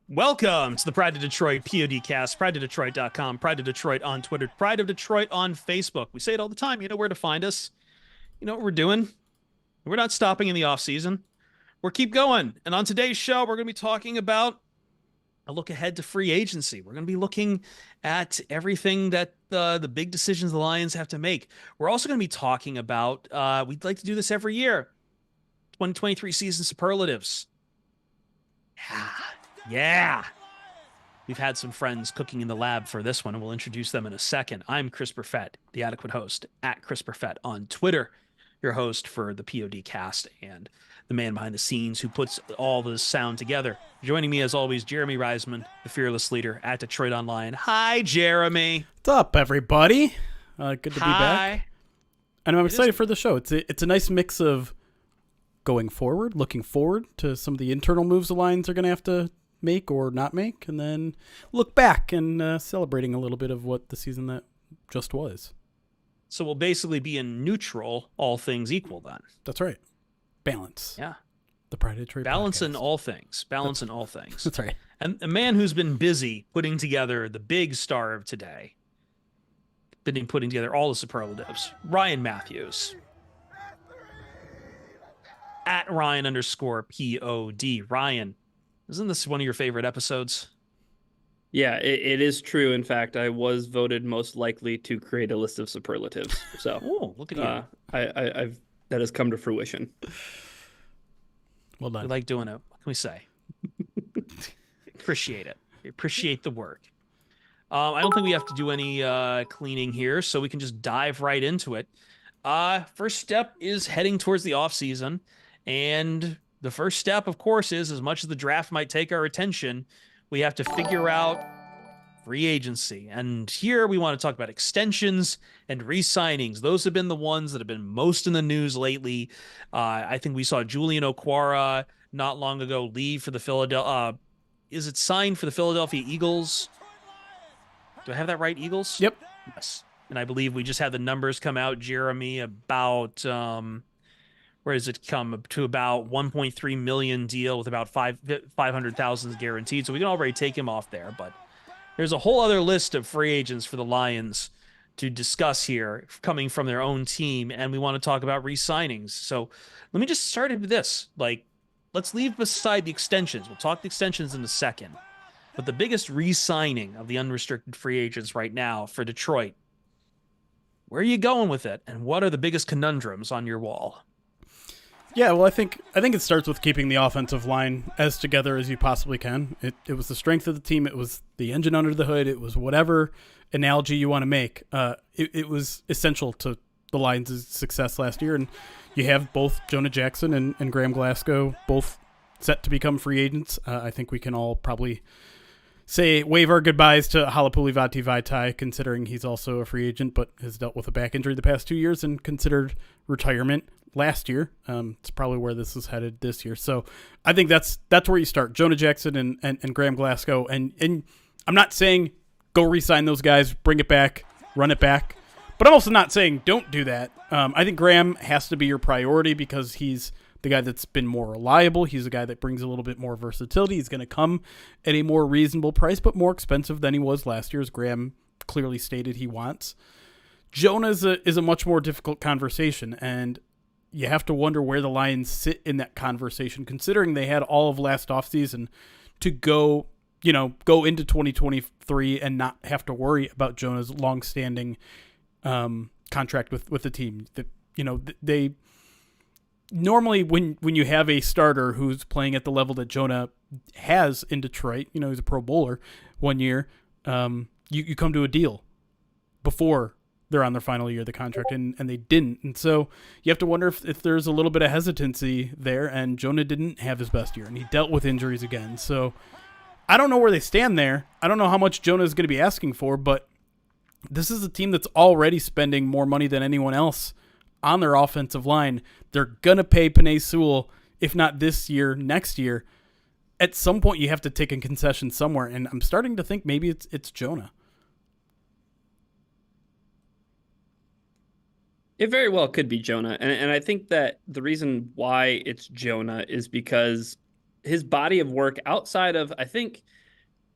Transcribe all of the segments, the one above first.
Welcome to the Pride of Detroit PODcast, prideofdetroit.com, Pride of Detroit on Twitter, Pride of Detroit on Facebook. We say it all the time. You know where to find us. You know what we're doing. We're not stopping in the off season. We're keep going. And on today's show, we're going to be talking about a look ahead to free agency. We're going to be looking at everything that the big decisions the Lions have to make. We're also going to be talking about, we'd like to do this every year, 2023 season superlatives. Yeah. Yeah. We've had some friends cooking in the lab for this one, and we'll introduce them in a second. I'm Chris Perfett, the adequate host at Chris Perfett on Twitter, your host for the POD cast and the man behind the scenes who puts all this sound together. Joining me, as always, Jeremy Reisman, the fearless leader at Detroit Online. Hi, Jeremy. What's up, everybody? Good to be back. Hi. And I'm excited for the show. It's a nice mix of going forward, looking forward to some of the internal moves the Lions are going to have to make or not make, and then look back and celebrating a little bit of what the season that just was. So we'll basically be in neutral, all things equal then. That's right. Balance. Yeah. The Pride of Detroit Balance podcast. in all things. Balance in all things. That's right. And a man who's been busy putting together the big star of today, been putting together all the superlatives, Ryan Matthews. At Ryan_POD. Ryan, isn't this one of your favorite episodes? Yeah, it is true. In fact, I was voted most likely to create a list of superlatives. So, Oh, look at you. I've that has come to fruition. Well We done. like doing it. What can we say? Appreciate it. We appreciate the work. I don't think we have to do any cleaning here, so we can just dive right into it. First step is heading towards the off season, and the first step, of course, is as much as the draft might take our attention, we have to figure out free agency. And here we want to talk about extensions and re-signings. Those have been the ones that have been most in the news lately. I think we saw Julian Okwara not long ago leave for the Philadelphia. Is it signed for the Philadelphia Eagles? Do I have that right, Eagles? Yep. Yes. And I believe we just had the numbers come out, Jeremy, about where does it come to about 1.3 million deal with about 500,000 guaranteed. So we can already take him off there, but there's a whole other list of free agents for the Lions to discuss here coming from their own team, and we want to talk about re-signings. So let me just start with this. Let's leave beside the extensions. We'll talk the extensions in a second. But the biggest re-signing of the unrestricted free agents right now for Detroit, where are you going with it? And what are the biggest conundrums on your wall? Yeah, well, I think it starts with keeping the offensive line as together as you possibly can. It was the strength of the team. It was the engine under the hood. It was whatever analogy you want to make. It was essential to the Lions' success last year. And you have both Jonah Jackson and Graham Glasgow both set to become free agents. I think we can all probably wave our goodbyes to Halapuli Vaitai, considering he's also a free agent, but has dealt with a back injury the past 2 years and considered retirement last year. It's probably where this is headed this year. So I think that's where you start. Jonah Jackson and Graham Glasgow. And I'm not saying go re-sign those guys, bring it back, run it back. But I'm also not saying don't do that. I think Graham has to be your priority because he's the guy that's been more reliable. He's the guy that brings a little bit more versatility. He's going to come at a more reasonable price, but more expensive than he was last year, as Graham clearly stated he wants. Jonah is a much more difficult conversation, and you have to wonder where the Lions sit in that conversation, considering they had all of last offseason to go into 2023 and not have to worry about Jonah's longstanding contract with the team. They normally when you have a starter who's playing at the level that Jonah has in Detroit, he's a Pro Bowler 1 year, you come to a deal before they're on their final year of the contract, and they didn't. And so you have to wonder if there's a little bit of hesitancy there, and Jonah didn't have his best year, and he dealt with injuries again. So I don't know where they stand there. I don't know how much Jonah is going to be asking for, but this is a team that's already spending more money than anyone else on their offensive line. They're going to pay Penei Sewell, if not this year, next year. At some point, you have to take a concession somewhere, and I'm starting to think maybe it's Jonah. It very well could be Jonah. And I think that the reason why it's Jonah is because his body of work outside of, I think,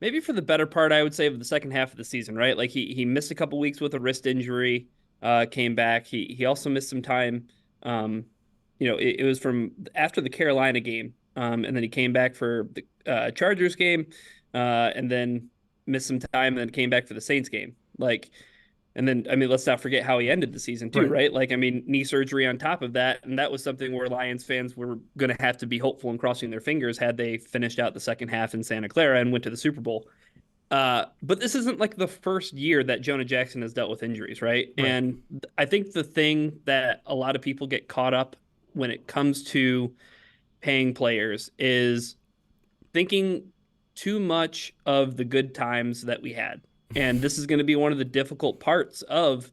maybe for the better part, I would say, of the second half of the season, right? Like he missed a couple weeks with a wrist injury, came back. He also missed some time. It was from after the Carolina game, and then he came back for the Chargers game, and then missed some time, and then came back for the Saints game. Like, and then, I mean, let's not forget how he ended the season too, right? Like, I mean, knee surgery on top of that. And that was something where Lions fans were going to have to be hopeful and crossing their fingers had they finished out the second half in Santa Clara and went to the Super Bowl. But this isn't like the first year that Jonah Jackson has dealt with injuries, right? And I think the thing that a lot of people get caught up when it comes to paying players is thinking too much of the good times that we had. And this is going to be one of the difficult parts of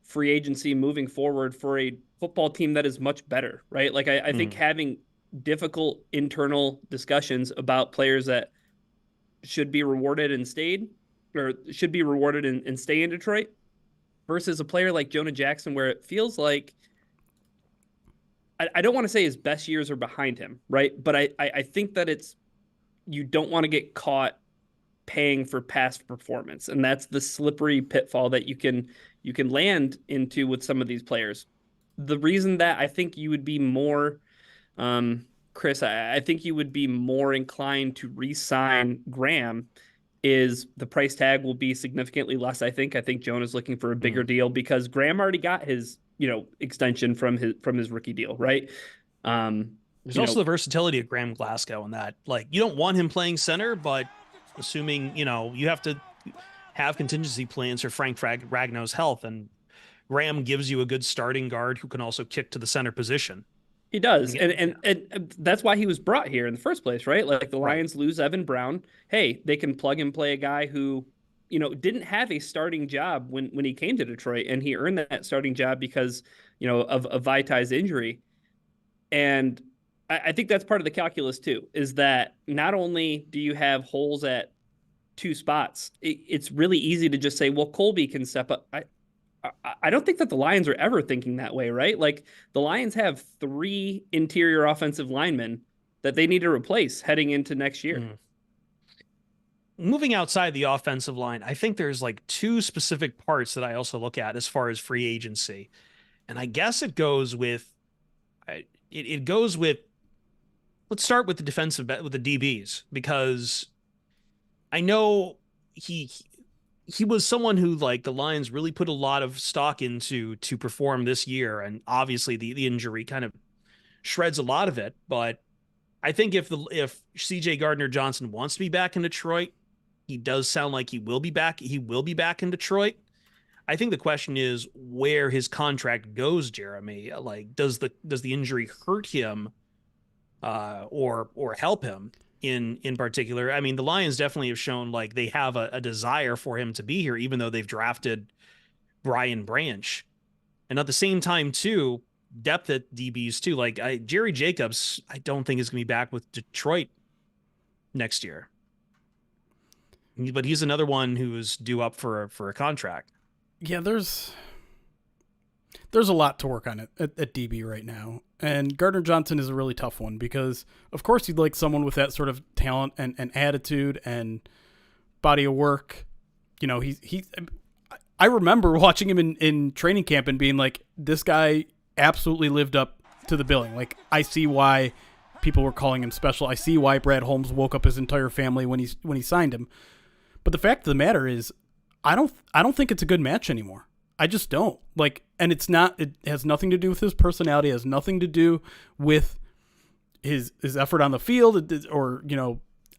free agency moving forward for a football team that is much better, right? Like I think having difficult internal discussions about players that should be rewarded and stayed, or should be rewarded and stay in Detroit, versus a player like Jonah Jackson, where it feels like, I don't want to say his best years are behind him, right? But I think that you don't want to get caught paying for past performance, and that's the slippery pitfall that you can land into with some of these players. The reason that I think you would be more, Chris, I think you would be more inclined to re-sign Graham is the price tag will be significantly less. I think Jonah's looking for a bigger deal because Graham already got his extension from his rookie deal, right? There's also the versatility of Graham Glasgow in that, like, you don't want him playing center, but assuming, you have to have contingency plans for Frank Ragnow's health, and Graham gives you a good starting guard who can also kick to the center position. He does. And that's why he was brought here in the first place, right? Like the Lions lose Evan Brown. Hey, they can plug and play a guy who, didn't have a starting job when he came to Detroit, and he earned that starting job because, of Vaitais' injury. And I think that's part of the calculus too, is that not only do you have holes at two spots, it's really easy to just say, well, Colby can step up. I don't think that the Lions are ever thinking that way, right? Like the Lions have 3 interior offensive linemen that they need to replace heading into next year. Moving outside the offensive line, I think there's like 2 specific parts that I also look at as far as free agency. And I guess it goes with, let's start with the defensive, with the DBs, because I know he was someone who, like, the Lions really put a lot of stock into to perform this year. And obviously the injury kind of shreds a lot of it. But I think if CJ Gardner-Johnson wants to be back in Detroit, he does sound like he will be back. He will be back in Detroit. I think the question is where his contract goes, Jeremy. Like, does the injury hurt him or help him in particular? I mean, the Lions definitely have shown like they have a desire for him to be here, even though they've drafted Brian Branch. And at the same time, too, depth at DBs, too. Like Jerry Jacobs, I don't think is going to be back with Detroit next year. But he's another one who is due up for a contract. Yeah, there's a lot to work on at DB right now. And Gardner-Johnson is a really tough one because, of course, you'd like someone with that sort of talent and attitude and body of work. I remember watching him in training camp and being like, this guy absolutely lived up to the billing. Like, I see why people were calling him special. I see why Brad Holmes woke up his entire family when he signed him. But the fact of the matter is, I don't think it's a good match anymore. I just don't. Like, and it has nothing to do with his personality. It has nothing to do with his effort on the field, or,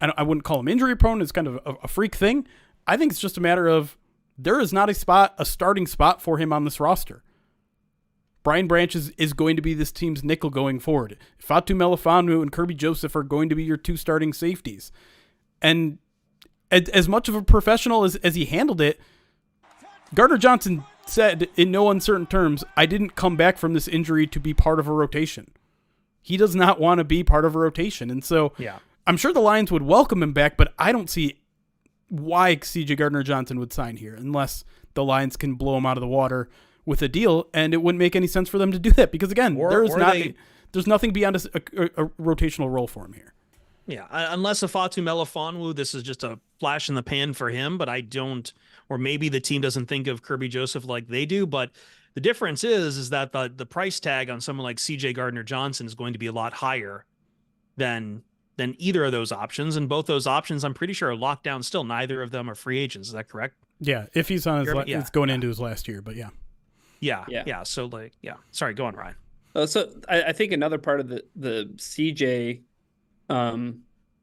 I wouldn't call him injury prone. It's kind of a freak thing. I think it's just a matter of there is not a starting spot for him on this roster. Brian Branch is going to be this team's nickel going forward. Fatu Melifonwu and Kirby Joseph are going to be your 2 starting safeties. And as much of a professional as he handled it, Gardner-Johnson said in no uncertain terms, I didn't come back from this injury to be part of a rotation. He does not want to be part of a rotation. And so I'm sure the Lions would welcome him back, but I don't see why CJ Gardner-Johnson would sign here unless the Lions can blow him out of the water with a deal, and it wouldn't make any sense for them to do that because, again, there's nothing beyond a rotational role for him here. Yeah, unless Afatu Melifonwu, this is just a flash in the pan for him, but I don't, or maybe the team doesn't think of Kirby Joseph like they do. But the difference is that the price tag on someone like CJ Gardner Johnson is going to be a lot higher than either of those options, and both those options I'm pretty sure are locked down still. Neither of them are free agents. Is that correct? Yeah, if he's on his, Yeah, it's going into his last year, but yeah. Yeah. So like, yeah. Sorry, go on, Ryan. So I think another part of the CJ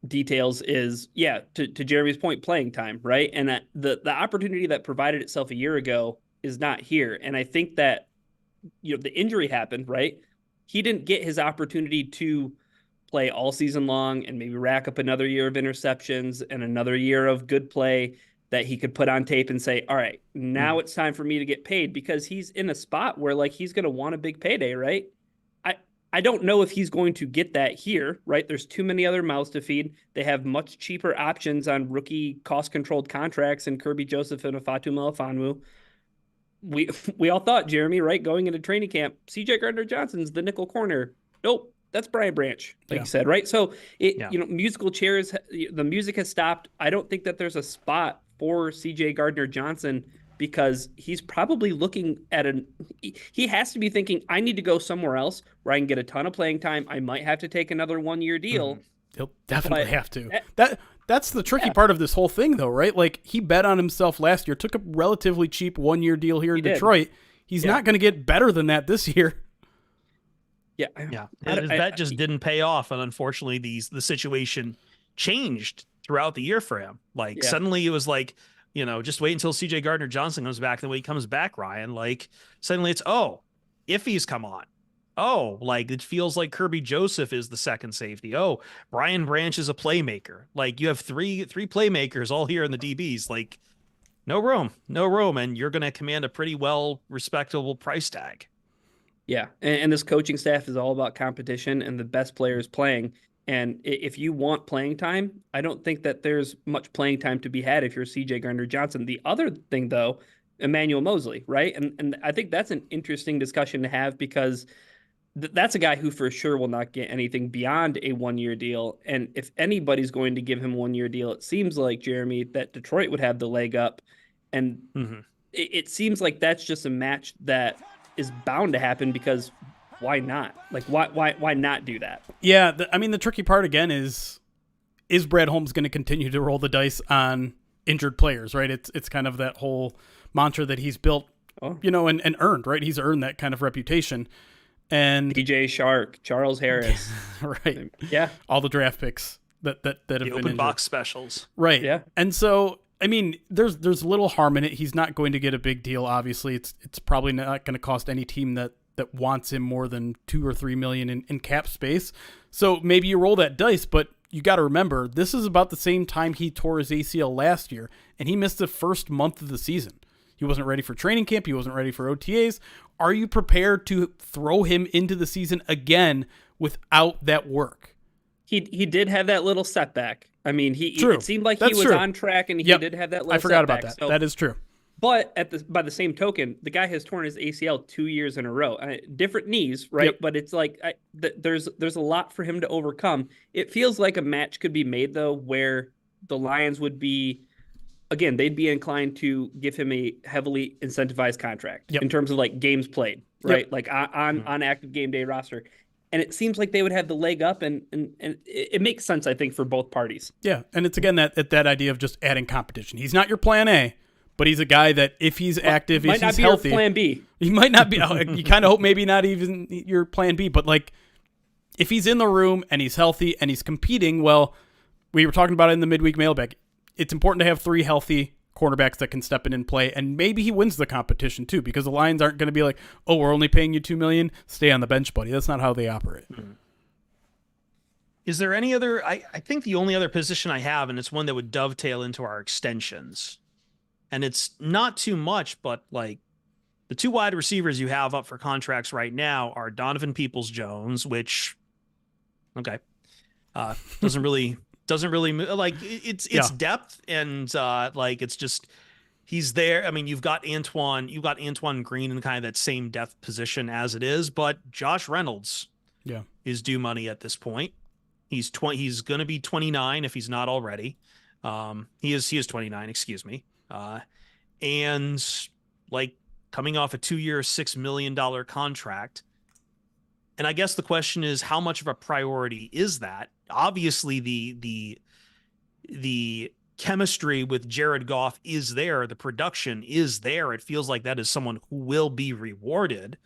details is, to Jeremy's point, playing time, right? And that the opportunity that provided itself a year ago is not here. And I think that, the injury happened, right? He didn't get his opportunity to play all season long and maybe rack up another year of interceptions and another year of good play that he could put on tape and say, all right, now it's time for me to get paid, because he's in a spot where like he's going to want a big payday, right? I don't know if he's going to get that here, right? There's too many other mouths to feed. They have much cheaper options on rookie cost-controlled contracts in Kirby Joseph and Afatu Melifonwu. We all thought, Jeremy, right, going into training camp, CJ Gardner Johnson's the nickel corner. Nope, that's Brian Branch, like you said, right? So musical chairs, the music has stopped. I don't think that there's a spot for CJ Gardner Johnson, because he's probably looking at he has to be thinking, I need to go somewhere else where I can get a ton of playing time. I might have to take another 1-year deal. He'll definitely have to. That's the tricky part of this whole thing, though, right? Like, he bet on himself last year, took a relatively cheap 1-year deal here in Detroit. He's not going to get better than that this year. Yeah. That just didn't pay off, and unfortunately, the situation changed throughout the year for him. Like, suddenly it was like, just wait until CJ Gardner Johnson comes back. And when he comes back, Ryan, like, suddenly it's, if he's come on. Like, it feels like Kirby Joseph is the second safety. Brian Branch is a playmaker. Like, you have three playmakers all here in the DBs. Like, no room. And you're going to command a pretty respectable price tag. Yeah. And this coaching staff is all about competition and the best players playing. And if you want playing time, I don't think that there's much playing time to be had if you're CJ Gardner Johnson. The other thing, though, Emmanuel Moseley, right? And I think that's an interesting discussion to have, because that's a guy who for sure will not get anything beyond a 1-year deal. And if anybody's going to give him a 1-year deal, it seems like, Jeremy, that Detroit would have the leg up. And it seems like that's just a match that is bound to happen, because why not? Like, why not do that? Yeah, the tricky part again is Brad Holmes going to continue to roll the dice on injured players, right? It's kind of that whole mantra that he's built, and earned, right? He's earned that kind of reputation. And DJ Shark, Charles Harris, right? Yeah, all the draft picks that have been open injured. Box specials, right? Yeah, and so there's little harm in it. He's not going to get a big deal. Obviously, it's probably not going to cost any team that wants him more than $2 or $3 million in cap space. So maybe you roll that dice, but you got to remember, this is about the same time he tore his ACL last year, and he missed the first month of the season. He wasn't ready for training camp. He wasn't ready for OTAs. Are you prepared to throw him into the season again without that work? He did have that little setback. I mean, it seemed like he was on track, and he did have that little setback. I forgot about that. So, that is true. But by the same token, the guy has torn his ACL 2 years in a row. Different knees, right? Yep. But it's like there's a lot for him to overcome. It feels like a match could be made, though, where the Lions would be, again, they'd be inclined to give him a heavily incentivized contract in terms of like games played, right? Like on active game day roster. And it seems like they would have the leg up, and it makes sense, I think, for both parties. Yeah, and it's again that idea of just adding competition. He's not your plan A, but he's a guy that if he's active, if he's healthy, plan B. He might not be. You kind of hope maybe not even your plan B, but like if he's in the room and he's healthy and he's competing, well, we were talking about it in the midweek mailbag. It's important to have 3 healthy cornerbacks that can step in and play, and maybe he wins the competition too, because the Lions aren't going to be like, oh, we're only paying you $2 million, stay on the bench, buddy. That's not how they operate. Is there any other? I think the only other position I have, and it's one that would dovetail into our extensions, and it's not too much, but like the 2 wide receivers you have up for contracts right now are Donovan Peoples-Jones, which doesn't really like it's depth, and like it's just he's there. I mean, you've got Antoine Green in kind of that same depth position as it is, but Josh Reynolds is due money at this point. He's going to be 29 if he's not already. He is 29, excuse me. And like coming off a 2-year, $6 million contract. And I guess the question is, how much of a priority is that? Obviously, the chemistry with Jared Goff is there. The production is there. It feels like that is someone who will be rewarded.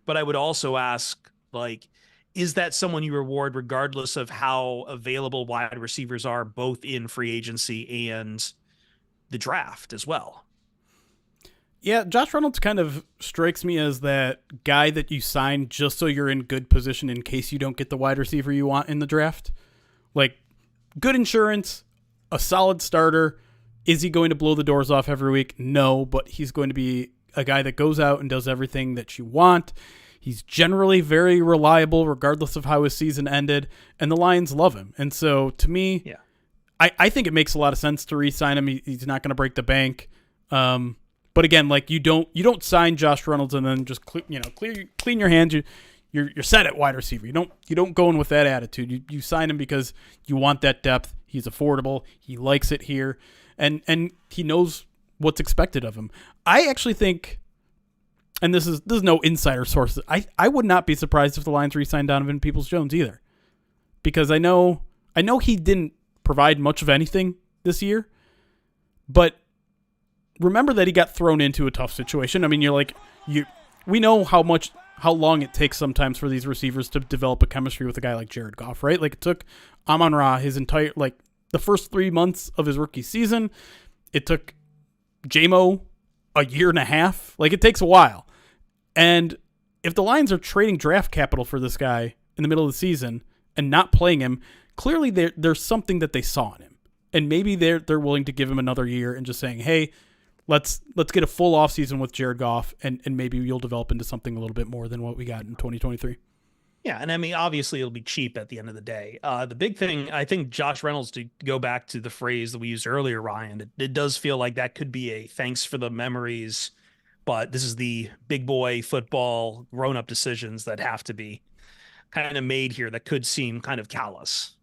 But I would also ask, like, is that someone you reward regardless of how available wide receivers are, both in free agency and the draft as well? Yeah, Josh Reynolds kind of strikes me as that guy that you sign just so you're in good position in case you don't get the wide receiver you want in the draft. Like, good insurance, a solid starter. Is he going to blow the doors off every week? No, but he's going to be a guy that goes out and does everything that you want. He's generally very reliable regardless of how his season ended, and the Lions love him. And so, to me, Yeah. I think it makes a lot of sense to re-sign him. He's not going to break the bank. But again, like you don't sign Josh Reynolds and then just clean your hands. You're set at wide receiver. You don't go in with that attitude. You sign him because you want that depth. He's affordable. He likes it here, and he knows what's expected of him. I actually think, and this is no insider source, I would not be surprised if the Lions re-signed Donovan Peoples-Jones either, because I know he didn't provide much of anything this year, but remember that he got thrown into a tough situation. I mean, we know how long it takes sometimes for these receivers to develop a chemistry with a guy like Jared Goff, right? Like, it took Amon-Ra his entire, the first 3 months of his rookie season. It took J-Mo a year and a half. Like, it takes a while. And if the Lions are trading draft capital for this guy in the middle of the season and not playing him, clearly there's something that they saw in him. And maybe they're willing to give him another year and just saying, hey, let's get a full offseason with Jared Goff, and maybe you'll develop into something a little bit more than what we got in 2023. Yeah, and I mean, obviously, it'll be cheap at the end of the day. The big thing, I think, Josh Reynolds, to go back to the phrase that we used earlier, Ryan, it does feel like that could be a thanks for the memories, but this is the big boy football grown-up decisions that have to be kind of made here that could seem kind of callous.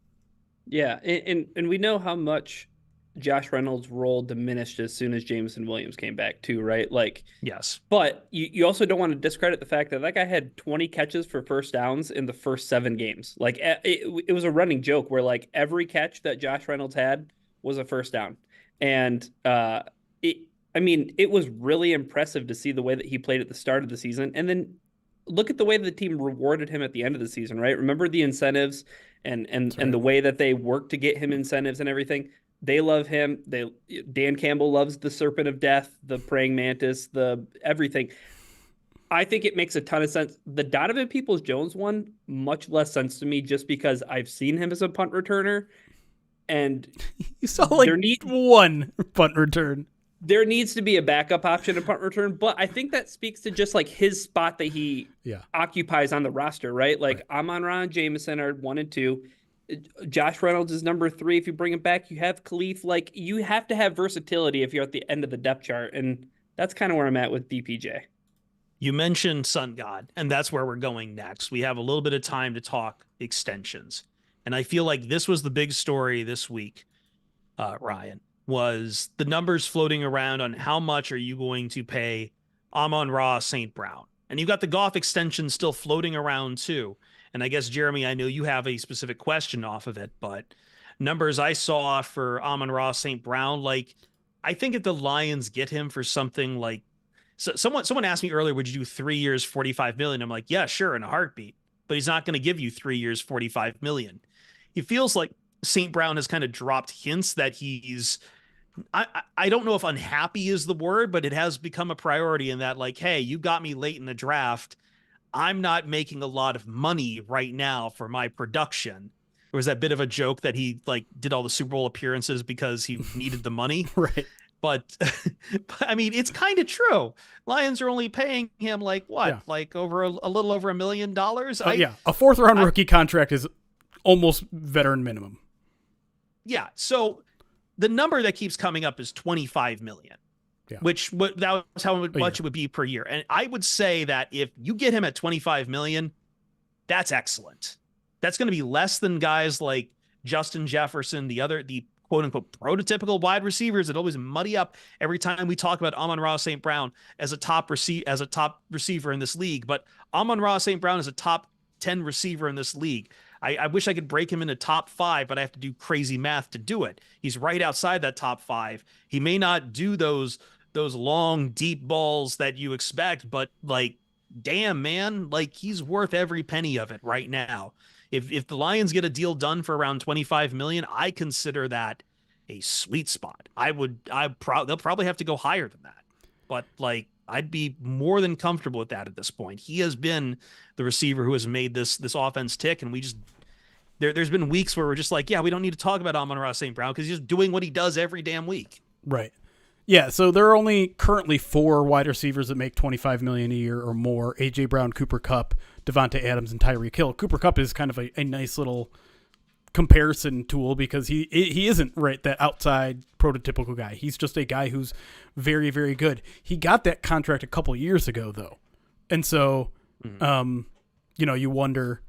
Yeah, and we know how much Josh Reynolds' role diminished as soon as Jameson Williams came back too, right? Like, Yes. but you also don't want to discredit the fact that guy had 20 catches for first downs in the first 7 games. Like, it was a running joke where, like, every catch that Josh Reynolds had was a first down. And it was really impressive to see the way that he played at the start of the season. And then look at the way the team rewarded him at the end of the season, right? Remember the incentives and the way that they worked to get him incentives and everything. They love him. Dan Campbell loves the Serpent of Death, the Praying Mantis, the everything. I think it makes a ton of sense. The Donovan Peoples-Jones one, much less sense to me, just because I've seen him as a punt returner, and you saw one punt return. There needs to be a backup option in punt return, but I think that speaks to just like his spot that he occupies on the roster, right? Like, right. Amon-Ra and Jameson are 1 and 2. Josh Reynolds is number 3. If you bring him back, you have Khalif. Like, you have to have versatility if you're at the end of the depth chart, and that's kind of where I'm at with DPJ. You mentioned Sun God, and that's where we're going next. We have a little bit of time to talk extensions, and I feel like this was the big story this week, Ryan, was the numbers floating around on how much are you going to pay Amon-Ra St. Brown. And you've got the Goff extension still floating around too. And I guess, Jeremy, I know you have a specific question off of it, but numbers I saw for Amon-Ra St. Brown, like, I think if the Lions get him for something like, so someone asked me earlier, would you do 3 years, $45 million? I'm like, yeah, sure, in a heartbeat, but he's not going to give you 3 years, $45 million. He feels like St. Brown has kind of dropped hints that he's, I don't know if unhappy is the word, but it has become a priority in that, like, hey, you got me late in the draft. I'm not making a lot of money right now for my production. There was that bit of a joke that he like did all the Super Bowl appearances because he needed the money. Right. But I mean, it's kind of true. Lions are only paying him like what? Yeah. Like over a little over $1 million. Yeah. A 4th round rookie contract is almost veteran minimum. Yeah. So the number that keeps coming up is 25 million. Yeah. That was how much it would be per year. And I would say that if you get him at 25 million, that's excellent. That's going to be less than guys like Justin Jefferson, the quote unquote prototypical wide receivers that always muddy up every time we talk about Amon-Ra St. Brown as a top receiver in this league. But Amon-Ra St. Brown is a top 10 receiver in this league. I wish I could break him into top 5, but I have to do crazy math to do it. He's right outside that top 5. He may not do those long, deep balls that you expect, but like, damn, man, like he's worth every penny of it right now. If the Lions get a deal done for around 25 million, I consider that a sweet spot. They'll probably have to go higher than that. But like, I'd be more than comfortable with that at this point. He has been the receiver who has made this offense tick, and there's been weeks where we're just like, yeah, we don't need to talk about Amon-Ra St. Brown because he's just doing what he does every damn week. Right. Yeah, so there are only currently 4 wide receivers that make $25 million a year or more: A.J. Brown, Cooper Kupp, Devontae Adams, and Tyreek Hill. Cooper Kupp is kind of a nice little comparison tool because he isn't that outside prototypical guy. He's just a guy who's very, very good. He got that contract a couple years ago, though. And so, you wonder,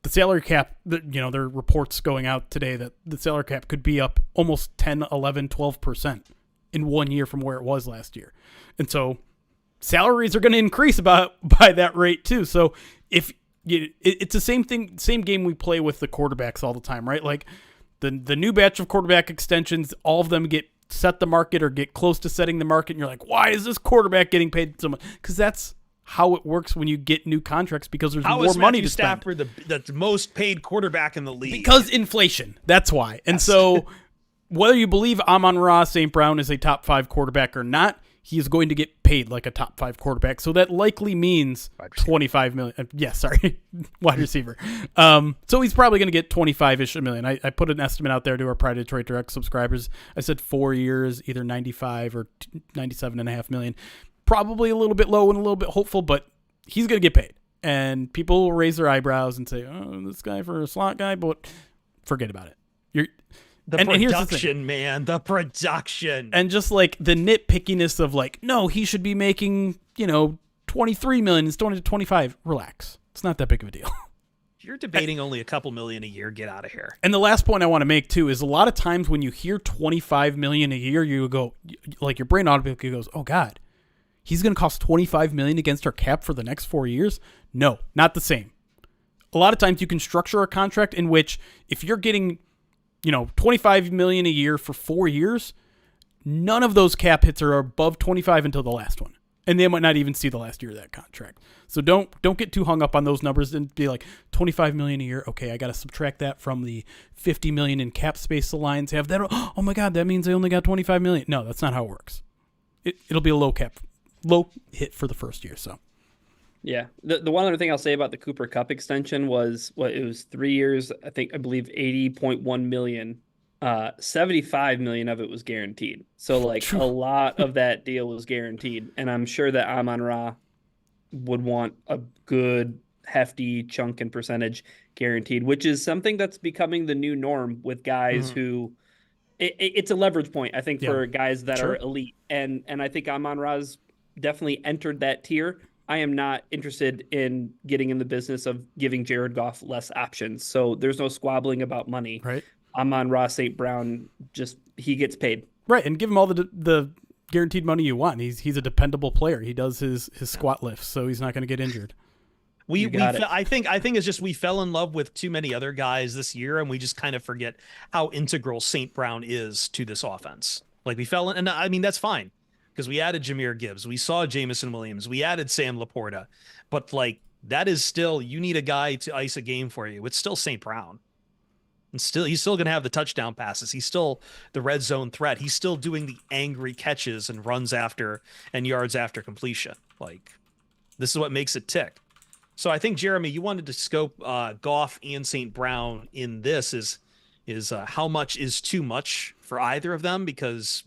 the salary cap, there are reports going out today that the salary cap could be up almost 10, 11, 12% in 1 year from where it was last year. And so salaries are going to increase by that rate too. So it's the same thing, same game we play with the quarterbacks all the time, right? Like the new batch of quarterback extensions, all of them set the market or get close to setting the market. And you're like, why is this quarterback getting paid so much? Because that's how it works when you get new contracts, because there's more money to spend. How is Matthew Stafford the most paid quarterback in the league? Because inflation. That's why. And so whether you believe Amon-Ra St. Brown is a top 5 quarterback or not, he is going to get paid like a top 5 quarterback. So that likely means $25 million. Wide receiver. So he's probably going to get 25-ish million. I put an estimate out there to our Pride of Detroit Direct subscribers. I said 4 years, either 95 or 97.5 million. Probably a little bit low and a little bit hopeful, but he's going to get paid. And people will raise their eyebrows and say, oh, this guy for a slot guy, but forget about it. The production, man, the production. And just like the nitpickiness of like, no, he should be making, 23 million instead of 25. Relax. It's not that big of a deal. You're debating only a couple million a year. Get out of here. And the last point I want to make too is a lot of times when you hear 25 million a year, you go, like, your brain automatically goes, oh God, he's going to cost 25 million against our cap for the next 4 years. No, not the same. A lot of times you can structure a contract in which if you're getting 25 million a year for 4 years, none of those cap hits are above 25 until the last one. And they might not even see the last year of that contract. So don't get too hung up on those numbers and be like, 25 million a year. Okay, I got to subtract that from the 50 million in cap space the Lions have. That, oh my God, that means they only got 25 million. No, that's not how it works. It'll be a low hit for the first year. So. Yeah. The one other thing I'll say about the Cooper Kupp extension was it was 3 years, I believe 80.1 million. 75 million of it was guaranteed. So like a lot of that deal was guaranteed. And I'm sure that Amon-Ra would want a good hefty chunk and percentage guaranteed, which is something that's becoming the new norm with guys who it's a leverage point, I think, for guys that are elite. And I think Amon-Ra's definitely entered that tier. I am not interested in getting in the business of giving Jared Goff less options. So there's no squabbling about money. Right. Amon-Ra St. Brown, he gets paid. Right, and give him all the guaranteed money you want. He's a dependable player. He does his squat lifts, so he's not going to get injured. I think it's just we fell in love with too many other guys this year, and we just kind of forget how integral St. Brown is to this offense. Like we fell in, and I mean that's fine because we added Jahmyr Gibbs, we saw Jamison Williams, we added Sam Laporta, but like that is still, you need a guy to ice a game for you. It's still St. Brown. And he's still going to have the touchdown passes. He's still the red zone threat. He's still doing the angry catches and runs after and yards after completion. Like, this is what makes it tick. So I think, Jeremy, you wanted to scope Goff and St. Brown in this is how much is too much for either of them, because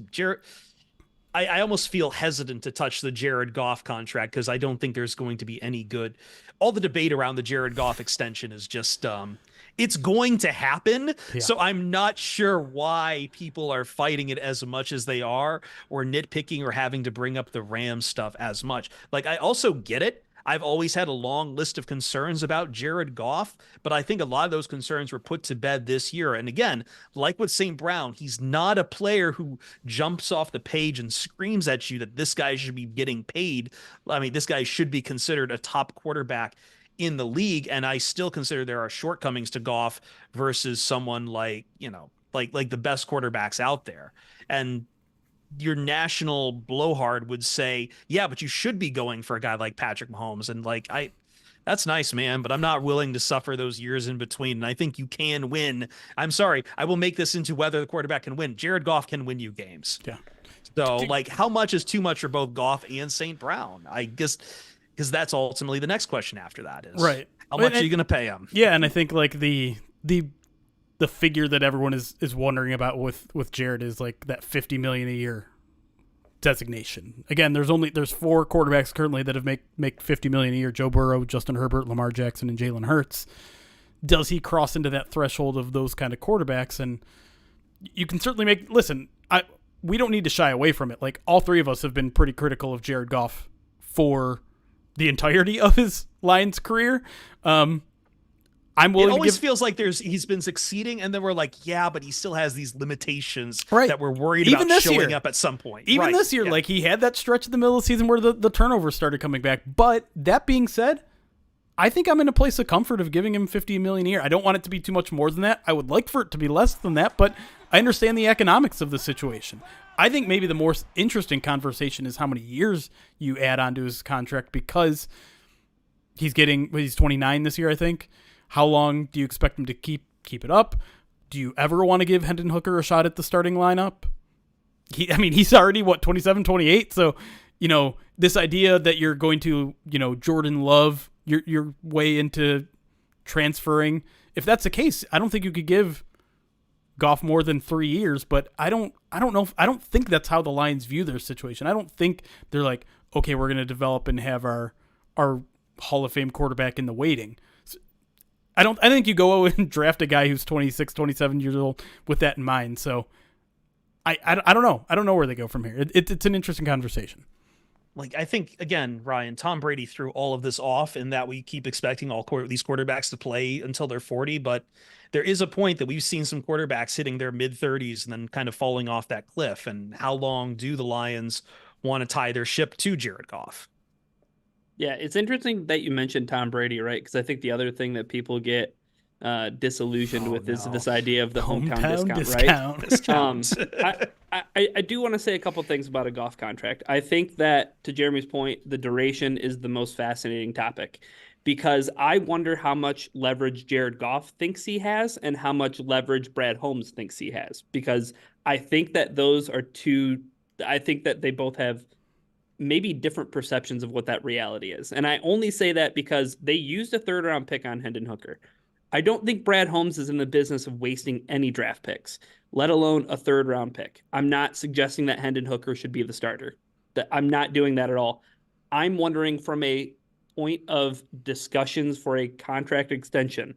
I almost feel hesitant to touch the Jared Goff contract because I don't think there's going to be any good. All the debate around the Jared Goff extension is just it's going to happen. Yeah. So I'm not sure why people are fighting it as much as they are, or nitpicking or having to bring up the Rams stuff as much. Like, I also get it. I've always had a long list of concerns about Jared Goff, but I think a lot of those concerns were put to bed this year. And again, like with St. Brown, he's not a player who jumps off the page and screams at you that this guy should be getting paid. I mean, this guy should be considered a top quarterback in the league. And I still consider there are shortcomings to Goff versus someone like, like the best quarterbacks out there. And your national blowhard would say, yeah, but you should be going for a guy like Patrick Mahomes. And that's nice, man, but I'm not willing to suffer those years in between. And I think you can win. I'm sorry. I will make this into whether the quarterback can win. Jared Goff can win you games. Yeah. So like how much is too much for both Goff and St. Brown? I guess, because that's ultimately the next question after that is right. How much are you going to pay him? Yeah. And I think like the figure that everyone is wondering about with Jared is like that $50 million a year designation. Again, there's 4 quarterbacks currently that have make $50 million a year: Joe Burrow, Justin Herbert, Lamar Jackson, and Jalen Hurts. Does he cross into that threshold of those kind of quarterbacks? And you can certainly we don't need to shy away from it. Like all 3 of us have been pretty critical of Jared Goff for the entirety of his Lions career. I'm willing. It always feels like he's been succeeding, and then we're like, yeah, but he still has these limitations that we're worried about showing up at some point. Even this year, like he had that stretch in the middle of the season where the turnovers started coming back. But that being said, I think I'm in a place of comfort of giving him $50 million a year. I don't want it to be too much more than that. I would like for it to be less than that, but I understand the economics of the situation. I think maybe the more interesting conversation is how many years you add onto his contract, because he's 29 this year, I think. How long do you expect him to keep it up? Do you ever want to give Hendon Hooker a shot at the starting lineup? He's already 27, 28. So, this idea that you're going to, Jordan Love your way into transferring. If that's the case, I don't think you could give Goff more than 3 years, but I don't know. I don't think that's how the Lions view their situation. I don't think they're like, okay, we're going to develop and have our Hall of Fame quarterback in the waiting. I think you go and draft a guy who's 26, 27 years old with that in mind. So I don't know. I don't know where they go from here. It's an interesting conversation. Like, I think, again, Ryan, Tom Brady threw all of this off in that we keep expecting these quarterbacks to play until they're 40. But there is a point that we've seen some quarterbacks hitting their mid-30s and then kind of falling off that cliff. And how long do the Lions want to tie their ship to Jared Goff? Yeah, it's interesting that you mentioned Tom Brady, right? Because I think the other thing that people get disillusioned with is this idea of the hometown discount, right? I do want to say a couple things about a Goff contract. I think that, to Jeremy's point, the duration is the most fascinating topic, because I wonder how much leverage Jared Goff thinks he has and how much leverage Brad Holmes thinks he has, because I think that I think that they both have maybe different perceptions of what that reality is. And I only say that because they used a 3rd-round pick on Hendon Hooker. I don't think Brad Holmes is in the business of wasting any draft picks, let alone a 3rd-round pick. I'm not suggesting that Hendon Hooker should be the starter. I'm not doing that at all. I'm wondering, from a point of discussions for a contract extension,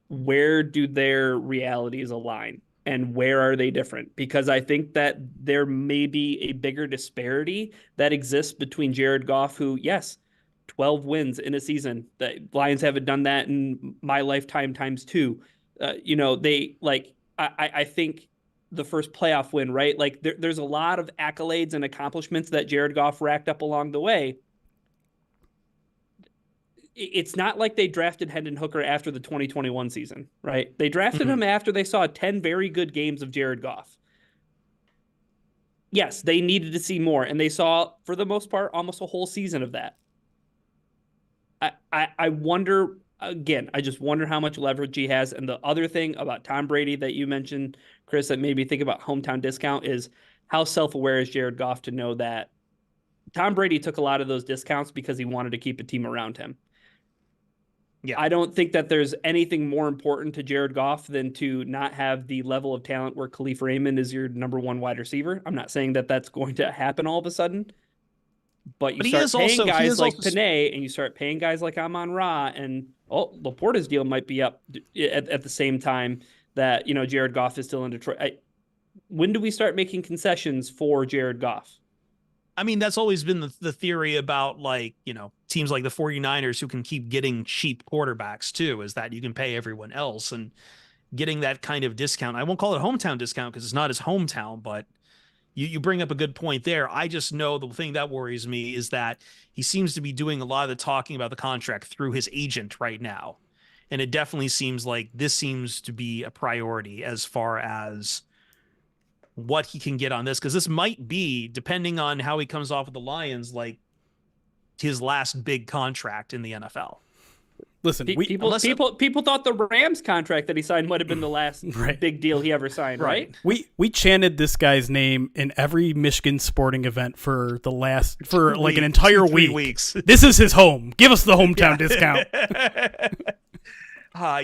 where do their realities align? And where are they different? Because I think that there may be a bigger disparity that exists between Jared Goff, who, yes, 12 wins in a season. The Lions haven't done that in my lifetime times 2. I think the first playoff win, right? Like there's a lot of accolades and accomplishments that Jared Goff racked up along the way. It's not like they drafted Hendon Hooker after the 2021 season, right? They drafted him after they saw 10 very good games of Jared Goff. Yes, they needed to see more, and they saw, for the most part, almost a whole season of that. I wonder, again, I just wonder how much leverage he has. And the other thing about Tom Brady that you mentioned, Chris, that made me think about hometown discount is how self-aware is Jared Goff to know that Tom Brady took a lot of those discounts because he wanted to keep a team around him. Yeah, I don't think that there's anything more important to Jared Goff than to not have the level of talent where Khalif Raymond is your number 1 wide receiver. I'm not saying that that's going to happen all of a sudden, but you start paying guys like Panay, and you start paying guys like Amon-Ra, and Laporta's deal might be up at the same time that, Jared Goff is still in Detroit. When do we start making concessions for Jared Goff? I mean, that's always been the theory about like, teams like the 49ers who can keep getting cheap quarterbacks too, is that you can pay everyone else and getting that kind of discount. I won't call it a hometown discount because it's not his hometown, but you bring up a good point there. I just know the thing that worries me is that he seems to be doing a lot of the talking about the contract through his agent right now. And it definitely seems like this seems to be a priority as far as what he can get on this, because this might be, depending on how he comes off with the Lions, like his last big contract in the NFL. Listen, people thought the Rams contract that he signed might have been the last right. big deal he ever signed, right? We chanted this guy's name in every Michigan sporting event for an entire week. Weeks. This is his home. Give us the hometown discount.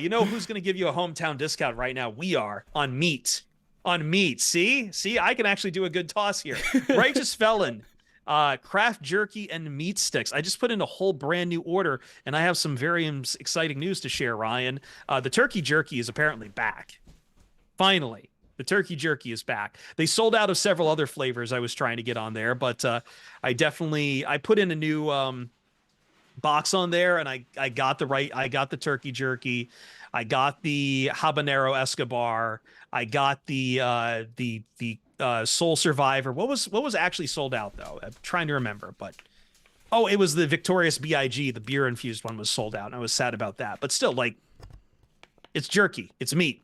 You know who's going to give you a hometown discount right now? We are on meat. On meat. See, I can actually do a good toss here. Righteous Felon. Craft jerky and meat sticks. I just put in a whole brand new order, and I have some very exciting news to share, Ryan. The turkey jerky is apparently back. Finally, the turkey jerky is back. They sold out of several other flavors I was trying to get on there, but I put in a new box on there, and I got the turkey jerky. I got the habanero Escobar. I got the Soul Survivor. What was actually sold out though? I'm trying to remember, but it was the Victorious BIG, the beer infused one was sold out, and I was sad about that. But still, like, it's jerky, it's meat.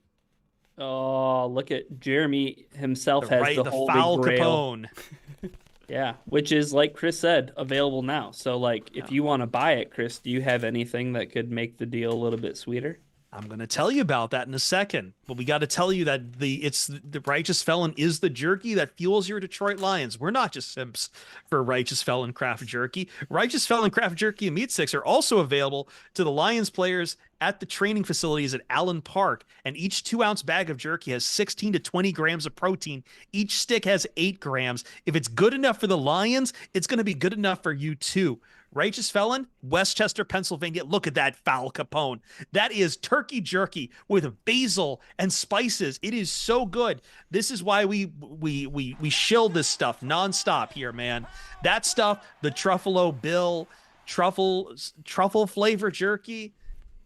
Oh, look at Jeremy himself has the Holy foul Grail. Capone. Yeah, which is, like Chris said, available now. So, like, if you want to buy it, Chris, do you have anything that could make the deal a little bit sweeter? I'm going to tell you about that in a second, but we got to tell you that the Righteous Felon is the jerky that fuels your Detroit Lions. We're not just simps for Righteous Felon Craft Jerky. Righteous Felon Craft Jerky and Meat Sticks are also available to the Lions players at the training facilities at Allen Park, and each 2-ounce bag of jerky has 16 to 20 grams of protein. Each stick has 8 grams. If it's good enough for the Lions, it's going to be good enough for you too. Righteous Felon, Westchester, Pennsylvania. Look at that foul Capone. That is turkey jerky with basil and spices. It is so good. This is why we shill this stuff nonstop here, man. That stuff, the Truffalo Bill, truffle flavor jerky,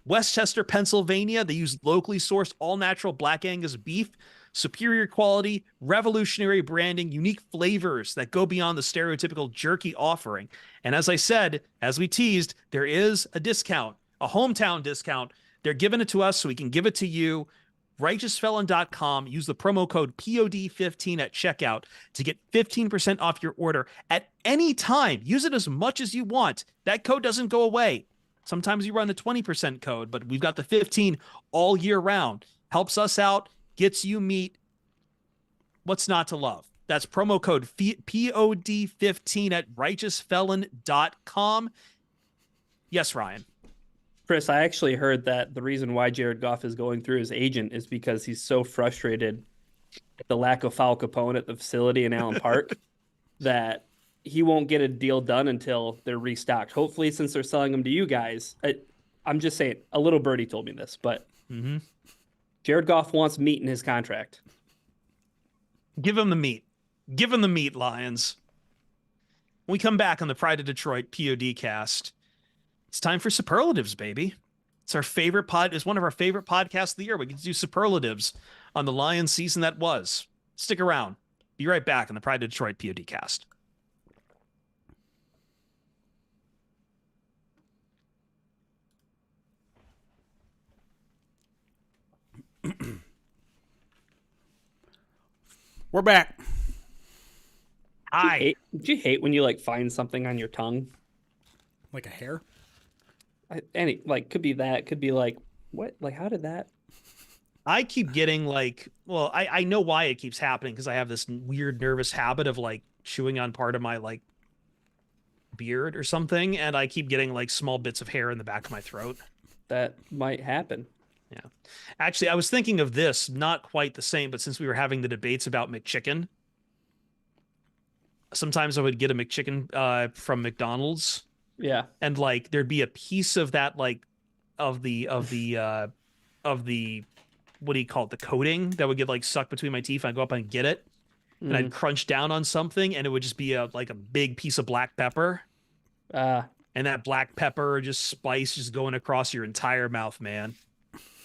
Westchester, Pennsylvania. They use locally sourced all-natural Black Angus beef. Superior quality, revolutionary branding, unique flavors that go beyond the stereotypical jerky offering. And as I said, as we teased, there is a discount, a hometown discount. They're giving it to us so we can give it to you. RighteousFelon.com. Use the promo code POD15 at checkout to get 15% off your order at any time. Use it as much as you want. That code doesn't go away. Sometimes you run the 20% code, but we've got the 15 all year round. Helps us out. Gets you meat. What's not to love? That's promo code POD15 at righteousfelon.com. Yes, Ryan. Chris, I actually heard that the reason why Jared Goff is going through his agent is because he's so frustrated at the lack of foul Capone at the facility in Allen Park that he won't get a deal done until they're restocked. Hopefully, since they're selling them to you guys, I'm just saying, a little birdie told me this, but Jared Goff wants meat in his contract. Give him the meat. Give him the meat, Lions. When we come back on the Pride of Detroit POD cast, it's time for superlatives, baby. It's our favorite it's one of our favorite podcasts of the year. We get to do superlatives on the Lions season that was. Stick around. Be right back on the Pride of Detroit POD cast. We're back. Hi. Do you hate when you like find something on your tongue? Like a hair? Could be that. Could be like, what? Like, how did that? I keep getting like, well, I know why it keeps happening because I have this weird nervous habit of like chewing on part of my like beard or something, and I keep getting like small bits of hair in the back of my throat. That might happen. Yeah. Actually, I was thinking of this, not quite the same, but since we were having the debates about McChicken, sometimes I would get a McChicken from McDonald's. Yeah. And like there'd be a piece of that like of the what do you call it? The coating that would get like sucked between my teeth. I'd go up and get it. and I'd crunch down on something, and it would just be like a big piece of black pepper. Uh, And that black pepper just spice just going across your entire mouth, man.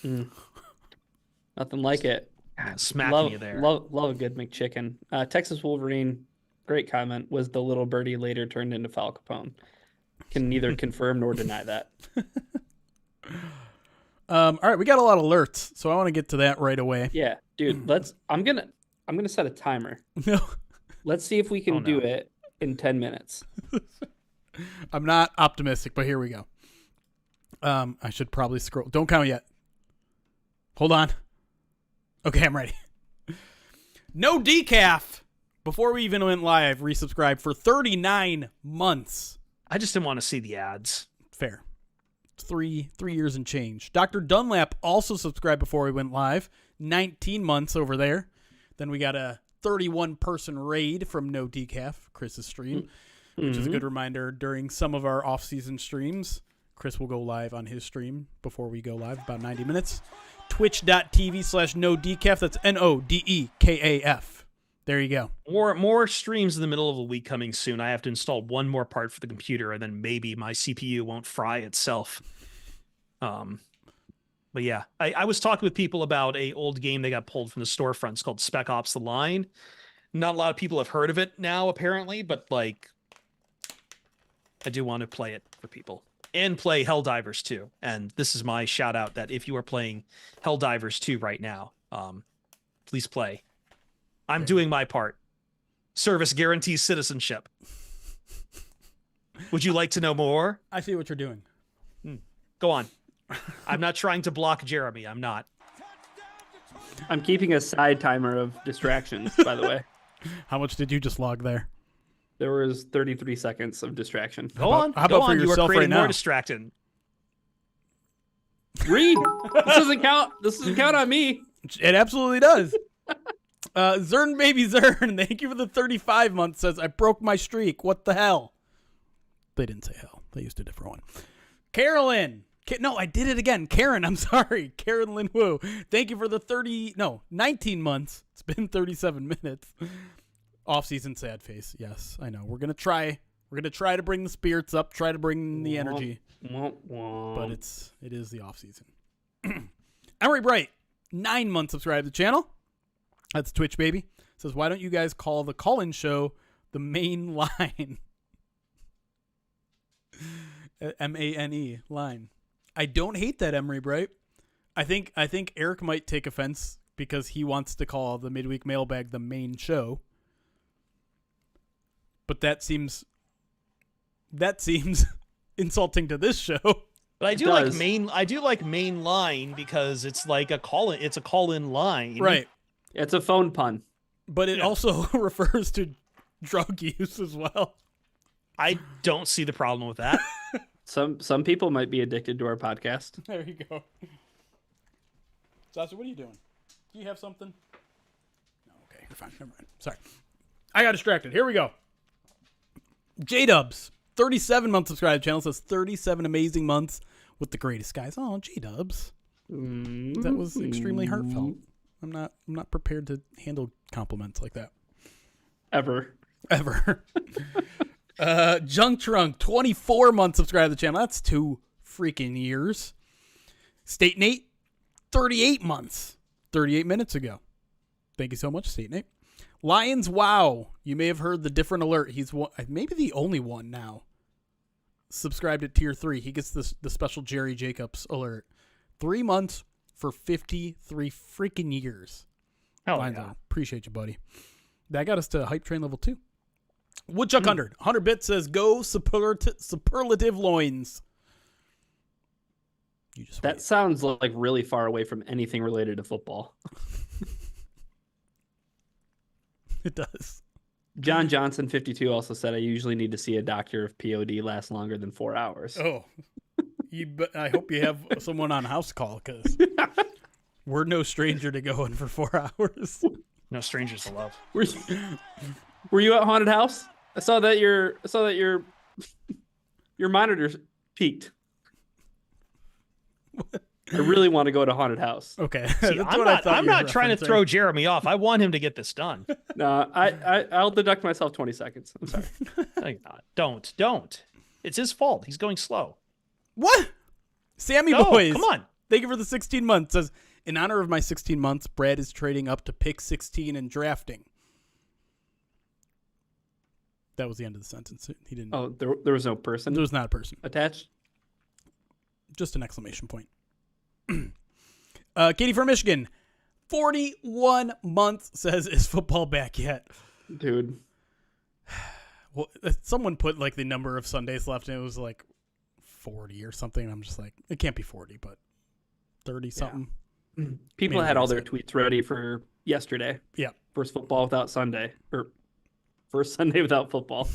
Nothing like it. Smacking you there. Love a good McChicken. Texas Wolverine, great comment, was the little birdie later turned into Fal Capone. Can neither confirm nor deny that. All right, we got a lot of alerts, so I want to get to that right away. Yeah, dude, I'm gonna set a timer. No, Let's see if we can do it in 10 minutes. I'm not optimistic, but here we go. I should probably scroll. Don't count yet. Hold on. Okay, I'm ready. No decaf. Before we even went live, resubscribed for 39 months. I just didn't want to see the ads. Fair. 3 years and change. Dr. Dunlap also subscribed before we went live. 19 months over there. Then we got a 31-person raid from No Decaf, Chris's stream, which is a good reminder. During some of our off-season streams, Chris will go live on his stream before we go live, about 90 minutes. Twitch.tv/NoDecaf. That's NODEKAF. There you go. More streams in the middle of the week coming soon. I have to install one more part for the computer, and then maybe my CPU won't fry itself. But yeah, I was talking with people about a old game they got pulled from the storefronts called Spec Ops: The Line. Not a lot of people have heard of it now, apparently, but like, I do want to play it for people. And play Helldivers 2. And this is my shout out that if you are playing Helldivers 2 right now, please play. I'm doing my part. Service guarantees citizenship. Would you like to know more? I see what you're doing. Go on. I'm not trying to block Jeremy. I'm not. I'm keeping a side timer of distractions, by the way. How much did you just log there? There was 33 seconds of distraction. Go on. How about Go for on. You are yourself creating right more now? distracting. Read. This doesn't count. This doesn't count on me. It absolutely does. Zern Baby Zern, thank you for the 35 months, says, I broke my streak. What the hell? They didn't say hell. They used a different one. Carolyn. No, I did it again. Karen, I'm sorry. Karen Lin Wu. Thank you for the 19 months. It's been 37 minutes. Off-season sad face. Yes, I know. We're going to try to bring the spirits up, try to bring the energy. But it is the off-season. Emery Bright, 9 months subscribed to the channel. That's Twitch, baby. Says, why don't you guys call the call-in show the main line? MANE line. I don't hate that, Emery Bright. I think Eric might take offense because he wants to call the midweek mailbag the main show. But that seems insulting to this show. But I do like main line because it's like a call-in line. Right. It's a phone pun. But it also refers to drug use as well. I don't see the problem with that. Some people might be addicted to our podcast. There you go. Sasha, what are you doing? Do you have something? No, okay, you're fine. Never mind. Sorry. I got distracted. Here we go. J-Dubs, 37 months subscribed channel, says 37 amazing months with the greatest guys. Oh, J-Dubs. That was extremely heartfelt. I'm not prepared to handle compliments like that. Ever. Junk Trunk, 24 months subscribed to the channel. That's 2 freaking years. State Nate, 38 months. 38 minutes ago. Thank you so much, State Nate. Lions, wow. You may have heard the different alert. He's maybe the only one now. Subscribed at tier 3. He gets the special Jerry Jacobs alert. 3 months for 53 freaking years. Hell Lions, yeah. appreciate you, buddy. That got us to hype train level 2. Woodchuck 100 bits says, go superlative loins. You just That sounds like really far away from anything related to football. It does. John Johnson 52 also said, I usually need to see a doctor if POD lasts longer than 4 hours. Oh, I hope you have someone on house call because we're no stranger to going for 4 hours. No strangers to love. Were you at Haunted House? I saw that your monitor peaked. I really want to go to haunted house. Okay. See, I'm not trying to throw Jeremy off. I want him to get this done. No, I'll deduct myself 20 seconds. I'm sorry. Thank God. Don't. It's his fault. He's going slow. What? Sammy Go, Boys. come on. Thank you for the 16 months. Says, in honor of my 16 months, Brad is trading up to pick 16 and drafting. That was the end of the sentence. He didn't. Oh, there was no person. There was not a person. Attached. Just an exclamation point. Katie from Michigan, 41 months, says, is football back yet? Dude. Well, someone put like the number of Sundays left, and it was like 40 or something. I'm just like, it can't be 40, but 30 something. Yeah. People had all their tweets ready for yesterday. Yeah. First football without Sunday, or first Sunday without football.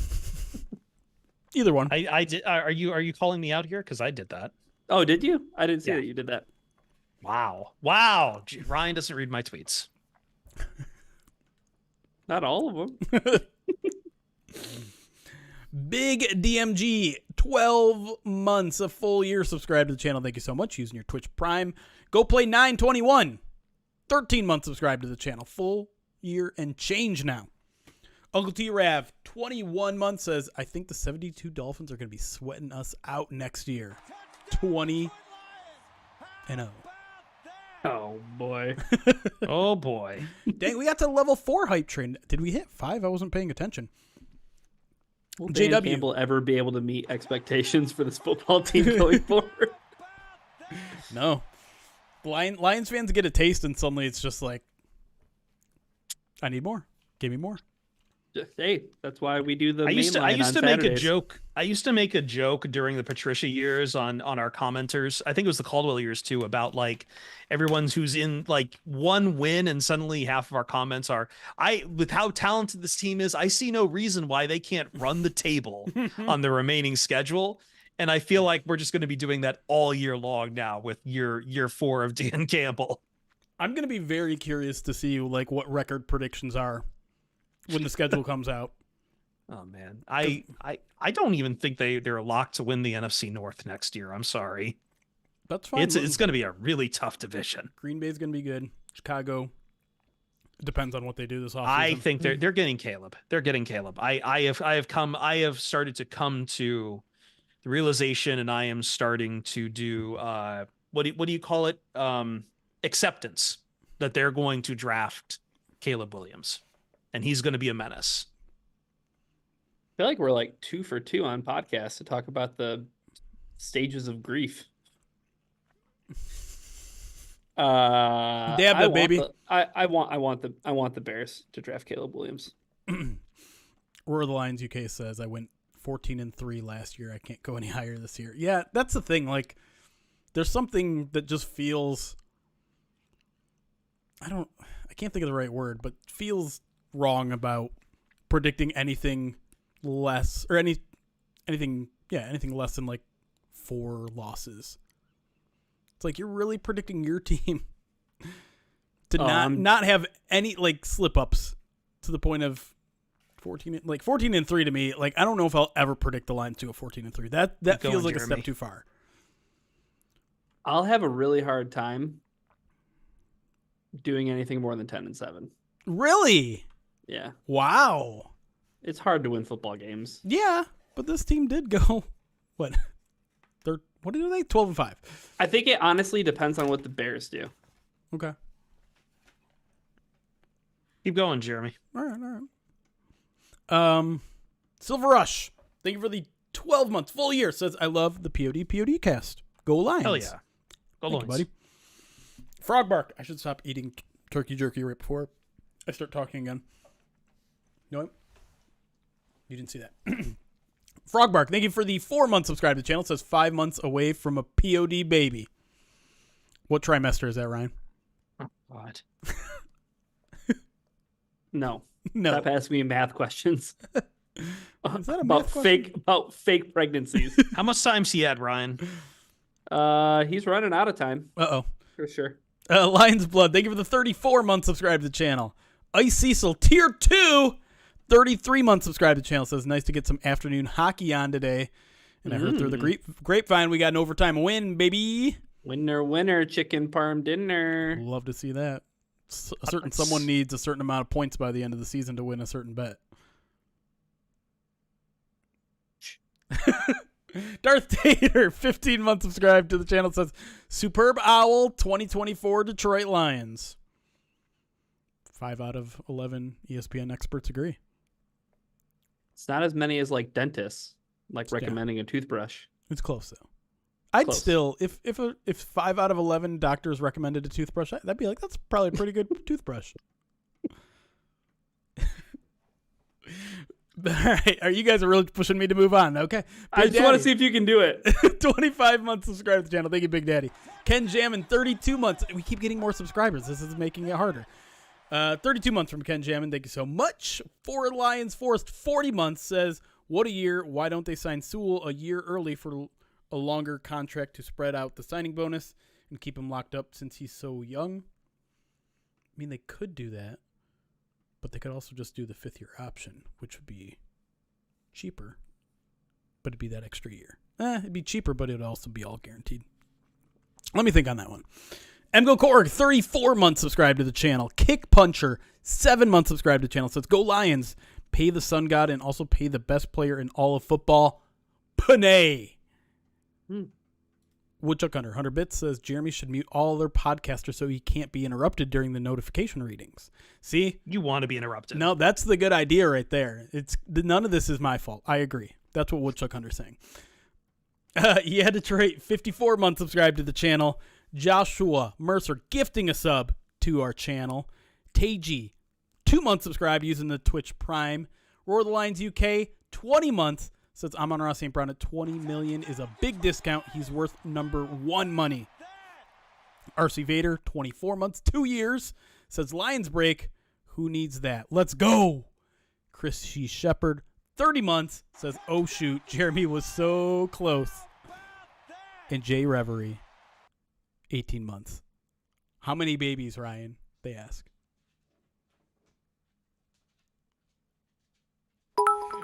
Either one. I did. Are you calling me out here? Because I did that. Oh, did you? I didn't see that you did that. Wow. Ryan doesn't read my tweets. Not all of them. Big DMG, 12 months, a full year. Subscribe to the channel. Thank you so much. Using your Twitch Prime. Go play 921. 13 months subscribe to the channel. Full year and change now. Uncle T Rav, 21 months, says, I think the 72 Dolphins are going to be sweating us out next year. 20-0. Oh, boy. Oh, boy. Dang, we got to level 4 hype train. Did we hit 5? I wasn't paying attention. Will Dan JW. Campbell ever be able to meet expectations for this football team going forward? No. Lions fans get a taste, and suddenly it's just like, I need more. Give me more. Hey, that's why we do the I used to make Saturdays. a joke. I used to make a joke during the Patricia years on our commenters. I think it was the Caldwell years too, about like everyone's who's in like one win and suddenly half of our comments are, with how talented this team is, I see no reason why they can't run the table on the remaining schedule. And I feel like we're just going to be doing that all year long now with year 4 of Dan Campbell. I'm going to be very curious to see like what record predictions are when the schedule comes out. Oh man, I don't even think they're locked to win the NFC North next year. I'm sorry. That's fine. It's going to be a really tough division. Green Bay's going to be good. Chicago depends on what they do this offseason. I think they're getting Caleb. They're getting Caleb. I have started to come to the realization, and I am starting to do what do you call it? Acceptance that they're going to draft Caleb Williams. And he's going to be a menace. I feel like we're like 2 for 2 on podcasts to talk about the stages of grief. Dab that baby. I want the Bears to draft Caleb Williams. Roar of the Lions UK says, I went 14-3 last year. I can't go any higher this year. Yeah, that's the thing. Like, there's something that just feels, I can't think of the right word, but feels wrong about predicting anything less or anything less than like 4 losses. It's like you're really predicting your team to not have any like slip ups to the point of 14-3 to me. Like, I don't know if I'll ever predict the Lions to a 14-3. That feels like Jeremy. a step too far. I'll have a really hard time doing anything more than 10-7. Really? Yeah. Wow. It's hard to win football games. Yeah, but this team did go what? What are they? 12-5. I think it honestly depends on what the Bears do. Okay. Keep going, Jeremy. All right. Silver Rush. Thank you for the 12 months, full year. Says, I love the POD cast. Go Lions. Hell yeah. Go Thank Lions. you, buddy. Frog Bark. I should stop eating turkey jerky right before I start talking again. No, you didn't see that. Frog Bark, thank you for the 4-month subscribe to the channel. It says 5 months away from a POD baby. What trimester is that, Ryan? Oh, God. No. No. Stop asking me math questions. Is that a about math question? fake pregnancies. How much time's he had, Ryan? He's running out of time. Uh-oh. For sure. Lion's Blood, thank you for the 34-month subscribe to the channel. Ice Cecil, Tier 2, 33-month subscribe to the channel. Says, nice to get some afternoon hockey on today. And I heard through the grapevine we got an overtime win, baby. Winner, winner, chicken parm dinner. Love to see that. Someone needs a certain amount of points by the end of the season to win a certain bet. Darth Tater, 15 months subscribed to the channel, says Superb Owl 2024 Detroit Lions. 5 out of 11 ESPN experts agree. It's not as many as like dentists recommending a toothbrush. It's close though. I'd Close. still if 5 out of 11 doctors recommended a toothbrush, that'd be like, that's probably a pretty good toothbrush. All right, you guys are really pushing me to move on. Okay, I just want to see if you can do it. 25 months subscribed to the channel. Thank you, Big Daddy. Ken Jammin, 32 months. We keep getting more subscribers. This is making it harder. 32 months from Ken Jammin. Thank you so much. For Lions Forest, 40 months says, what a year. Why don't they sign Sewell a year early for a longer contract to spread out the signing bonus and keep him locked up since he's so young? I mean, they could do that, but they could also just do the 5th-year option, which would be cheaper, but it'd be that extra year. It'd be cheaper, but it'd also be all guaranteed. Let me think on that one. Mgo Korg, 34 months subscribed to the channel. Kick Puncher, 7 months subscribed to the channel. Says, go Lions. Pay the sun god and also pay the best player in all of football, Panay. Woodchuck Hunter, 100 bits, says Jeremy should mute all their podcasters so he can't be interrupted during the notification readings. See? You want to be interrupted. No, that's the good idea right there. None of this is my fault. I agree. That's what Woodchuck Hunter's saying. Yeah, Detroit, 54 months subscribed to the channel. Joshua Mercer gifting a sub to our channel. Taiji, 2 months subscribed using the Twitch Prime. Roar the Lions UK, 20 months. Says Amon Ross St. Brown at 20 million is a big discount. He's worth number 1 money. RC Vader, 24 months, 2 years. Says Lions break. Who needs that? Let's go. Chris C. Shepard, 30 months. Says, oh shoot, Jeremy was so close. And Jay Reverie, 18 months. How many babies, Ryan? They ask.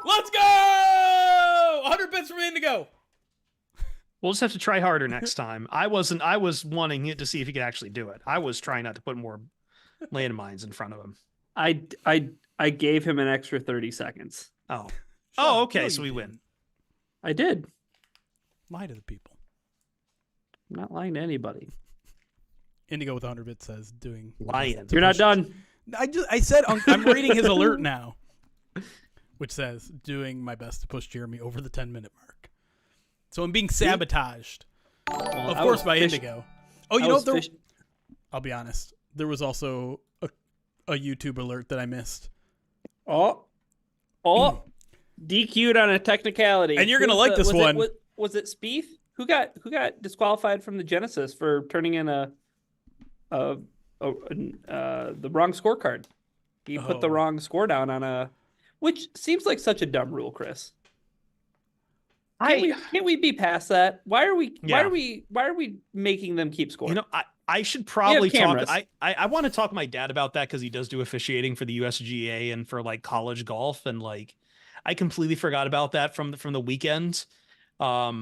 Let's go! 100 bits from Indigo. We'll just have to try harder next time. I was wanting it to see if he could actually do it. I was trying not to put more landmines in front of him. I gave him an extra 30 seconds. Oh. Sure. Oh, okay, No, so you we didn't. win. I did. Lie to the people. I'm not lying to anybody. Indigo with 100 bits says doing Lions. You're not done. I said I'm reading his alert now, which says doing my best to push Jeremy over the 10-minute mark. So I'm being sabotaged, of course, by Indigo. Oh, you know what? I'll be honest. There was also a YouTube alert that I missed. Oh, DQ'd on a technicality. And you're gonna like this one. Was it Spieth? Who got disqualified from the Genesis for turning in the wrong scorecard? He put the wrong score down on which seems like such a dumb rule, Chris. Can't we be past that? Why are we making them keep scoring? You know, I should probably talk. I want to talk to my dad about that because he does do officiating for the USGA and for like college golf, and like I completely forgot about that from the weekend. Yeah,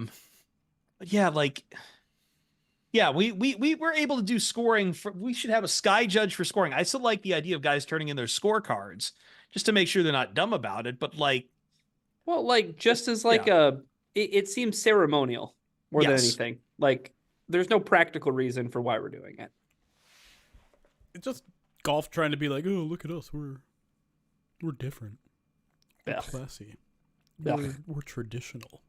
we were able to do scoring we should have a sky judge for scoring. I still like the idea of guys turning in their scorecards just to make sure they're not dumb about it, but just as it seems ceremonial more than anything. Like there's no practical reason for why we're doing it. It's just golf trying to be like, oh, look at us, we're different, we're classy, we're traditional.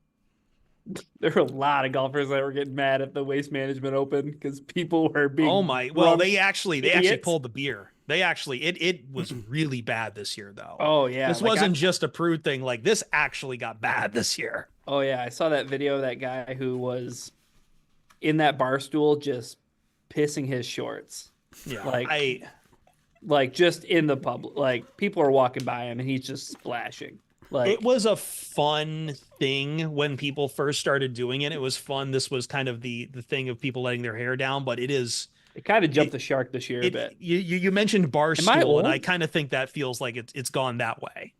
There were a lot of golfers that were getting mad at the Waste Management Open because people were being. Oh my! Well, they actually pulled the beer. They actually it was really bad this year though. Oh yeah, this wasn't just a prude thing. Like this actually got bad this year. Oh yeah, I saw that video of that guy who was in that bar stool just pissing his shorts. Yeah, like just in the public, like people are walking by him and he's just splashing. Like it was a fun thing when people first started doing it. It was fun. This was kind of the thing of people letting their hair down, but it kind of jumped the shark this year a bit. You mentioned Barstool, and I kind of think that feels like it's gone that way.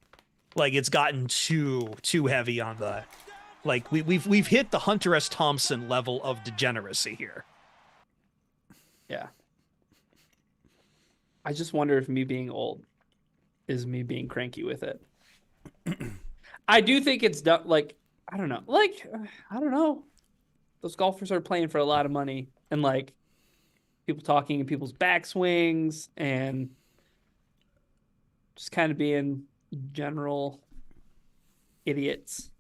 Like it's gotten too heavy on the, like we've hit the Hunter S. Thompson level of degeneracy here. Yeah. I just wonder if me being old is me being cranky with it. I do think it's done. Like, I don't know. Like, I don't know. Those golfers are playing for a lot of money, and like people talking in people's backswings and just kind of being general idiots.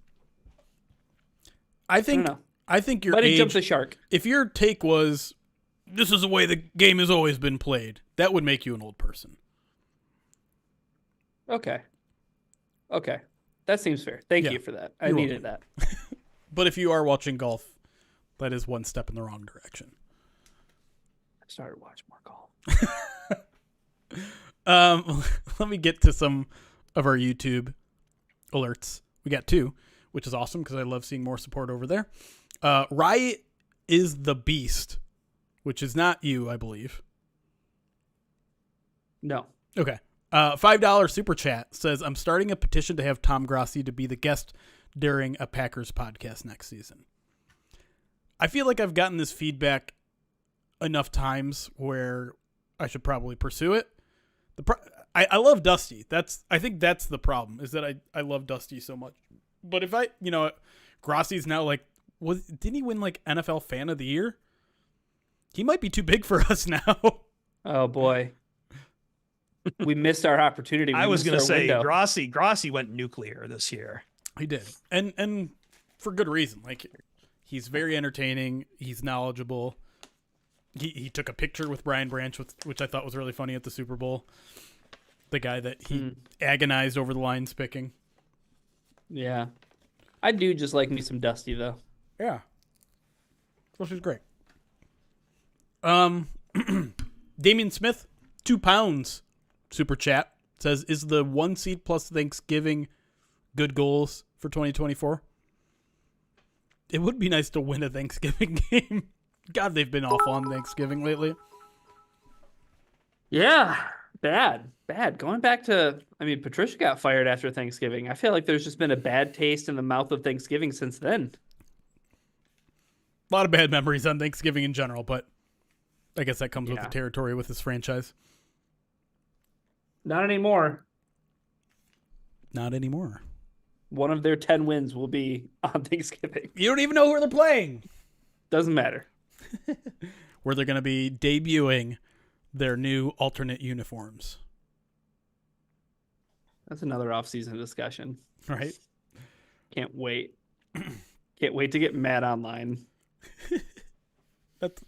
I I don't think know. I think your Might have age. jumped the shark. If your take was, "This is the way the game has always been played," that would make you an old person. Okay. Okay. That seems fair. Thank Yeah. you for that. I You're needed welcome. that. But if you are watching golf, that is one step in the wrong direction. I started watching more golf. Let me get to some of our YouTube alerts. We got 2, which is awesome because I love seeing more support over there. Riot is the Beast, which is not you, I believe. No. Okay. $5 super chat says, I'm starting a petition to have Tom Grossi to be the guest during a Packers podcast next season. I feel like I've gotten this feedback enough times where I should probably pursue it. I love Dusty. I think that's the problem, is that I love Dusty so much. But if Grossi's now like, didn't he win like NFL Fan of the Year? He might be too big for us now. Oh boy. We missed our opportunity. I was going to say window. Grossi went nuclear this year. He did. And for good reason. Like, he's very entertaining. He's knowledgeable. He took a picture with Brian Branch, which I thought was really funny at the Super Bowl. The guy that he agonized over the lines picking. Yeah. I do just like me some Dusty, though. Yeah. Which is great. Damian Smith, £2 super chat, says, is the 1 seed plus Thanksgiving good goals for 2024? It would be nice to win a Thanksgiving game. God, they've been awful on Thanksgiving lately. Yeah. Bad. Going back to, Patricia got fired after Thanksgiving. I feel like there's just been a bad taste in the mouth of Thanksgiving since then. A lot of bad memories on Thanksgiving in general, but I guess that comes with the territory with this franchise. Not anymore. Not anymore. One of their 10 wins will be on Thanksgiving. You don't even know who they're playing. Doesn't matter. Where they're going to be debuting their new alternate uniforms. That's another off-season discussion. Right? Can't wait. Can't wait to get mad online. That's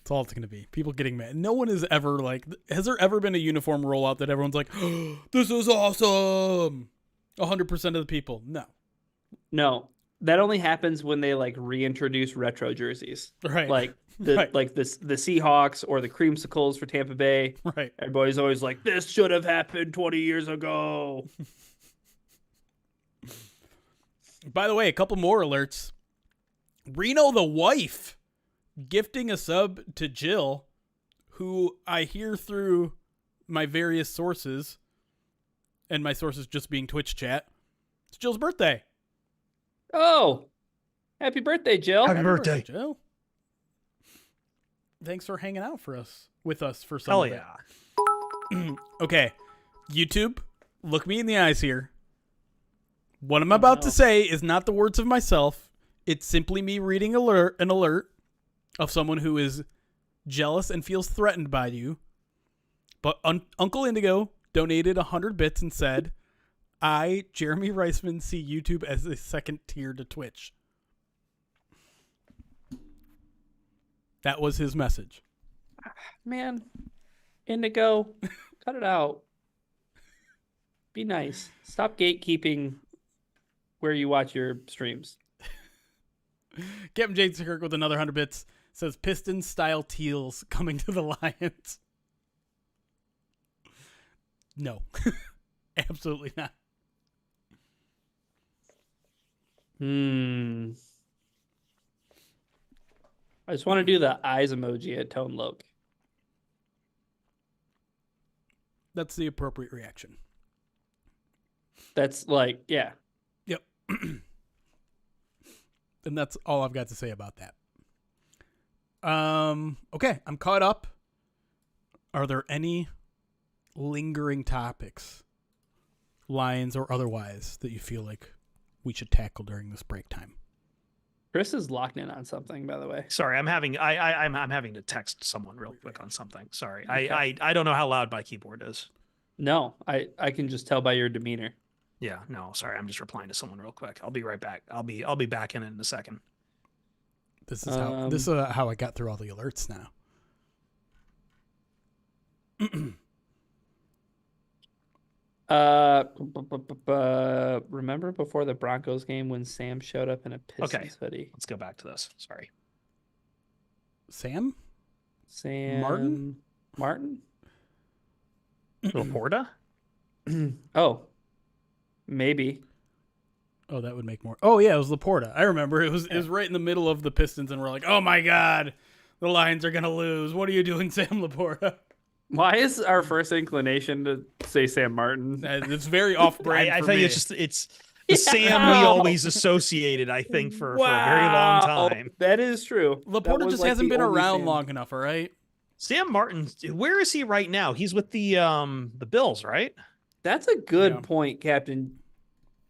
all it's going to be. People getting mad. No one has ever, has there ever been a uniform rollout that everyone's like, oh, this is awesome? 100% of the people. No. No. That only happens when they reintroduce retro jerseys. Right. Like the Seahawks or the Creamsicles for Tampa Bay. Right. Everybody's always like, this should have happened 20 years ago. By the way, a couple more alerts. Reno the wife gifting a sub to Jill, who I hear through my various sources, and my sources just being Twitch chat. It's Jill's birthday. Oh, happy birthday, Jill. Happy birthday, Jill. Thanks for hanging out with us for some Hell of it. yeah. Okay, YouTube, look me in the eyes here. What I'm about to say is not the words of myself. It's simply me reading an alert of someone who is jealous and feels threatened by you. But Uncle Indigo donated 100 bits and said, I, Jeremy Reisman, see YouTube as a second tier to Twitch. That was his message. Man, Indigo, cut it out. Be nice. Stop gatekeeping where you watch your streams. Captain Jason Kirk with another 100 bits says Pistons style teals coming to the Lions. No, absolutely not. I just want to do the eyes emoji at Tone Loke. That's the appropriate reaction. That's yeah. Yep. And that's all I've got to say about that. Okay, I'm caught up are there any lingering topics, Lions or otherwise, that you feel like we should tackle during this break time? Chris is locked in on something, by the way. Sorry, I'm having to text someone real quick on something. Sorry, Okay. I don't know how loud my keyboard is. No, I can just tell by your demeanor. Yeah, no, sorry, I'm just replying to someone real quick. I'll be right back. I'll be back in a second. This is how I got through all the alerts now. Remember before the Broncos game when Sam showed up in a Pistons hoodie? Let's go back to this. Sorry. Sam Martin? Laporta? Oh, maybe. Oh, that would make more. Oh yeah, it was Laporta. I remember it was right in the middle of the Pistons, and we're like, oh my god, the Lions are gonna lose. What are you doing, Sam Laporta? Why is our first inclination to say Sam Martin? It's very off-brand. I for think me. it's the Sam we always associated. I think for a very long time. That is true. Laporta just hasn't been around long enough. All right. Sam Martin, where is he right now? He's with the Bills, right? That's a good point, Captain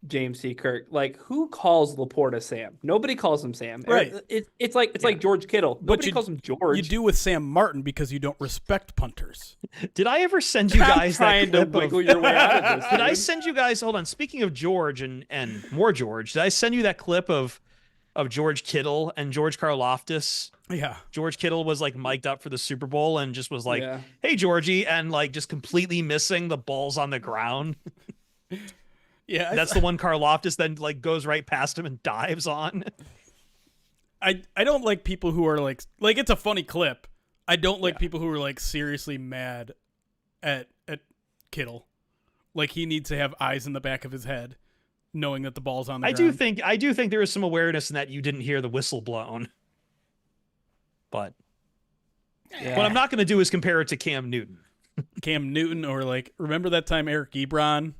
James C. Kirk. Like, who calls Laporta Sam? Nobody calls him Sam. Right. It's like George Kittle. Nobody calls him George. You do with Sam Martin because you don't respect punters. Did I ever send you guys that clip wiggle your way out of this? Did I send you guys? Hold on. Speaking of George and more George, did I send you that clip of George Kittle and George Karlaftis? Yeah. George Kittle was like mic'd up for the Super Bowl and just was like, "Hey Georgie," and like just completely missing the balls on the ground. Yeah, that's the one Karlaftis then like goes right past him and dives on. I don't like people who are like it's a funny clip. I don't like people who are like seriously mad at Kittle. Like he needs to have eyes in the back of his head, knowing that the ball's on the ground. I do think there is some awareness in that you didn't hear the whistle blown. But what I'm not going to do is compare it to Cam Newton. Cam Newton, or like, remember that time Eric Ebron?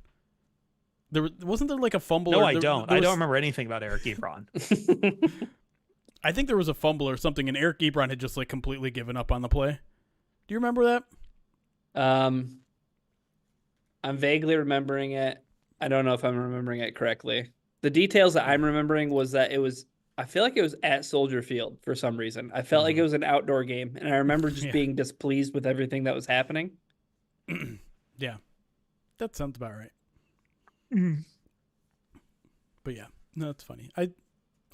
Wasn't there like a fumble? No, I don't. I don't remember anything about Eric Ebron. I think there was a fumble or something, and Eric Ebron had just like completely given up on the play. Do you remember that? I'm vaguely remembering it. I don't know if I'm remembering it correctly. The details that I'm remembering was that I feel like it was at Soldier Field for some reason. I felt like it was an outdoor game, and I remember just being displeased with everything that was happening. Yeah, that sounds about right. But yeah, no, it's funny. I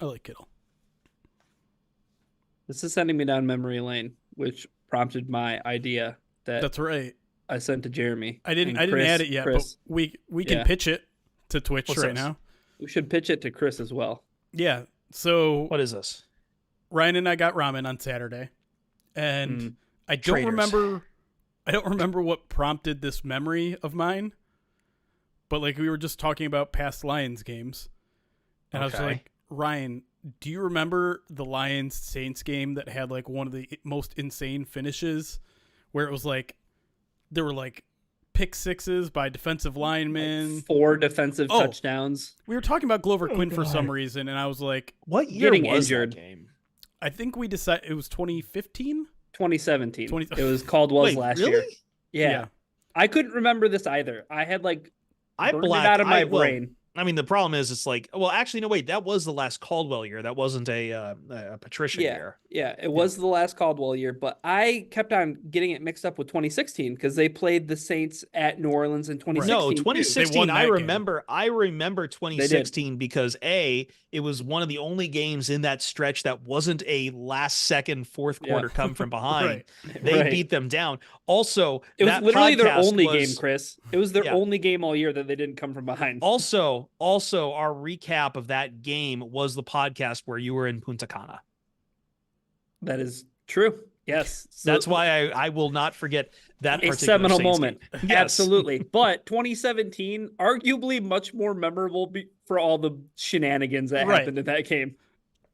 like Kittle. This is sending me down memory lane, which prompted my idea that's right. I sent to Jeremy. I didn't add it yet, but we can pitch it to Twitch now. We should pitch it to Chris as well. Yeah. So what is this? Ryan and I got ramen on Saturday, and I don't remember what prompted this memory of mine. But like we were just talking about past Lions games, and I was like, Ryan, do you remember the Lions Saints game that had like one of the most insane finishes, where it was like there were like pick sixes by defensive linemen, like 4 defensive touchdowns. We were talking about Glover Quinn for some reason, and I was like, what year was that game? I think we decided it was 2015, 2017. It was Caldwell's last year. Yeah. I couldn't remember this either. I had like I burned it out of my brain. I mean, the problem is it's like, well, actually, no, wait, that was the last Caldwell year. That wasn't a Patricia year. Yeah, it was the last Caldwell year, but I kept on getting it mixed up with 2016 because they played the Saints at New Orleans in 2016. No, 2016, I remember 2016 because it was one of the only games in that stretch that wasn't a last second fourth quarter come from behind. They beat them down. Also, it was literally their only game, Chris. It was their only game all year that they didn't come from behind. Also, our recap of that game was the podcast where you were in Punta Cana. That is true. Yes. So, that's why I will not forget that particular seminal Saints moment. Yes. Absolutely. But 2017, arguably much more memorable for all the shenanigans that happened in that game.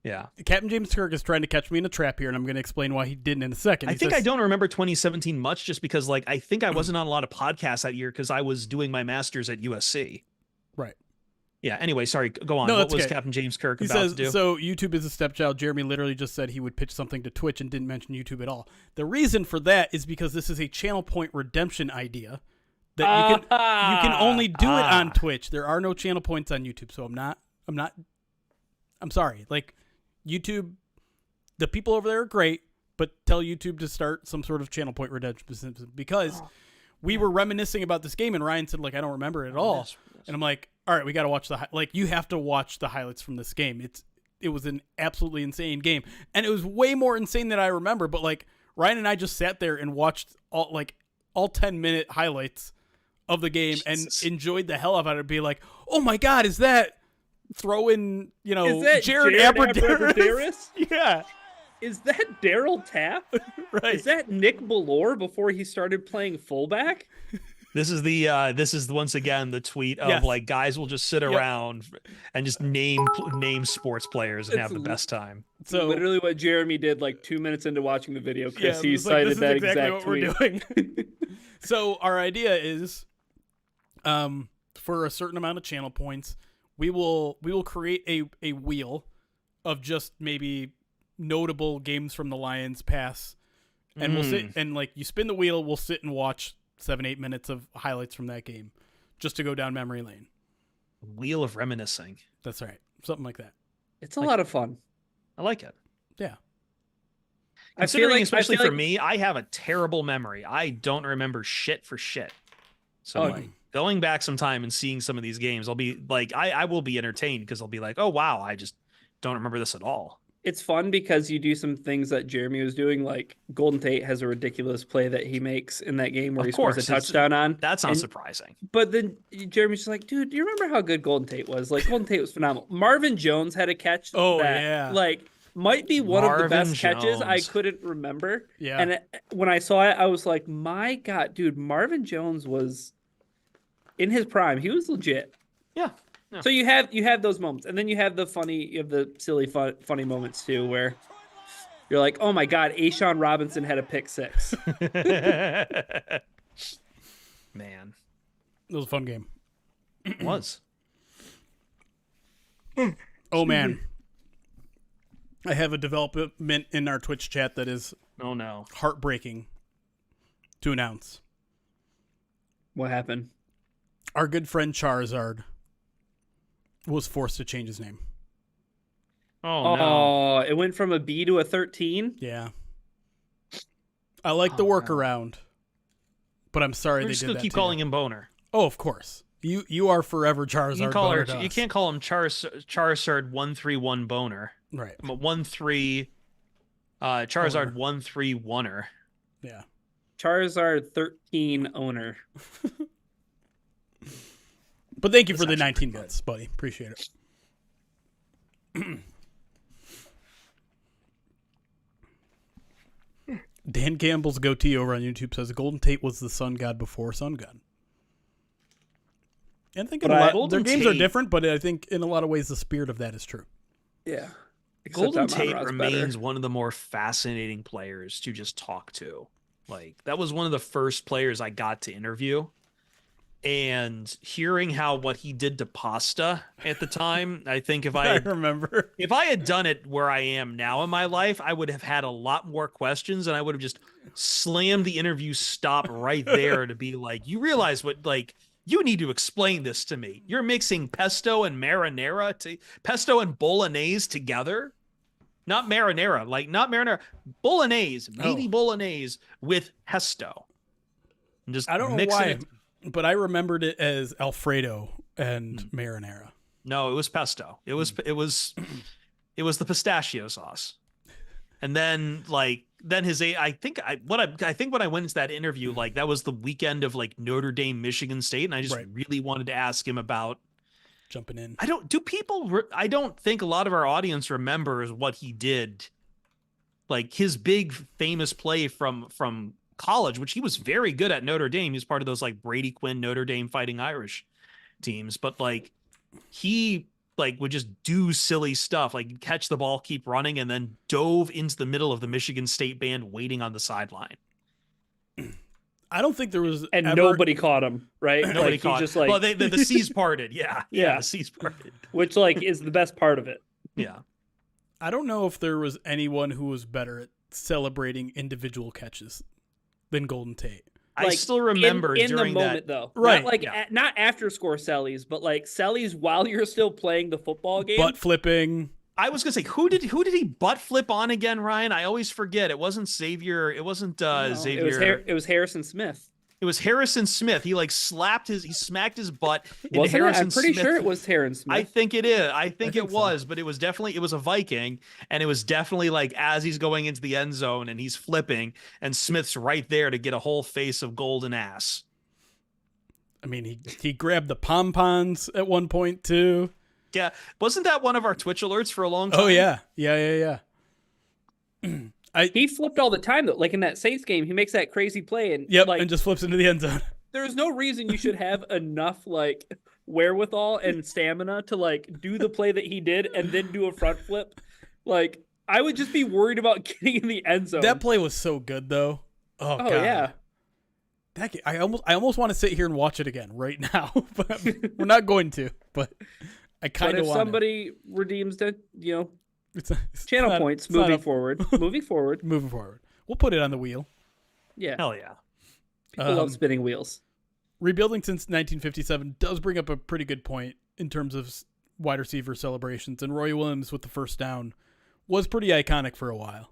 Yeah. Captain James Kirk is trying to catch me in a trap here, and I'm going to explain why he didn't in a second. I think I don't remember 2017 much just because like I think I wasn't on a lot of podcasts that year because I was doing my master's at USC. Right. Yeah. Anyway, sorry. Go on. No, What that's was okay. Captain James Kirk He about says, to do? so YouTube is a stepchild. Jeremy literally just said he would pitch something to Twitch and didn't mention YouTube at all. The reason for that is because this is a channel point redemption idea that you can only do it on Twitch. There are no channel points on YouTube, so I'm sorry. Like, YouTube, the people over there are great, but tell YouTube to start some sort of channel point redemption because we were reminiscing about this game and Ryan said, like, I don't remember it at all. Yes. And I'm like, all right, we got to watch you have to watch the highlights from this game. It was an absolutely insane game. And it was way more insane than I remember. But like Ryan and I just sat there and watched all 10-minute highlights of the game and enjoyed the hell out of it. Be like, oh my God, is that throw in, Jared Abbrederis? Yeah. Is that Daryl Tapp? Right. Is that Nick Ballore before he started playing fullback? This is once again the tweet of like guys will just sit around and just name sports players and have the best time. So literally what Jeremy did like 2 minutes into watching the video, Chris, he cited that exact tweet. We're doing. So our idea is, for a certain amount of channel points, we will create a wheel of just maybe notable games from the Lions pass, and we'll sit and like you spin the wheel, we'll sit and watch 7-8 minutes of highlights from that game just to go down memory lane. Wheel of reminiscing. That's right. Something like that. It's a lot of fun. I like it. Yeah. Considering, especially for me, I have a terrible memory. I don't remember shit for shit. So going back some time and seeing some of these games, I'll be like, I will be entertained because I'll be like, oh, wow, I just don't remember this at all. It's fun because you do some things that Jeremy was doing, like Golden Tate has a ridiculous play that he makes in that game where he scores a touchdown on. That's not surprising. But then Jeremy's just like, dude, do you remember how good Golden Tate was? Like, Golden Tate was phenomenal. Marvin Jones had a catch that might be one of the best catches I couldn't remember. Yeah. And when I saw it, I was like, my God, dude, Marvin Jones was in his prime. He was legit. Yeah. Yeah. So you have those moments, and then you have the silly funny moments too, where you're like, oh my God, Ashawn Robinson had a pick six. Man, it was a fun game. It was. Oh man, I have a development in our Twitch chat that is heartbreaking to announce. What happened? Our good friend Charizard was forced to change his name. Oh, no. It went from a B to a 13? Yeah. I like the workaround, but I'm sorry they did that. We're just keep calling him Boner. Oh, of course. You are forever Charizard. You can't call him Charizard 131 Boner. Right. 1-3 Charizard 131er. Yeah. Charizard 13 owner. But thank you for the 19 months, buddy. Appreciate it. Dan Campbell's goatee over on YouTube says Golden Tate was the Sun God before Sun God. And I think their games are different, but I think in a lot of ways the spirit of that is true. Yeah. Golden Tate remains one of the more fascinating players to just talk to. Like, that was one of the first players I got to interview. And hearing what he did to Pasta at the time, I think if I had done it where I am now in my life, I would have had a lot more questions and I would have just slammed the interview stop right there to be like, you realize you need to explain this to me. You're mixing pesto and pesto and bolognese together. Not marinara, bolognese, maybe bolognese with pesto. And just I don't know why. But I remembered it as Alfredo and marinara. No, it was pesto. It was the pistachio sauce. And then I think when I went into that interview, that was the weekend of Notre Dame, Michigan State, and I just really wanted to ask him about jumping in. I don't think a lot of our audience remembers what he did. His big famous play from college, which he was very good at Notre Dame. He was part of those Brady Quinn Notre Dame Fighting Irish teams, but he would just do silly stuff, catch the ball, keep running, and then dove into the middle of the Michigan State band waiting on the sideline. I don't think there was and ever... nobody caught him, right? Nobody like, caught. He just like, well, the seas parted. Yeah, Yeah. the seas parted. which like is the best part of it. Yeah. I don't know if there was anyone who was better at celebrating individual catches than Golden Tate. I still remember in the during moment, that. though. Right, Not like yeah. not after score sellies, but like sellies while you're still playing the football game. Butt flipping. I was gonna say, who did he butt flip on again, Ryan? I always forget. It wasn't Xavier. It wasn't No, Xavier. It was Harrison Smith. It was Harrison Smith. He like he smacked his butt into Wasn't it? Harrison I'm pretty Smith. sure it was Harrison Smith. I think it is. I think it so. was, but it was a Viking, and it was definitely like as he's going into the end zone and he's flipping, and Smith's right there to get a whole face of golden ass. I mean, he grabbed the pom-poms at one point too. Yeah, wasn't that one of our Twitch alerts for a long time? Oh yeah. He flipped all the time though. Like in that Saints game, he makes that crazy play and Yep, like and just flips into the end zone. there's no reason you should have enough like wherewithal and stamina to like do the play that he did and then do a front flip. Like I would just be worried about getting in the end zone. That play was so good though. Oh God. Yeah. That I almost want to sit here and watch it again right now, but we're not going to. But I kind But of if want. somebody redeems the It's channel not- points it's not moving up. forward. Moving forward. Moving forward, we'll put it on the wheel. Yeah. Hell yeah. People love spinning wheels. Rebuilding since 1957 does bring up a pretty good point in terms of wide receiver celebrations, and Roy Williams with the first down was pretty iconic for a while.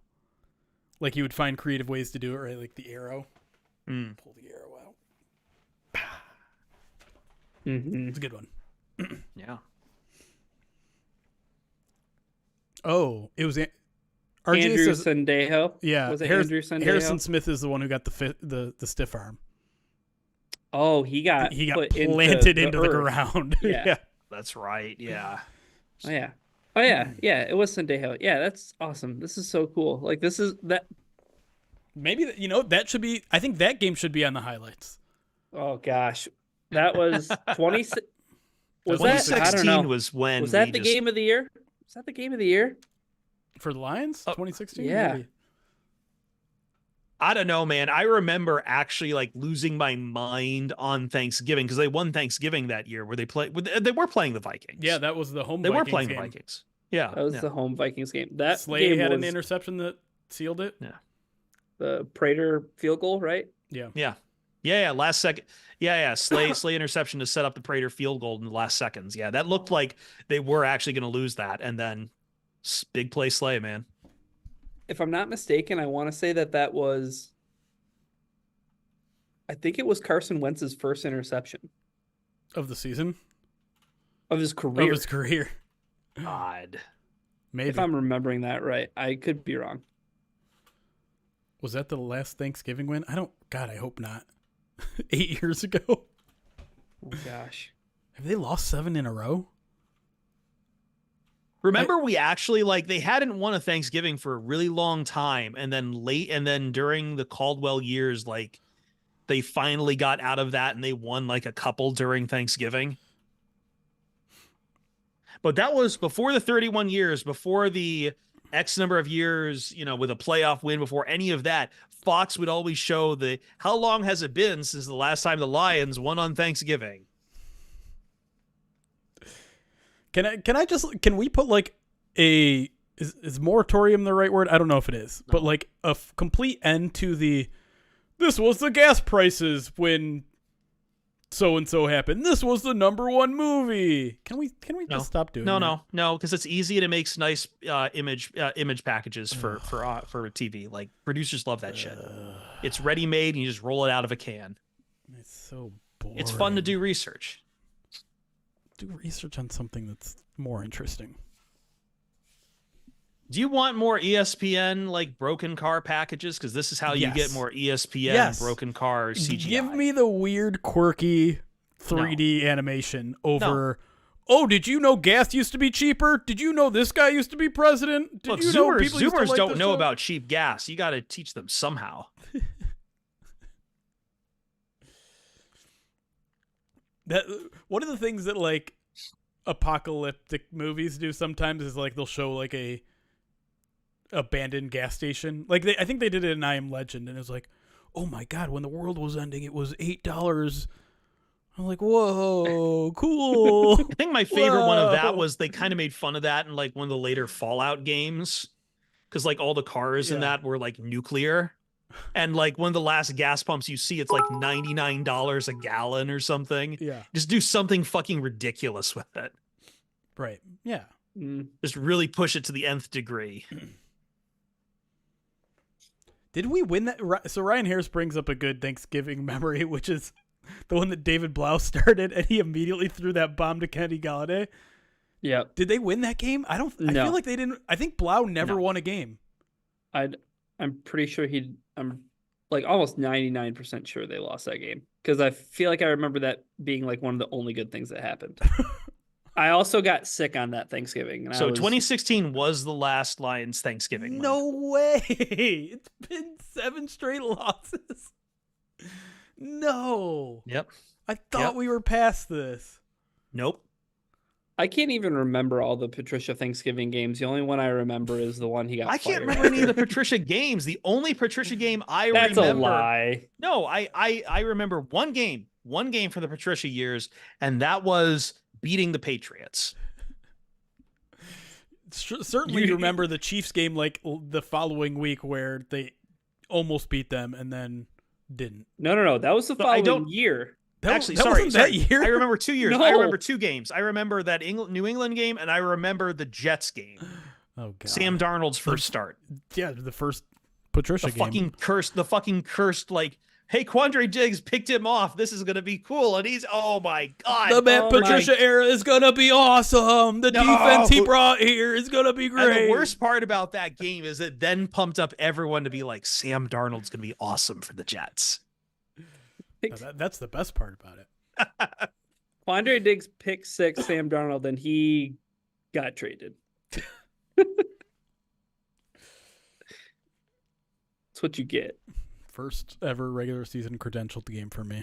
Like he would find creative ways to do it, right? Like the arrow. Pull the arrow out. Mm-hmm. It's a good one. Yeah. Oh, it was RJ Andrew says, Sendejo. yeah. Was it Harrison, Andrew Sendejo? Harrison Smith is the one who got the stiff arm. Oh, he got put planted into the earth. ground. Yeah. That's right. Yeah. Oh yeah. Oh yeah. Yeah. It was Sendejo. Yeah, that's awesome. This is so cool. Like this is that. Maybe that should be. I think that game should be on the highlights. Oh gosh, that was 20. Was that? I 2016 don't know. was when Was that we the just- game of the year? Was that the game of the year? For the Lions, 2016. yeah. Maybe. I don't know, man. I remember actually like losing my mind on Thanksgiving because they won Thanksgiving that year where they were playing the Vikings. Yeah, that was the home. They Vikings were playing game. the Vikings. Yeah. That was the home Vikings game. That Slay game had was an interception that sealed it. the Prater field goal, right? Yeah. Yeah. Last second. Yeah. Slay interception to set up the Prater field goal in the last seconds. Yeah. That looked like they were actually going to lose that. And then big play Slay, man. If I'm not mistaken, I want to say that was, I think it was Carson Wentz's first interception Of the season. of his career. Of his career. God. Maybe. If I'm remembering that right. I could be wrong. Was that the last Thanksgiving win? I hope not. 8 years ago. Oh gosh. Have they lost 7 in a row? Remember, we actually they hadn't won a Thanksgiving for a really long time, and then during the Caldwell years, they finally got out of that and they won a couple during Thanksgiving. But that was before the 31 years, before the X number of years, with a playoff win, before any of that. Fox would always show how long has it been since the last time the Lions won on Thanksgiving? Can we put is moratorium the right word? I don't know if it is, but a complete end to this was the gas prices when so and so happened. This was the #1 movie. Can we just stop doing that? No, because it's easy and it makes nice image packages for TV. Producers love that shit. It's ready made and you just roll it out of a can. It's so boring. It's fun to do research. Do research on something that's more interesting. Do you want more ESPN broken car packages? Because this is how you get more ESPN broken car CGI. Give me the weird, quirky 3D animation over. Oh, did you know gas used to be cheaper? Did you know this guy used to be president? Did you know people used to like don't this know stuff? about cheap gas. You got to teach them somehow. That one of the things that apocalyptic movies do sometimes is they'll show a abandoned gas station. I think they did it in I Am Legend, and it was oh my God, when the world was ending, it was $8. I'm like, whoa, cool. I think my favorite one of that Whoa. was they kind of made fun of that in like one of the later Fallout games because like all the cars in Yeah. that were like nuclear. And like one of the last gas pumps you see, it's like $99 a gallon or something. Yeah. Just do something fucking ridiculous with it. Right. Yeah. Just really push it to the nth degree. Did we win that? So Ryan Harris brings up a good Thanksgiving memory, which is the one that David Blau started, and he immediately threw that bomb to Kenny Galladay. Yeah. Did they win that game? I No. feel like they didn't. I think Blau never won a game. I'm pretty sure I'm like almost 99% sure they lost that game because I feel like I remember that being like one of the only good things that happened. I also got sick on that Thanksgiving. And So 2016 was the last Lions Thanksgiving. No way. It's been 7 straight losses. No. Yep. I thought we were past this. Nope. I can't even remember all the Patricia Thanksgiving games. The only one I remember is the one he got I can't fired remember any of the after. Patricia games. The only Patricia game I That's remember. a lie. No, I remember one game for the Patricia years, and that was beating the Patriots. Certainly you remember the Chiefs game like the following week where they almost beat them and then didn't. No. That was the following year. Actually, that sorry, wasn't that year. I remember 2 years. No. I remember 2 games. I remember that New England game, and I remember the Jets game. Oh God. Sam Darnold's first start. Yeah, the first Patricia The game. fucking cursed, like, hey, Quandre Diggs picked him off. This is gonna be cool. And he's, oh my God. The Matt Patricia era is gonna be awesome. The defense he brought here is gonna be great. And the worst part about that game is it then pumped up everyone to be like, Sam Darnold's gonna be awesome for the Jets. That's the best part about it. Quandre Diggs picked 6 Sam Darnold, and he got traded. That's what you get. First ever regular season credentialed game for me.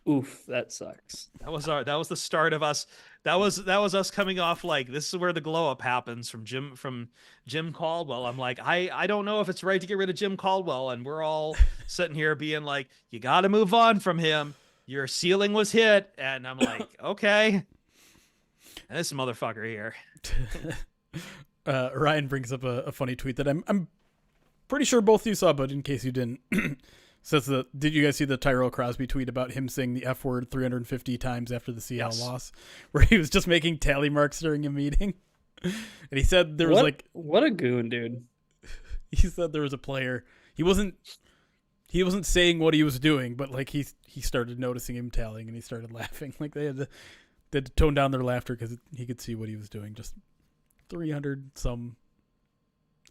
Oof, that sucks. That was the start of us. That was us coming off like, this is where the glow up happens from Jim Caldwell. I'm like, I don't know if it's right to get rid of Jim Caldwell, and we're all sitting here being like, you got to move on from him. Your ceiling was hit, and I'm like, okay. And this motherfucker here. Ryan brings up a funny tweet that I'm pretty sure both of you saw, but in case you didn't, says did you guys see the Tyrell Crosby tweet about him saying the F word 350 times after the Seattle loss, where he was just making tally marks during a meeting? And he said there was what a goon, dude. He said there was a player. He wasn't saying what he was doing, but like he started noticing him tallying, and he started laughing. Like they had to tone down their laughter because he could see what he was doing. Just 300 some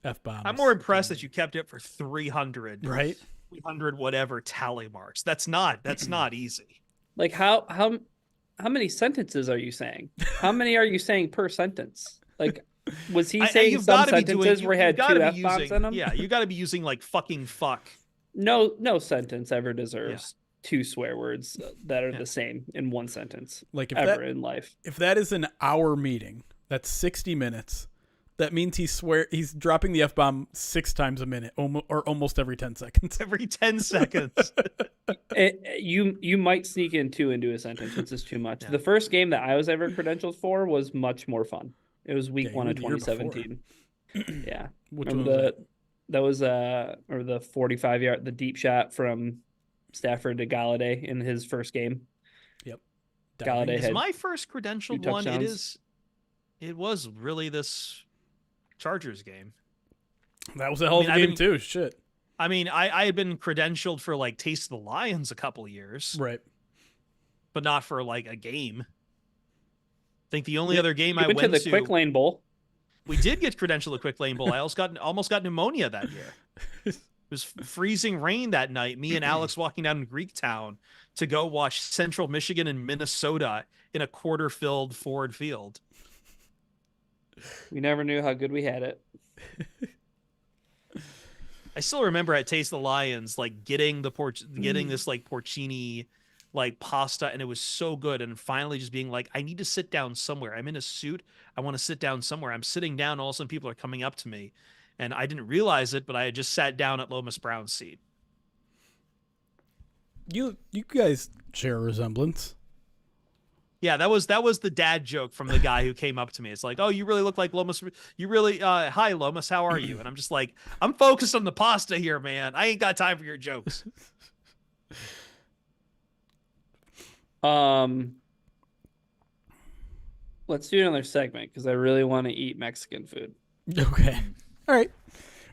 F-bombs. I'm more impressed that you kept it for 300. Right? 300 whatever tally marks. That's not easy. Like how many sentences are you saying? How many are you saying per sentence? Like, was he saying some sentences where he had 2 F-bombs in them? Yeah, you got to be using like fucking fuck. No sentence ever deserves 2 swear words that are the same in one sentence. Like in life. If that is an hour meeting, that's 60 minutes. That means he's dropping the F-bomb 6 times a minute, or almost every 10 seconds. Every 10 seconds. You might sneak in 2 into a sentence. It's just too much. Yeah. The first game that I was ever credentialed for was much more fun. It was week 1 of 2017. Yeah. That was the 45-yard, the deep shot from Stafford to Galladay in his first game. Yep. Galladay had my first credentialed one. It was really this Chargers game. That was a hell of a game too. Shit. I mean, I had been credentialed for like Taste of the Lions a couple of years. Right. But not for like a game. I think the only other game I went to the Quick Lane Bowl. We did get credentialed at Quick Lane Bowl. I almost got pneumonia that year. It was freezing rain that night. Me and Alex walking down to Greektown to go watch Central Michigan and Minnesota in a quarter-filled Ford Field. We never knew how good we had it. I still remember at Taste of the Lions, like getting this like porcini like pasta, and it was so good. And finally just being like, I need to sit down somewhere. I'm in a suit. I want to sit down somewhere. I'm sitting down. All of a sudden people are coming up to me, and I didn't realize it, but I had just sat down at Lomas Brown's seat. You guys share a resemblance. Yeah, that was the dad joke from the guy who came up to me. It's like, oh, you really look like Lomas. You really, hi Lomas, how are you? And I'm just like, I'm focused on the pasta here, man. I ain't got time for your jokes. Let's do another segment because I really want to eat Mexican food. Okay. All right.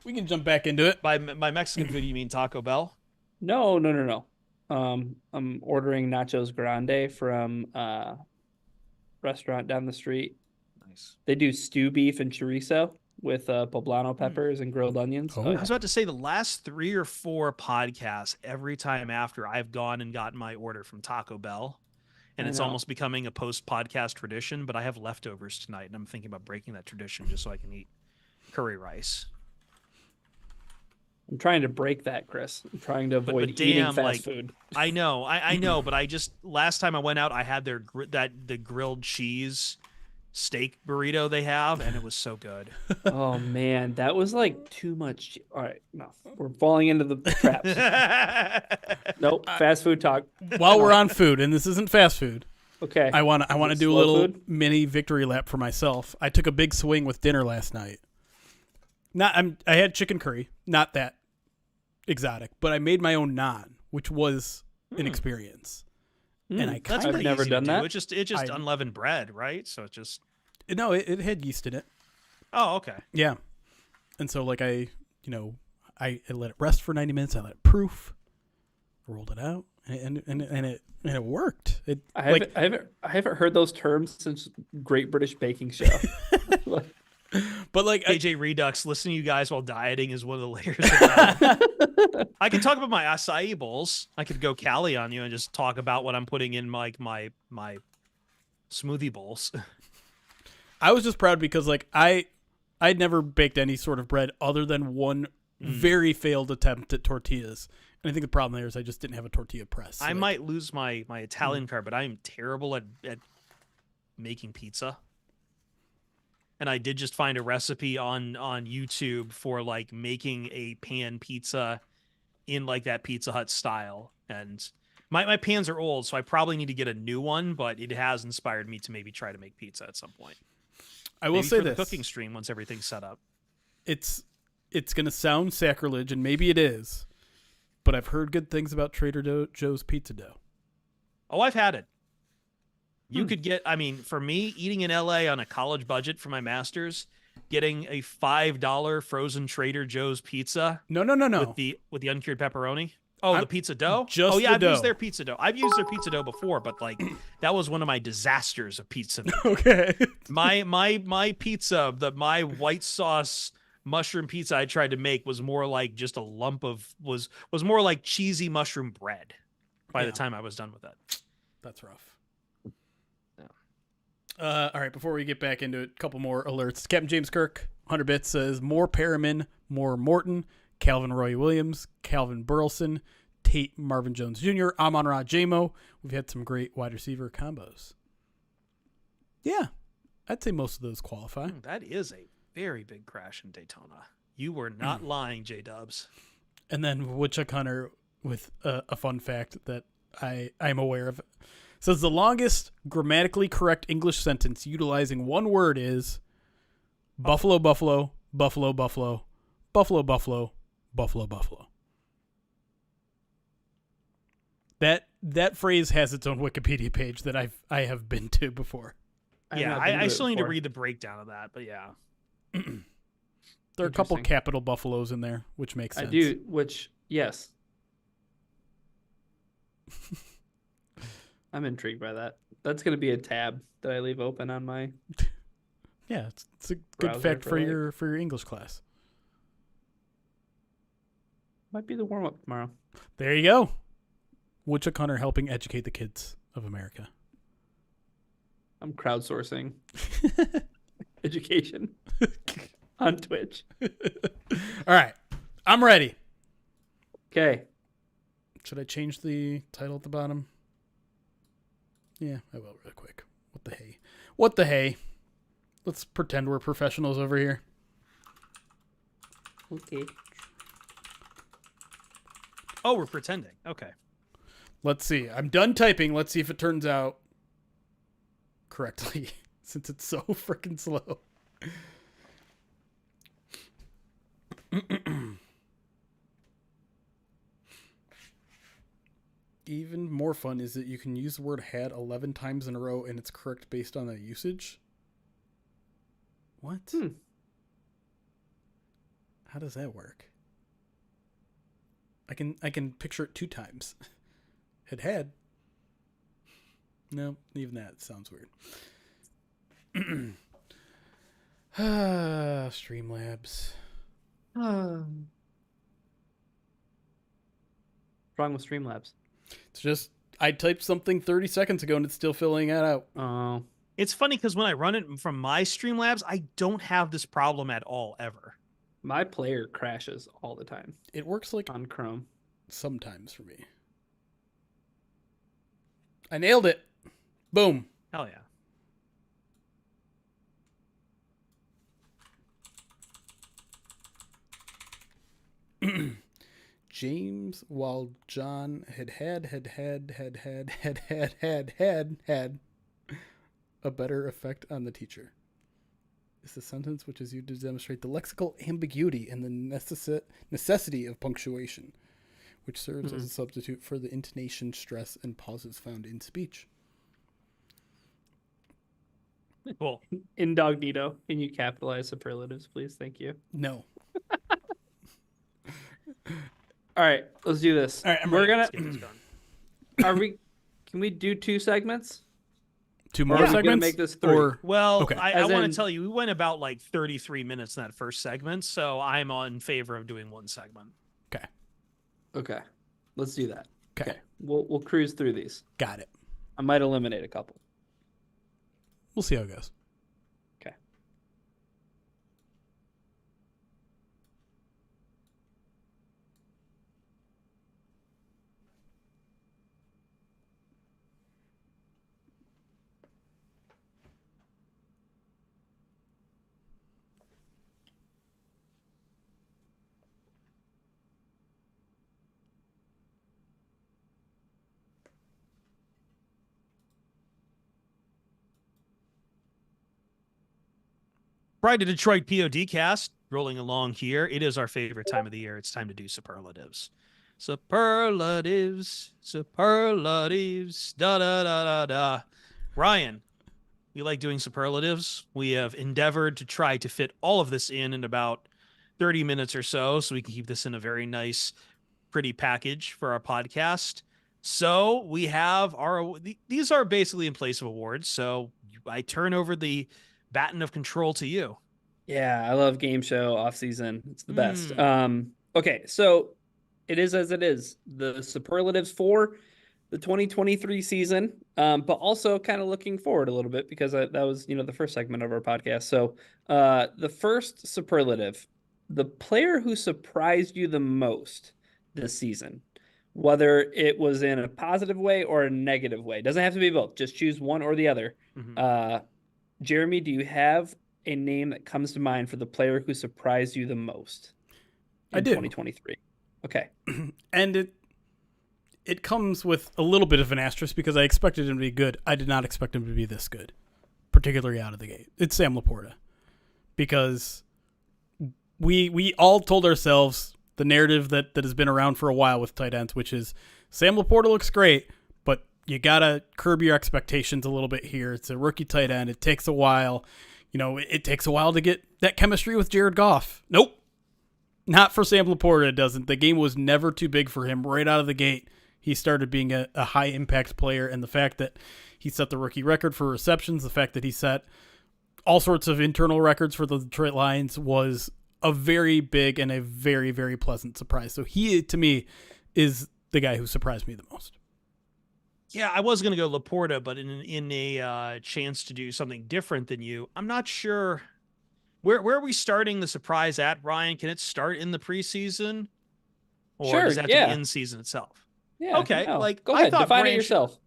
We can jump back into it. By Mexican food, you mean Taco Bell? No. I'm ordering nachos grande from restaurant down the street. Nice. They do stew beef and chorizo with poblano peppers and grilled onions. Oh. Oh, I yeah. was about to say the last 3 or 4 podcasts, every time after I've gone and gotten my order from Taco Bell, and I it's know. almost becoming a post-podcast tradition, but I have leftovers tonight, and I'm thinking about breaking that tradition just so I can eat curry rice. I'm trying to break that, Chris. I'm trying to avoid damn, eating fast like, food. I know, but I just last time I went out, I had the grilled cheese steak burrito they have, and it was so good. Oh man, that was like too much. All right, no, we're falling into the traps. Nope, fast food talk. While we're on food, and this isn't fast food, Okay, I want to do a slow little food? mini victory lap for myself. I took a big swing with dinner last night. I had chicken curry, not that exotic, but I made my own naan, which was an experience. And I That's I've pretty never easy done to do. that. It's just unleavened bread, right? So it just it had yeast in it. oh, okay. Yeah. And so like I let it rest for 90 minutes. I let it proof, rolled it out, and it worked. I haven't heard those terms since Great British Baking Show. But like AJ Redux, listening to you guys while dieting is one of the layers of that. I can talk about my acai bowls. I could go Cali on you and just talk about what I'm putting in my smoothie bowls. I was just proud because like I'd never baked any sort of bread other than one very failed attempt at tortillas. And I think the problem there is I just didn't have a tortilla press. So I might lose my Italian card, but I am terrible at making pizza. And I did just find a recipe on YouTube for like making a pan pizza in like that Pizza Hut style. And my pans are old, so I probably need to get a new one, but it has inspired me to maybe try to make pizza at some point. I will Maybe say for this. the cooking stream once everything's set up. It's going to sound sacrilege, and maybe it is, but I've heard good things about Trader Joe's pizza dough. Oh, I've had it. You could get, I mean, for me, eating in LA on a college budget for my master's, getting a $5 frozen Trader Joe's pizza. No. With the uncured pepperoni. Oh, the pizza dough? Just oh, yeah, the I've dough. used their pizza dough. I've used their pizza dough before, but like that was one of my disasters of pizza. Okay. my pizza, my white sauce mushroom pizza I tried to make was more like just a lump of was more like cheesy mushroom bread by the time I was done with it. That's rough. All right, before we get back into it, a couple more alerts. Captain James Kirk, 100 bits, says more Perriman, more Morton, Calvin Roy Williams, Calvin Burleson, Tate Marvin Jones Jr., Amon-Ra Jamo. We've had some great wide receiver combos. Yeah, I'd say most of those qualify. That is a very big crash in Daytona. You were not lying, J-Dubs. And then Woodchuck Hunter with a fun fact that I'm aware of. Says the longest grammatically correct English sentence utilizing one word is buffalo, buffalo, buffalo, buffalo, buffalo, buffalo, buffalo, buffalo. That phrase has its own Wikipedia page that I have been to before. Yeah, I still need to read the breakdown of that, but yeah. There are a couple capital buffaloes in there, which makes sense. I do, which, yes. I'm intrigued by that. That's going to be a tab that I leave open on my Yeah, it's a good browser fact for for like- your English class. Might be the warm-up tomorrow. There you go. Woodchuck Hunter helping educate the kids of America. I'm crowdsourcing education on Twitch. All right. I'm ready. Okay. Should I change the title at the bottom? Yeah, I will real quick. What the hey? What the hey? Let's pretend we're professionals over here. Okay. Oh, we're pretending. Okay. Let's see. I'm done typing. Let's see if it turns out correctly since it's so freaking slow. Even more fun is that you can use the word had 11 times in a row and it's correct based on that usage. What? How does that work? I can picture it 2 times. Had. No, even that sounds weird. Streamlabs. Wrong with Streamlabs. It's just I typed something 30 seconds ago and it's still filling that out. Oh. It's funny because when I run it from my Streamlabs, I don't have this problem at all, ever. My player crashes all the time. It works like on Chrome. Sometimes for me. I nailed it. Boom. Hell yeah. James, while John had a better effect on the teacher. It's a sentence which is used to demonstrate the lexical ambiguity and the necessity of punctuation, which serves as a substitute for the intonation, stress, and pauses found in speech. Cool. Incognito. Can you capitalize superlatives, please? Thank you. No. All right, let's do this. All right, we're gonna. Let's get this done. Are we? Can we do 2 segments? 2 more Or are we gonna segments? make this 3? Or Well, Okay. I As want in- to tell you, we went about like 33 minutes in that first segment, so I'm in favor of doing 1 segment. Okay, let's do that. Okay. We'll cruise through these. Got it. I might eliminate a couple. We'll see how it goes. Okay. Pride to Detroit POD cast rolling along here. It is our favorite time of the year. It's time to do superlatives. Superlatives. Da da da da da. Ryan, we like doing superlatives. We have endeavored to try to fit all of this in about 30 minutes or so we can keep this in a very nice, pretty package for our podcast. So we have these are basically in place of awards. So I turn over the baton of control to you. Yeah, I love game show off season. It's the best. Okay, so it is as it is. The superlatives for the 2023 season, but also kind of looking forward a little bit because that was, the first segment of our podcast. So the first superlative, the player who surprised you the most this season, whether it was in a positive way or a negative way. Doesn't have to be both. Just choose one or the other. Jeremy, do you have a name that comes to mind for the player who surprised you the most in I do. 2023? Okay. And it comes with a little bit of an asterisk because I expected him to be good. I did not expect him to be this good, particularly out of the gate. It's Sam Laporta. Because we all told ourselves the narrative that has been around for a while with tight ends, which is Sam Laporta looks great, but you got to curb your expectations a little bit here. It's a rookie tight end. It takes a while. It takes a while to get that chemistry with Jared Goff. Nope. Not for Sam Laporta, it doesn't. The game was never too big for him. Right out of the gate, he started being a high-impact player, and the fact that he set the rookie record for receptions, the fact that he set all sorts of internal records for the Detroit Lions was a very big and a very, very pleasant surprise. So he, to me, is the guy who surprised me the most. Yeah, I was going to go Laporta, but in a chance to do something different than you, I'm not sure. Where are we starting the surprise at, Ryan? Can it start in the preseason? Or Sure, does it have to be in season itself? Yeah. Okay, no. like, Go I ahead. thought Define it Branch- yourself.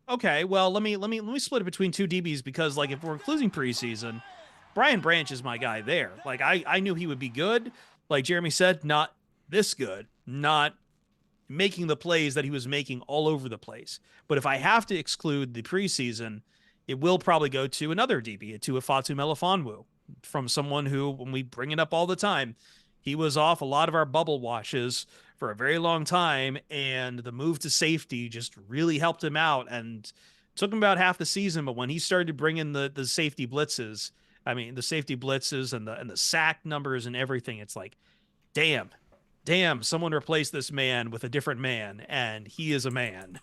Okay, well, let me split it between 2 DBs because, like, if we're including preseason, Brian Branch is my guy there. Like, I knew he would be good. Like Jeremy said, not this good, not making the plays that he was making all over the place. But if I have to exclude the preseason, it will probably go to another DB, to a Fatu Melifonwu, from someone who, when we bring it up all the time, he was off a lot of our bubble watches for a very long time, and the move to safety just really helped him out and took him about half the season. But when he started to bring in the safety blitzes, I mean, the safety blitzes and the sack numbers and everything, it's like, damn, someone replaced this man with a different man, and he is a man.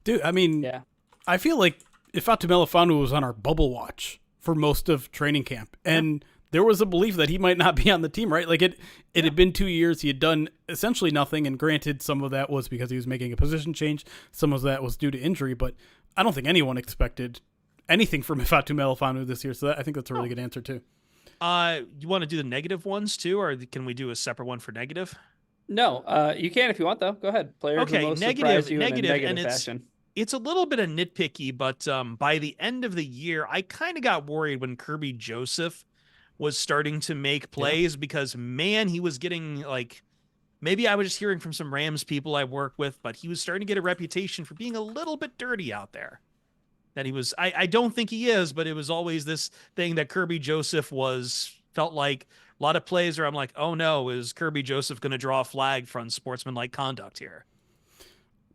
Dude, I mean, Yeah. I feel like Ifeatu Melifonwu was on our bubble watch for most of training camp, and there was a belief that he might not be on the team, right? Like it had been 2 years. He had done essentially nothing, and granted, some of that was because he was making a position change. Some of that was due to injury, but I don't think anyone expected anything from Ifeatu Melifonwu this year, so I think that's a really good answer, too. You want to do the negative ones, too, or can we do a separate one for negative? No, you can if you want, though. Go ahead. Player who Okay, most negative, surprised you in a negative, negative and fashion. it's a little bit of nitpicky, but by the end of the year, I kind of got worried when Kirby Joseph was starting to make plays because, man, he was getting, like, maybe I was just hearing from some Rams people I work with, but he was starting to get a reputation for being a little bit dirty out there. That he was, I don't think he is, but it was always this thing that Kirby Joseph felt like a lot of plays where I'm like, oh no, is Kirby Joseph going to draw a flag for unsportsmanlike conduct here?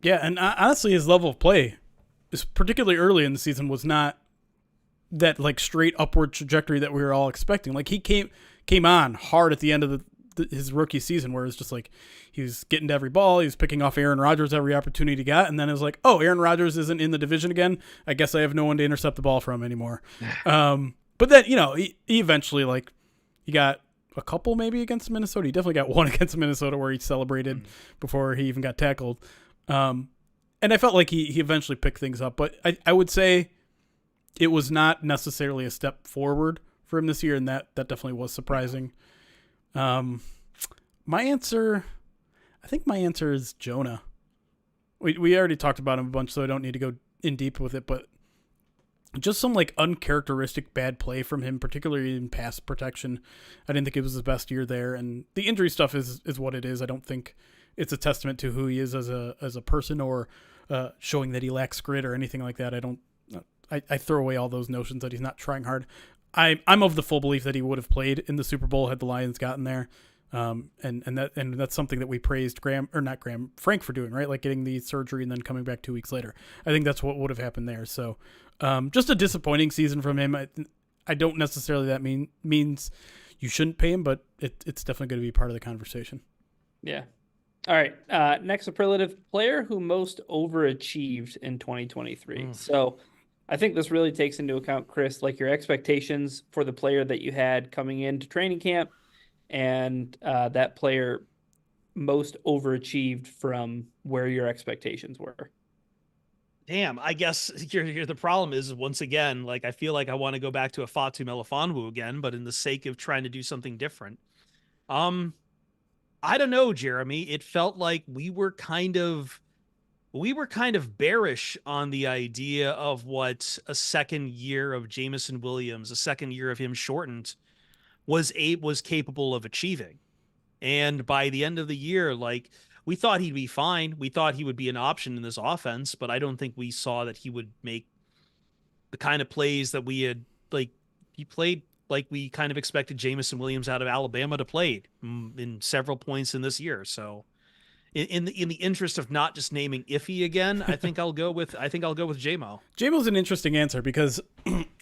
Yeah, and honestly, his level of play, particularly early in the season, was not that like straight upward trajectory that we were all expecting. Like he came on hard at the end of his rookie season, where it's just like he was getting to every ball, he was picking off Aaron Rodgers every opportunity he got, and then it was like, oh, Aaron Rodgers isn't in the division again. I guess I have no one to intercept the ball from anymore. But then he eventually, like, he got a couple maybe against Minnesota. He definitely got one against Minnesota where he celebrated before he even got tackled. And I felt like he eventually picked things up, but I would say it was not necessarily a step forward for him this year, and that definitely was surprising. My answer, I think my answer is Jonah. We already talked about him a bunch, so I don't need to go in deep with it, but just some like uncharacteristic bad play from him, particularly in pass protection. I didn't think it was his best year there, and the injury stuff is what it is. I don't think it's a testament to who he is as a person or showing that he lacks grit or anything like that. I throw away all those notions that he's not trying hard. I'm of the full belief that he would have played in the Super Bowl had the Lions gotten there. And that's something that we praised Frank for doing, right? Like getting the surgery and then coming back 2 weeks later. I think that's what would have happened there. So, just a disappointing season from him. I don't necessarily that means you shouldn't pay him, but it's definitely going to be part of the conversation. Yeah. All right. Next superlative, player who most overachieved in 2023. So I think this really takes into account, Chris, like your expectations for the player that you had coming into training camp, and that player most overachieved from where your expectations were. Damn, I guess here the problem is, once again, like, I feel like I want to go back to a Fatu Melifonwu again, but in the sake of trying to do something different. I don't know, Jeremy. It felt like we were kind of bearish on the idea of what a second year of Jameson Williams, a second year of him shortened, was capable of achieving. And by the end of the year, like, we thought he'd be fine. We thought he would be an option in this offense, but I don't think we saw that he would make the kind of plays that we had, like, he played like we kind of expected Jameson Williams out of Alabama to play in several points in this year. So in the interest of not just naming Iffy again, I think I'll go with JMO. JMO's an interesting answer because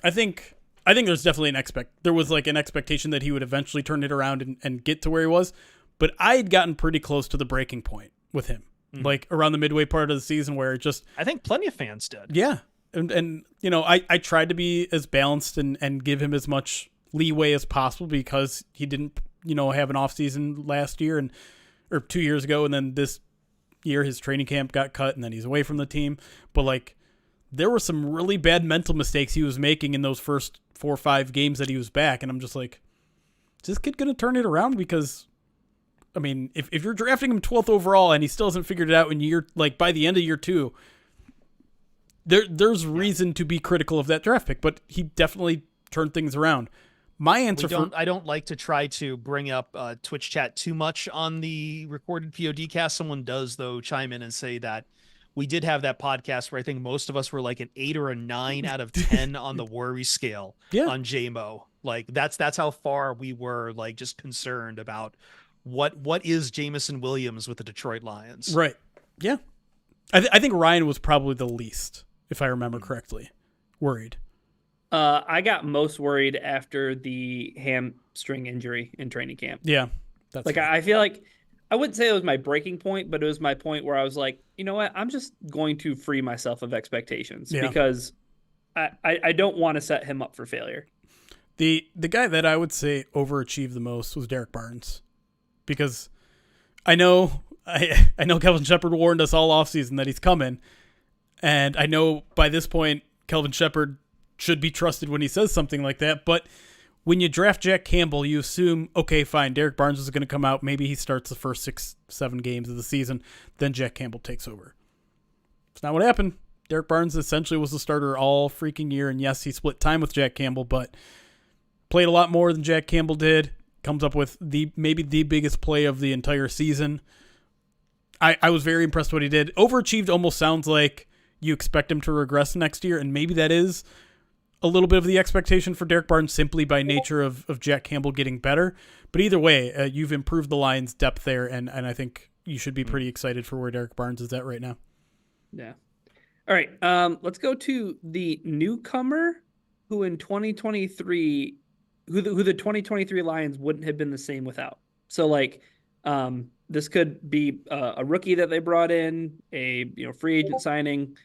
I think there's definitely there was like an expectation that he would eventually turn it around and get to where he was, but I had gotten pretty close to the breaking point with him, like around the midway part of the season where it just, I think plenty of fans did. Yeah. And I tried to be as balanced and give him as much leeway as possible because he didn't, have an offseason last year or 2 years ago. And then this year his training camp got cut and then he's away from the team. But like, there were some really bad mental mistakes he was making in those first 4 or 5 games that he was back. And I'm just like, is this kid going to turn it around? Because, I mean, if you're drafting him 12th overall and he still hasn't figured it out by the end of year 2, there's reason to be critical of that draft pick, but he definitely turned things around. My answer I don't like to try to bring up Twitch chat too much on the recorded POD cast. Someone does though chime in and say that we did have that podcast where I think most of us were like an 8 or a 9 out of 10 on the worry scale yeah, on JMO. Like that's how far we were like just concerned about what is Jamison Williams with the Detroit Lions. right. Yeah. I think Ryan was probably the least, if I remember correctly, worried. I got most worried after the hamstring injury in training camp. Yeah. That's Like fair. I feel like I wouldn't say it was my breaking point, but it was my point where I was like, you know what? I'm just going to free myself of expectations Yeah. because I don't want to set him up for failure. The guy that I would say overachieved the most was Derek Barnes, because I know Kelvin Shepard warned us all offseason that he's coming, and I know by this point Kelvin Shepard should be trusted when he says something like that. But when you draft Jack Campbell, you assume, okay, fine, Derek Barnes is going to come out. Maybe he starts the first 6-7 games of the season, then Jack Campbell takes over. It's not what happened. Derek Barnes essentially was the starter all freaking year, and yes, he split time with Jack Campbell, but played a lot more than Jack Campbell did. Comes up with maybe the biggest play of the entire season. I was very impressed with what he did. Overachieved almost sounds like you expect him to regress next year, and maybe that is a little bit of the expectation for Derek Barnes simply by nature of Jack Campbell getting better. But either way, you've improved the Lions' depth there, and I think you should be pretty excited for where Derek Barnes is at right now. Yeah. All right. Let's go to the newcomer who in 2023, who the 2023 Lions wouldn't have been the same without. So like, this could be a rookie that they brought in, a free agent signing,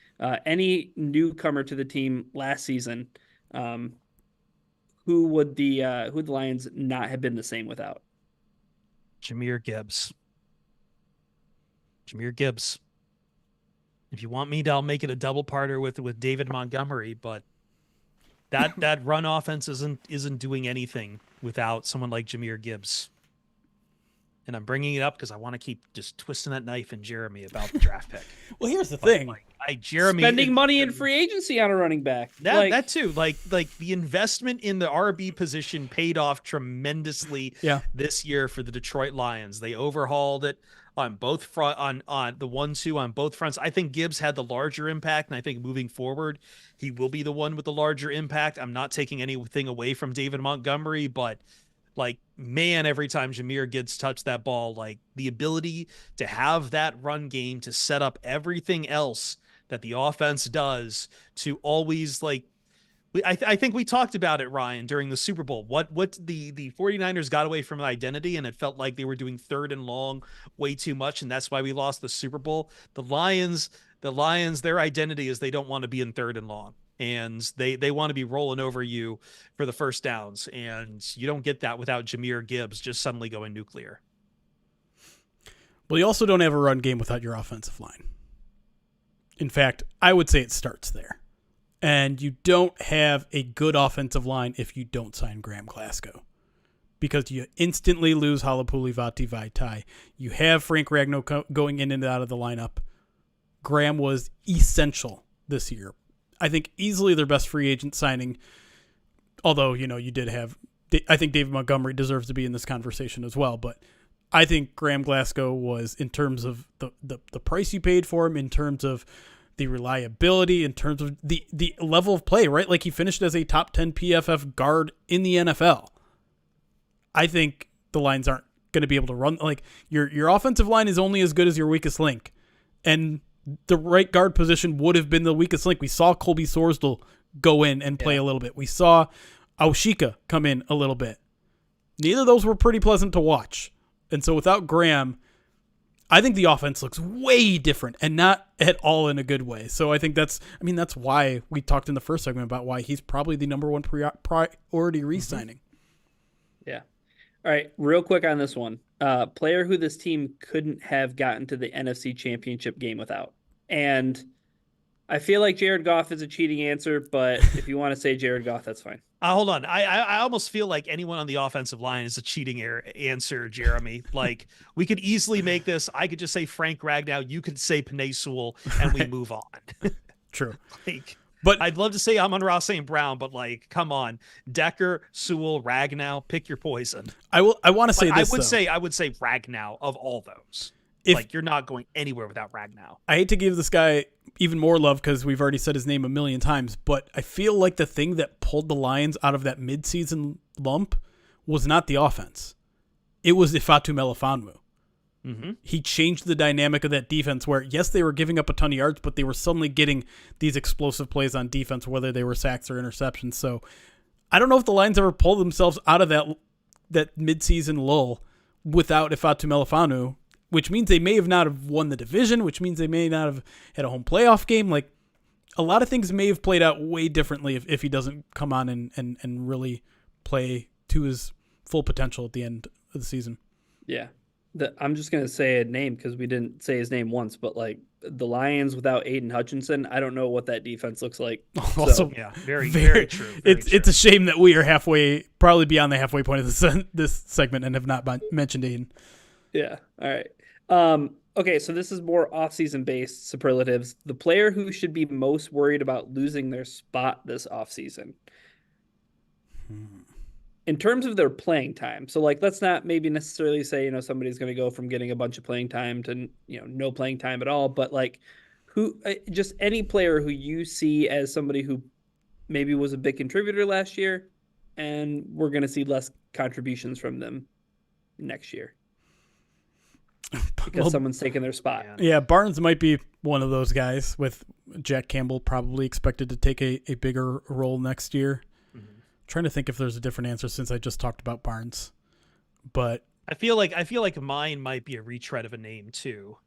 any newcomer to the team last season. Who would the Lions not have been the same without? Jahmyr Gibbs. Jahmyr Gibbs. If you want me to, I'll make it a double parter with David Montgomery, but that run offense isn't doing anything without someone like Jahmyr Gibbs. And I'm bringing it up because I want to keep just twisting that knife in Jeremy about the draft pick. Well, here's the thing. Jeremy spending money in free agency on a running back. That too. Like the investment in the RB position paid off tremendously this year for the Detroit Lions. They overhauled it on both front on the 1-2 on both fronts. I think Gibbs had the larger impact, and I think moving forward he will be the one with the larger impact. I'm not taking anything away from David Montgomery, but like, man, every time Jahmyr Gibbs touched that ball, like the ability to have that run game to set up everything else that the offense does to always like, I think we talked about it, Ryan, during the Super Bowl. What the 49ers got away from an identity, and it felt like they were doing third and long way too much, and that's why we lost the Super Bowl. The Lions, their identity is they don't want to be in third and long. And they want to be rolling over you for the first downs. And you don't get that without Jahmyr Gibbs just suddenly going nuclear. Well, you also don't have a run game without your offensive line. In fact, I would say it starts there. And you don't have a good offensive line if you don't sign Graham Glasgow, because you instantly lose Halapuli Vaitai. You have Frank Ragnow going in and out of the lineup. Graham was essential this year. I think easily their best free agent signing, although, you did have, I think David Montgomery deserves to be in this conversation as well, but I think Graham Glasgow was, in terms of the price you paid for him, in terms of the reliability, in terms of the level of play, right? Like, he finished as a top 10 PFF guard in the NFL. I think the Lions aren't going to be able to run. Like, your offensive line is only as good as your weakest link. And the right guard position would have been the weakest link. We saw Colby Sorsdal go in and play a little bit. We saw Aushika come in a little bit. Neither of those were pretty pleasant to watch. And so without Graham, I think the offense looks way different, and not at all in a good way. So I think that's why we talked in the first segment about why he's probably the number one priority re-signing. Yeah. All right, real quick on this one. Player who this team couldn't have gotten to the NFC Championship game without. And I feel like Jared Goff is a cheating answer, but if you want to say Jared Goff, that's fine. Hold on. I almost feel like anyone on the offensive line is a cheating answer, Jeremy. Like, we could easily make this. I could just say Frank Ragnow. You could say Panay Sewell, and we move on. True. Like, But I'd love to say Amon-Ra St. Brown, but like, come on, Decker, Sewell, Ragnow, pick your poison. I want to But say this though. I would say Ragnow of all those. If Like, you're not going anywhere without Ragnow. I hate to give this guy even more love because we've already said his name a million times, but I feel like the thing that pulled the Lions out of that midseason lump was not the offense. It was Ifeatu Melifonwu. Mm-hmm. He changed the dynamic of that defense where, yes, they were giving up a ton of yards, but they were suddenly getting these explosive plays on defense, whether they were sacks or interceptions. So I don't know if the Lions ever pulled themselves out of that midseason lull without Ifeatu Melifonwu, which means they may have not have won the division, which means they may not have had a home playoff game. Like, a lot of things may have played out way differently if he doesn't come on and really play to his full potential at the end of the season. Yeah. I'm just going to say a name because we didn't say his name once, but like the Lions without Aiden Hutchinson, I don't know what that defense looks like. Also, So, Yeah, very true. It's a shame that we are probably beyond the halfway point of this segment and have not mentioned Aiden. yeah. All right. Okay, so this is more offseason based superlatives. The player who should be most worried about losing their spot this offseason. In terms of their playing time. So like let's not maybe necessarily say, somebody's going to go from getting a bunch of playing time to, no playing time at all, but like who just any player who you see as somebody who maybe was a big contributor last year and we're going to see less contributions from them next year. Because someone's taking their spot. Yeah, Barnes might be one of those guys with Jack Campbell probably expected to take a bigger role next year. Trying to think if there's a different answer since I just talked about Barnes, but I feel like mine might be a retread of a name too.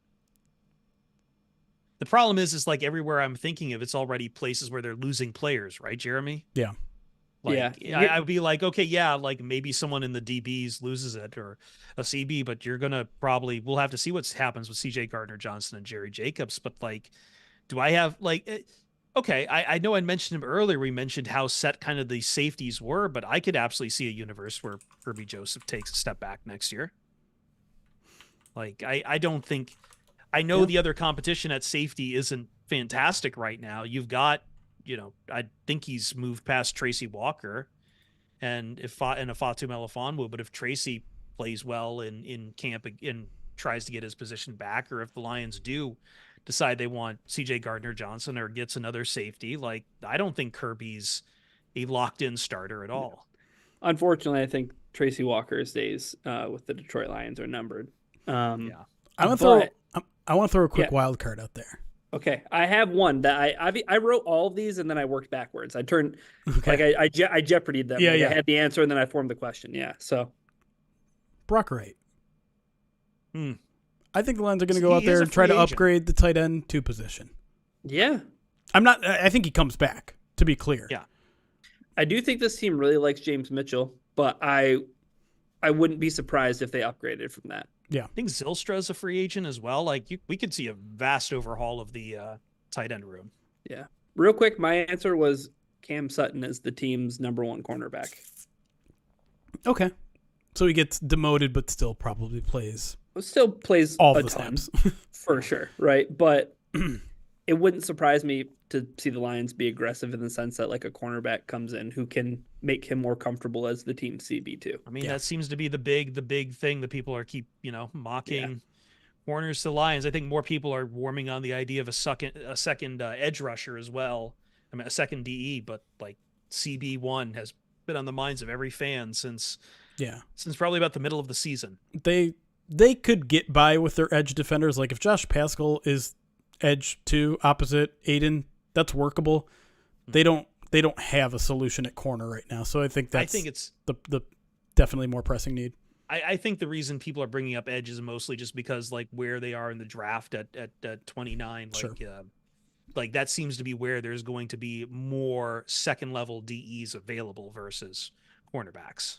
The problem is like everywhere I'm thinking of, it's already places where they're losing players, right, Jeremy? Yeah. Like, Yeah. I'd be like, okay, yeah, like maybe someone in the DBs loses it or a CB, but we'll have to see what happens with CJ Gardner-Johnson and Jerry Jacobs. But like, do I have like, okay, I know I mentioned him earlier. We mentioned how set kind of the safeties were, but I could absolutely see a universe where Kirby Joseph takes a step back next year. Like, I don't think, I know the other competition at safety isn't fantastic right now. You've got, I think he's moved past Tracy Walker and Ifeatu Melifonwu, but if Tracy plays well in camp and tries to get his position back, or if the Lions do decide they want CJ Gardner-Johnson or gets another safety, like I don't think Kirby's a locked-in starter at all. Unfortunately, I think Tracy Walker's days with the Detroit Lions are numbered. I want to throw a quick wild card out there. Okay, I have one that I wrote all of these and then I worked backwards. I turned like I Jeopardied them. I had the answer and then I formed the question. Yeah, so Brock Wright. I think the Lions are going to go out there and try to upgrade the tight end 2 position. Yeah, I think he comes back. To be clear. Yeah, I do think this team really likes James Mitchell, but I wouldn't be surprised if they upgraded from that. Yeah. I think Zylstra is a free agent as well. Like we could see a vast overhaul of the tight end room. Yeah. Real quick, my answer was Cam Sutton is the team's number 1 cornerback. Okay. So he gets demoted, but still probably plays. Still plays all a the ton, snaps. for sure, right? But it wouldn't surprise me to see the Lions be aggressive in the sense that like a cornerback comes in who can make him more comfortable as the team CB too. I mean, that seems to be the big thing that people are mocking corners to Lions. I think more people are warming on the idea of a second edge rusher as well. I mean, a second DE, but like CB1 has been on the minds of every fan since probably about the middle of the season. They could get by with their edge defenders. Like if Josh Pascal is edge 2 opposite Aiden, that's workable. They don't have a solution at corner right now. So I think it's the definitely more pressing need. I think the reason people are bringing up edge is mostly just because like where they are in the draft at 29, like, sure. Like that seems to be where there's going to be more second level DEs available versus cornerbacks.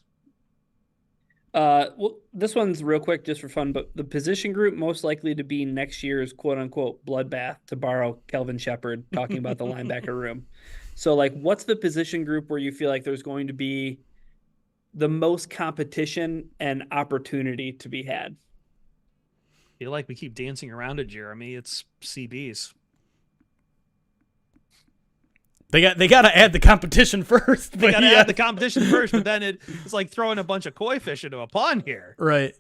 Well, this one's real quick just for fun, but the position group most likely to be next year's quote unquote bloodbath, to borrow Kelvin Shepard talking about the linebacker room. So like, what's the position group where you feel like there's going to be the most competition and opportunity to be had? I feel like we keep dancing around it, Jeremy. It's CBs. They got to add the competition first. They got to add the competition first, but then it's like throwing a bunch of koi fish into a pond here. Right.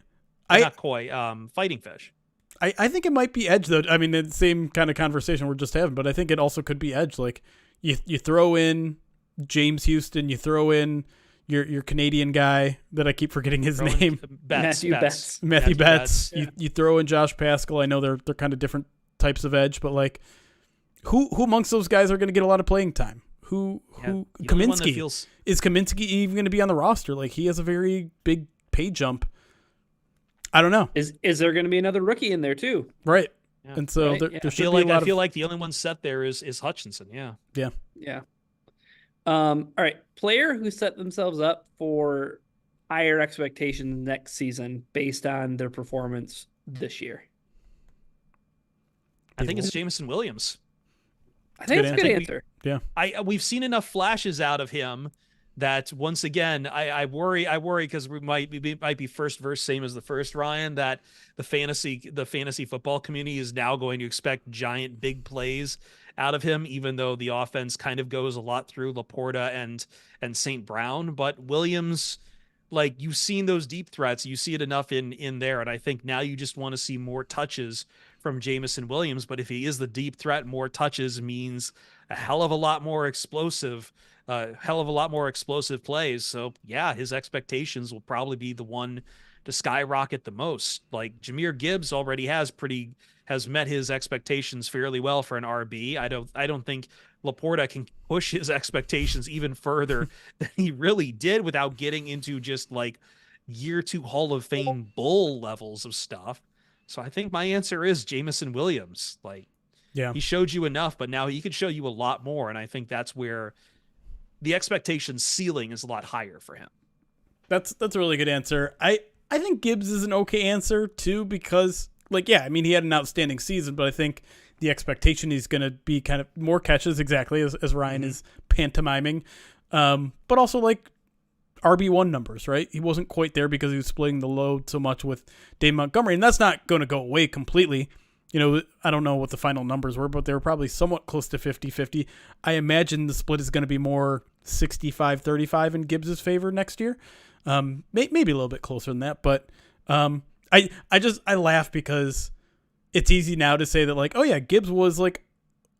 Not koi, fighting fish. I think it might be edge though. I mean, the same kind of conversation we're just having, but I think it also could be edge. Like you throw in James Houston, you throw in your Canadian guy that I keep forgetting his name, Matthew Betts. Matthew Betts. Yeah. You throw in Josh Pascal. I know they're kind of different types of edge, but like who amongst those guys are going to get a lot of playing time? Who Kaminsky is Kaminsky even going to be on the roster? Like he has a very big pay jump. I don't know. Is there going to be another rookie in there too? Right. Yeah. And so right? there should be a lot I feel like the only one set there is Hutchinson. Yeah. Yeah. Yeah. All right. Player who set themselves up for higher expectations next season based on their performance this year. I think it's Jameson Williams. I think it's a good answer. Yeah. We've seen enough flashes out of him that once again, I worry because we might be first verse same as the first, Ryan, that the fantasy football community is now going to expect giant big plays out of him, even though the offense kind of goes a lot through Laporta and St. Brown. But Williams, like you've seen those deep threats, you see it enough in there, and I think now you just want to see more touches from Jameson Williams. But if he is the deep threat, more touches means a hell of a lot more explosive plays. So yeah, his expectations will probably be the one to skyrocket the most. Like Jahmyr Gibbs already has met his expectations fairly well for an RB. I don't think Laporta can push his expectations even further than he really did without getting into just like year 2 Hall of Fame bull levels of stuff. So I think my answer is Jameson Williams. Like, yeah, he showed you enough, but now he could show you a lot more. And I think that's where the expectation ceiling is a lot higher for him. That's a really good answer. I think Gibbs is an okay answer too, because like, yeah, I mean, he had an outstanding season, but I think the expectation he's going to be kind of more catches, exactly as Ryan is pantomiming. But also like RB1 numbers, right? He wasn't quite there because he was splitting the load so much with Dave Montgomery, and that's not going to go away completely. You know, I don't know what the final numbers were, but they were probably somewhat close to 50-50. I imagine the split is going to be more 65-35 in Gibbs' favor next year. Maybe a little bit closer than that, but I laugh because it's easy now to say that like, oh yeah, Gibbs was like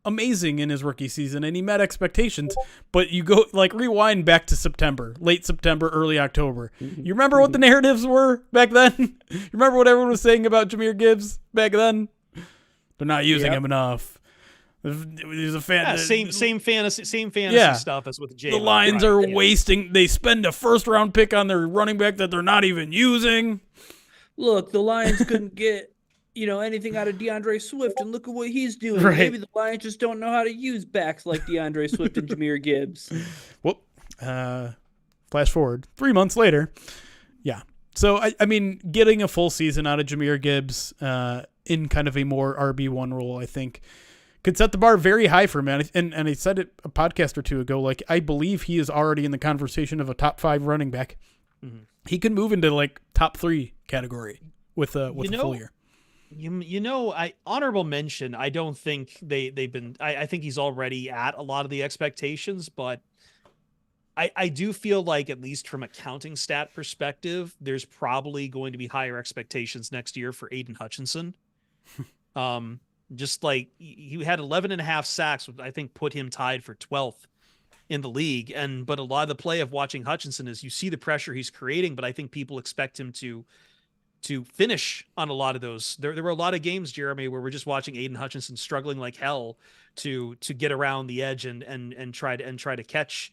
amazing in his rookie season and he met expectations, but you go like rewind back to late September, early October. You remember what the narratives were back then? You remember what everyone was saying about Jahmyr Gibbs back then? They're not using him enough. He's a fan. Yeah, same fantasy stuff as with Jay. The Lions are wasting. They spend a first-round pick on their running back that they're not even using. Look, the Lions couldn't get anything out of DeAndre Swift, and look at what he's doing. Right. Maybe the Lions just don't know how to use backs like DeAndre Swift and Jahmyr Gibbs. Well, flash forward 3 months later. Yeah. So, I mean, getting a full season out of Jahmyr Gibbs in kind of a more RB1 role, I think, could set the bar very high for him. And I said it a podcast or two ago, like, I believe he is already in the conversation of a top 5 running back. Mm-hmm. He could move into, like, top 3 category with a full year. I honorable mention, I don't think they've been, I think he's already at a lot of the expectations, but I do feel like, at least from a counting stat perspective, there's probably going to be higher expectations next year for Aiden Hutchinson. Just like he had 11.5 sacks, which I think put him tied for 12th in the league. But a lot of the play of watching Hutchinson is you see the pressure he's creating, but I think people expect him to finish on a lot of those. There were a lot of games, Jeremy, where we're just watching Aiden Hutchinson struggling like hell to get around the edge and try to catch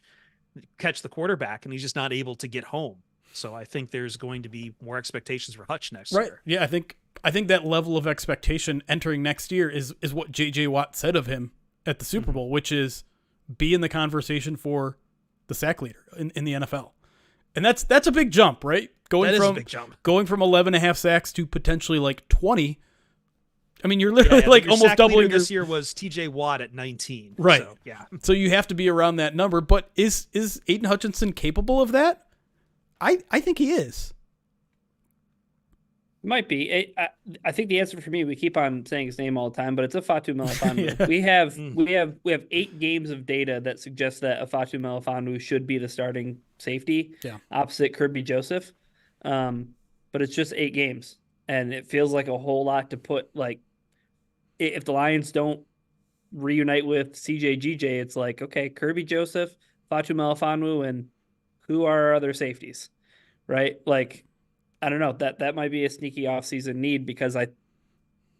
the quarterback, and he's just not able to get home. So I think there's going to be more expectations for Hutch next year. Yeah, I think that level of expectation entering next year is what J.J. Watt said of him at the Super Bowl, which is be in the conversation for the sack leader in the NFL. And that's a big jump, right? Going from 11.5 sacks to potentially like 20. I mean, you're literally like almost doubling. This year was T.J. Watt at 19. Right. So, yeah. So you have to be around that number. But is Aiden Hutchinson capable of that? I think he is. Might be. I think the answer for me, we keep on saying his name all the time, but it's Afatu Melifonwu. Yeah. We have 8 games of data that suggest that Afatu Melifonwu should be the starting safety Yeah. opposite Kirby Joseph. But it's just 8 games, and it feels like a whole lot to put. Like, if the Lions don't reunite with CJ it's like, okay, Kirby Joseph, Fatu Melifonwu, and who are our other safeties, right? Like, I don't know, that might be a sneaky offseason need, because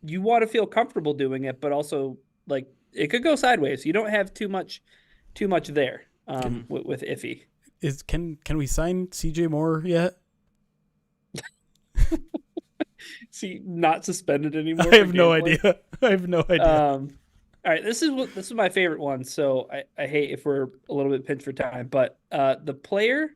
you want to feel comfortable doing it, but also, like, it could go sideways. You don't have too much there with Iffy. Can we sign CJ Moore yet? See, not suspended anymore. I have no idea. I have no idea. All right, this is my favorite one. So I hate if we're a little bit pinched for time, but the player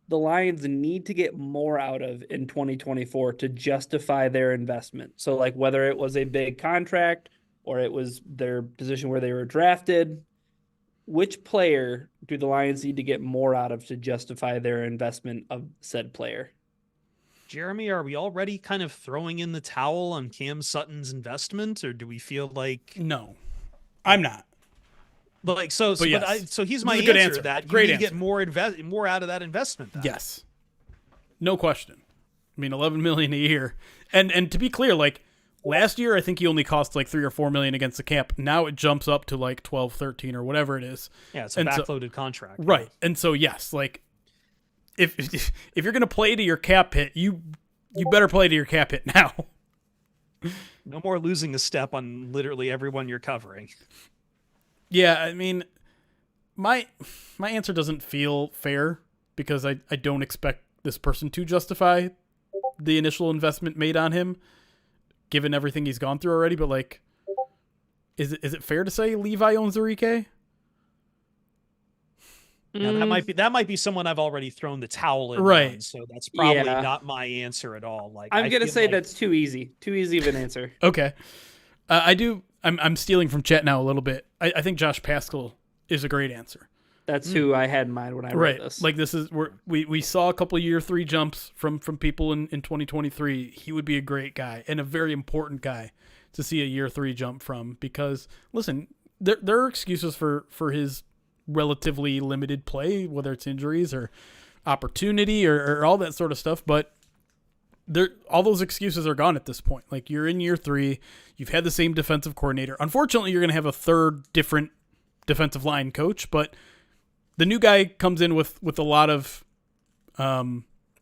the Lions need to get more out of in 2024 to justify their investment. So, like, whether it was a big contract or it was their position where they were drafted, which player do the Lions need to get more out of to justify their investment of said player? Jeremy, are we already kind of throwing in the towel on Cam Sutton's investment, or do we feel like No, I'm not. Like so? But yes. So he's my Good answer. answer. That Great you need answer. to get more out of that investment. Then. Yes, no question. I mean, $11 million a year, and to be clear, like last year, I think he only cost like $3 or $4 million against the cap. Now it jumps up to like 12, 13 or whatever it is. Yeah, it's a backloaded contract. Right, and so yes, like if you're gonna play to your cap hit, you better play to your cap hit now. No more losing a step on literally everyone you're covering. Yeah, I mean, my answer doesn't feel fair because I don't expect this person to justify the initial investment made on him, given everything he's gone through already. But like, is it fair to say Levi owns Enrique? Now, that might be someone I've already thrown the towel in. Right. On, so that's probably not my answer at all. Like I'm gonna say that's too easy of an answer. Okay, I'm stealing from chat now a little bit. I think Josh Pascal is a great answer. That's who I had in mind when I wrote this. Like this is we saw a couple of year 3 jumps from people in 2023. He would be a great guy and a very important guy to see a year 3 jump from, because listen, there are excuses for his relatively limited play, whether it's injuries or opportunity or all that sort of stuff, but all those excuses are gone at this point. Like, you're in year 3, you've had the same defensive coordinator. Unfortunately, you're going to have a third different defensive line coach, but the new guy comes in with a lot of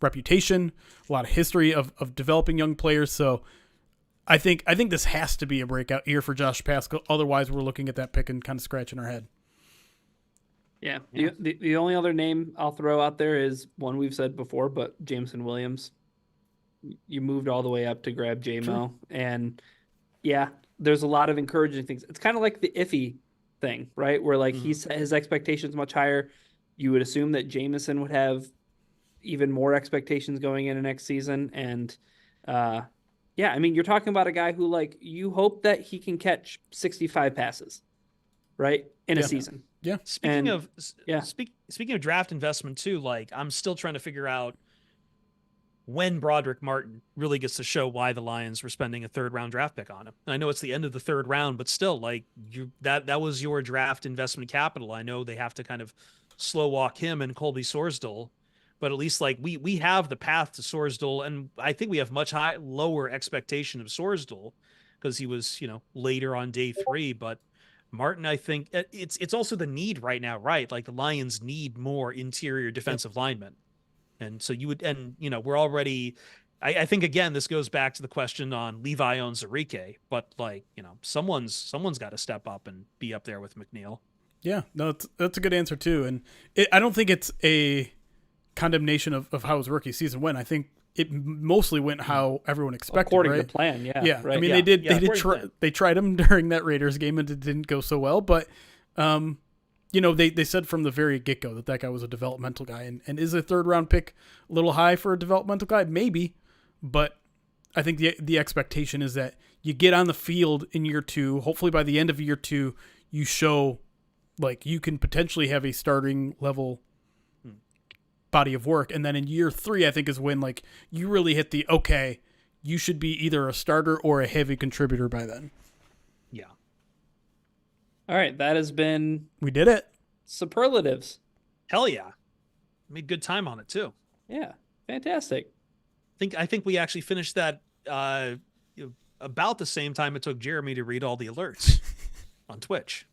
reputation, a lot of history of developing young players. So I think this has to be a breakout year for Josh Pascal. Otherwise, we're looking at that pick and kind of scratching our head. Yeah. The only other name I'll throw out there is one we've said before, but Jameson Williams. You moved all the way up to grab JMO, and yeah, there's a lot of encouraging things. It's kind of like the Iffy thing, right? Where like his expectations much higher. You would assume that Jameson would have even more expectations going into next season, and yeah, I mean, you're talking about a guy who, like, you hope that he can catch 65 passes, right, in a season. Yeah. Speaking of draft investment too, like, I'm still trying to figure out when Broderick Martin really gets to show why the Lions were spending a 3rd round draft pick on him. And I know it's the end of the 3rd round, but still, like, that was your draft investment capital. I know they have to kind of slow walk him and Colby Sorsdal, but at least, like, we have the path to Sorsdal, and I think we have much lower expectation of Sorsdal because he was, later on day 3, but Martin, I think it's also the need right now, right? Like, the Lions need more interior defensive linemen. And so we're already, I think, again, this goes back to the question on Levi owns Enrique, but, like, someone's got to step up and be up there with McNeil. Yeah, no, that's a good answer too. And I don't think it's a condemnation of how his rookie season went. I think it mostly went how everyone expected, according right? to plan. Yeah. Yeah. Right? I mean, they tried him during that Raiders game and it didn't go so well, but, they said from the very get-go that guy was a developmental guy. And is a 3rd round pick a little high for a developmental guy? Maybe. But I think the expectation is that you get on the field in year 2. Hopefully by the end of year 2, you show, like, you can potentially have a starting level body of work. And then in year 3, I think, is when, like, you really hit the, okay, you should be either a starter or a heavy contributor by then. Yeah. All right, that has been We did it. superlatives. Hell yeah. Made good time on it too. Yeah, fantastic. I think we actually finished that about the same time it took Jeremy to read all the alerts on Twitch.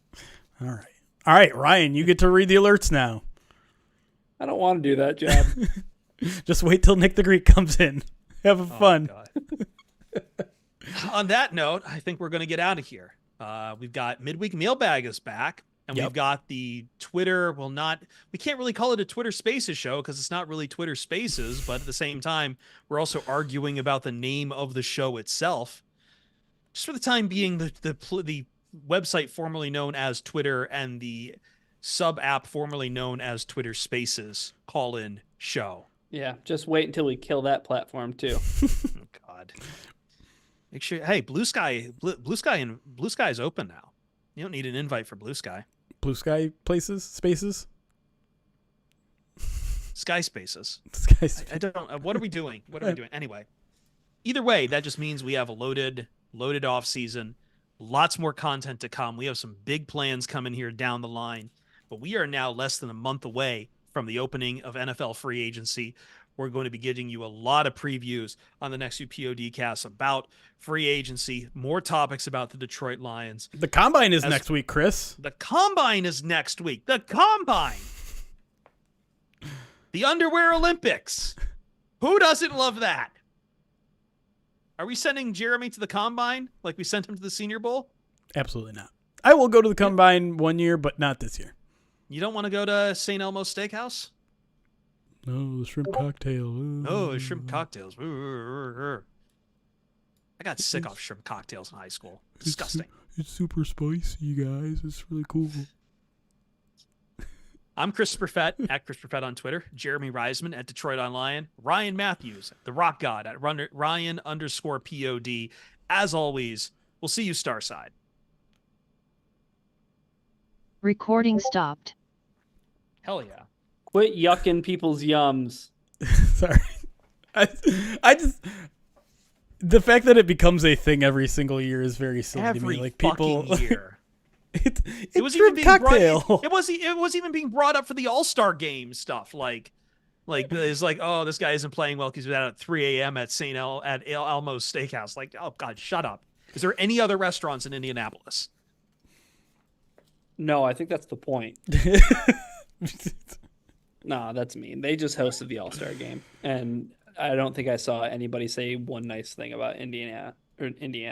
All right, Ryan, you get to read the alerts now. I don't want to do that job. Just wait till Nick the Greek comes in. Have fun. On that note, I think we're going to get out of here. We've got midweek mailbag is back, and we've got the Twitter. We can't really call it a Twitter Spaces show because it's not really Twitter Spaces, but at the same time, we're also arguing about the name of the show itself. Just for the time being, the website formerly known as Twitter and the sub app formerly known as Twitter Spaces call-in show. Yeah, just wait until we kill that platform too. Oh God. Make sure. Hey, Blue Sky is open now. You don't need an invite for Blue Sky. Blue Sky spaces. Sky Spaces. Sky. I don't. What are we doing? Anyway, either way, that just means we have a loaded off season. Lots more content to come. We have some big plans coming here down the line, but we are now less than a month away from the opening of NFL free agency. We're going to be giving you a lot of previews on the next few PODcasts about free agency, more topics about the Detroit Lions. The Combine is next week, Chris. The Combine is next week. The Combine. The Underwear Olympics. Who doesn't love that? Are we sending Jeremy to the Combine like we sent him to the Senior Bowl? Absolutely not. I will go to the Combine one year, but not this year. You don't want to go to St. Elmo's Steakhouse? No, the shrimp cocktail. Oh, shrimp cocktails. I got sick off shrimp cocktails in high school. Disgusting. It's super spicy, guys. It's really cool. I'm Christopher Fett at Christopher Fett on Twitter. Jeremy Reisman at Detroit Online. Ryan Matthews, the Rock God at Ryan_POD. As always, we'll see you Starside. Recording stopped. Hell yeah. Quit yucking people's yums. Sorry. I just the fact that it becomes a thing every single year is very silly to me. Like people year. it was even shrimp cocktail. It was even being brought up for the All-Star game stuff. Like it's like, oh, this guy isn't playing well because he's out at 3 a.m. at Elmo's Steakhouse. Like, oh God, shut up. Is there any other restaurants in Indianapolis? No, I think that's the point. Nah, that's mean. They just hosted the All-Star game, and I don't think I saw anybody say one nice thing about Indiana.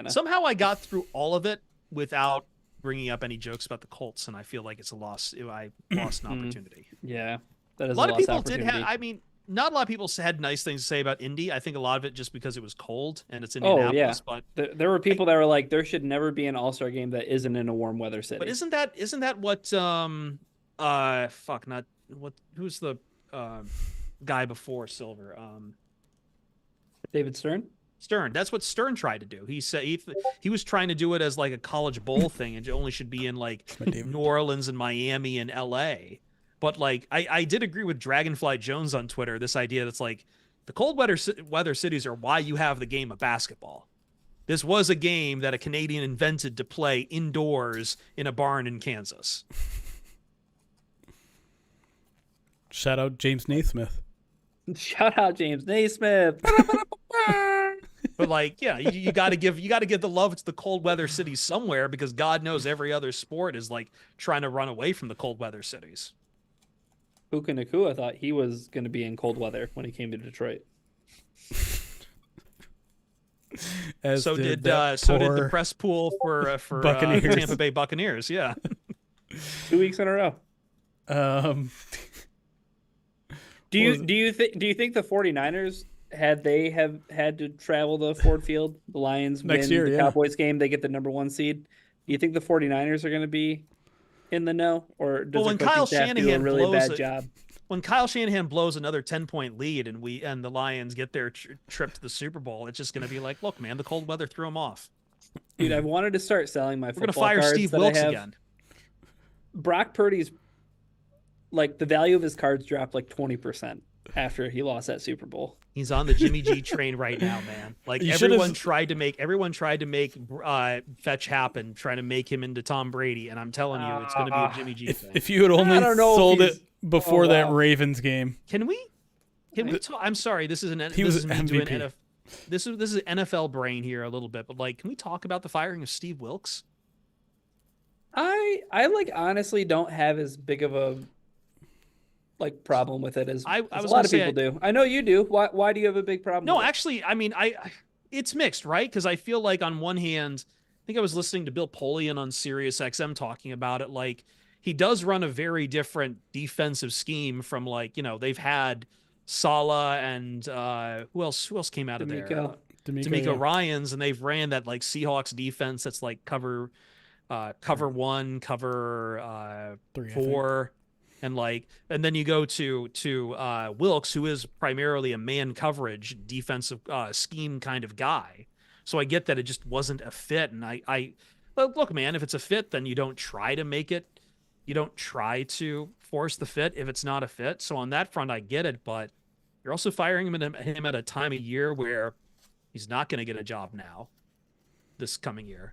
Somehow I got through all of it without bringing up any jokes about the Colts, and I feel like it's a loss. I lost an opportunity. Yeah, that is a lot of people did have. I mean, not a lot of people had nice things to say about Indy. I think a lot of it just because it was cold and it's Indianapolis. Oh, yeah. But there were people that were like, there should never be an All-Star game that isn't in a warm weather city. But isn't that what who's the guy before Silver? David Stern? Stern. That's what Stern tried to do. He said he was trying to do it as like a college bowl thing, and it only should be in like New Orleans and Miami and LA. But like I did agree with Dragonfly Jones on Twitter, this idea that's like the cold weather cities are why you have the game of basketball. This was a game that a Canadian invented to play indoors in a barn in Kansas. Shout out James Naismith. Shout out James Naismith. But like, yeah, you got to give the love to the cold weather cities somewhere, because God knows every other sport is like trying to run away from the cold weather cities. Puka Nacua thought he was going to be in cold weather when he came to Detroit. So did the press pool for Tampa Bay Buccaneers. Yeah, 2 weeks in a row. Do you think the 49ers, had to travel to Ford Field, the Lions next win year, the Cowboys game, they get the number 1 seed? Do you think the 49ers are going to be in the know, or does when Kyle Shanahan do a really bad job? When Kyle Shanahan blows another 10-point lead and the Lions get their trip to the Super Bowl, it's just going to be like, look, man, the cold weather threw them off. Dude, I've wanted to start selling my football cards. We're going to fire Steve Wilkes again. Brock Purdy's, like, the value of his cards dropped like 20%. after he lost that Super Bowl. He's on the Jimmy G train right now, man. Like You everyone should've- tried to make Fetch happen, trying to make him into Tom Brady, and I'm telling you, it's going to be a Jimmy G thing. If you had only don't know if sold it he's- before oh, that wow. Ravens game. Can we talk? I'm sorry, this is an He this was is me doing MVP. this is NFL brain here a little bit, but like, can we talk about the firing of Steve Wilkes? I like honestly don't have as big of a like problem with it as I as was a lot gonna of say people do. I know you do. Why do you have a big problem? No, with it? actually, I mean, it's mixed, right? Because I feel like on one hand, I think I was listening to Bill Polian on Sirius XM talking about it. Like, he does run a very different defensive scheme from, like, they've had Saleh and who else came out of there? D'Amico yeah. Ryans, and they've ran that like Seahawks defense that's like cover one, cover 3, I think. 4. And then you go to Wilkes, who is primarily a man coverage defensive scheme kind of guy. So I get that it just wasn't a fit. And well, look, man, if it's a fit, then you don't try to make it. You don't try to force the fit if it's not a fit. So on that front, I get it. But you're also firing him at a time of year where he's not going to get a job now this coming year.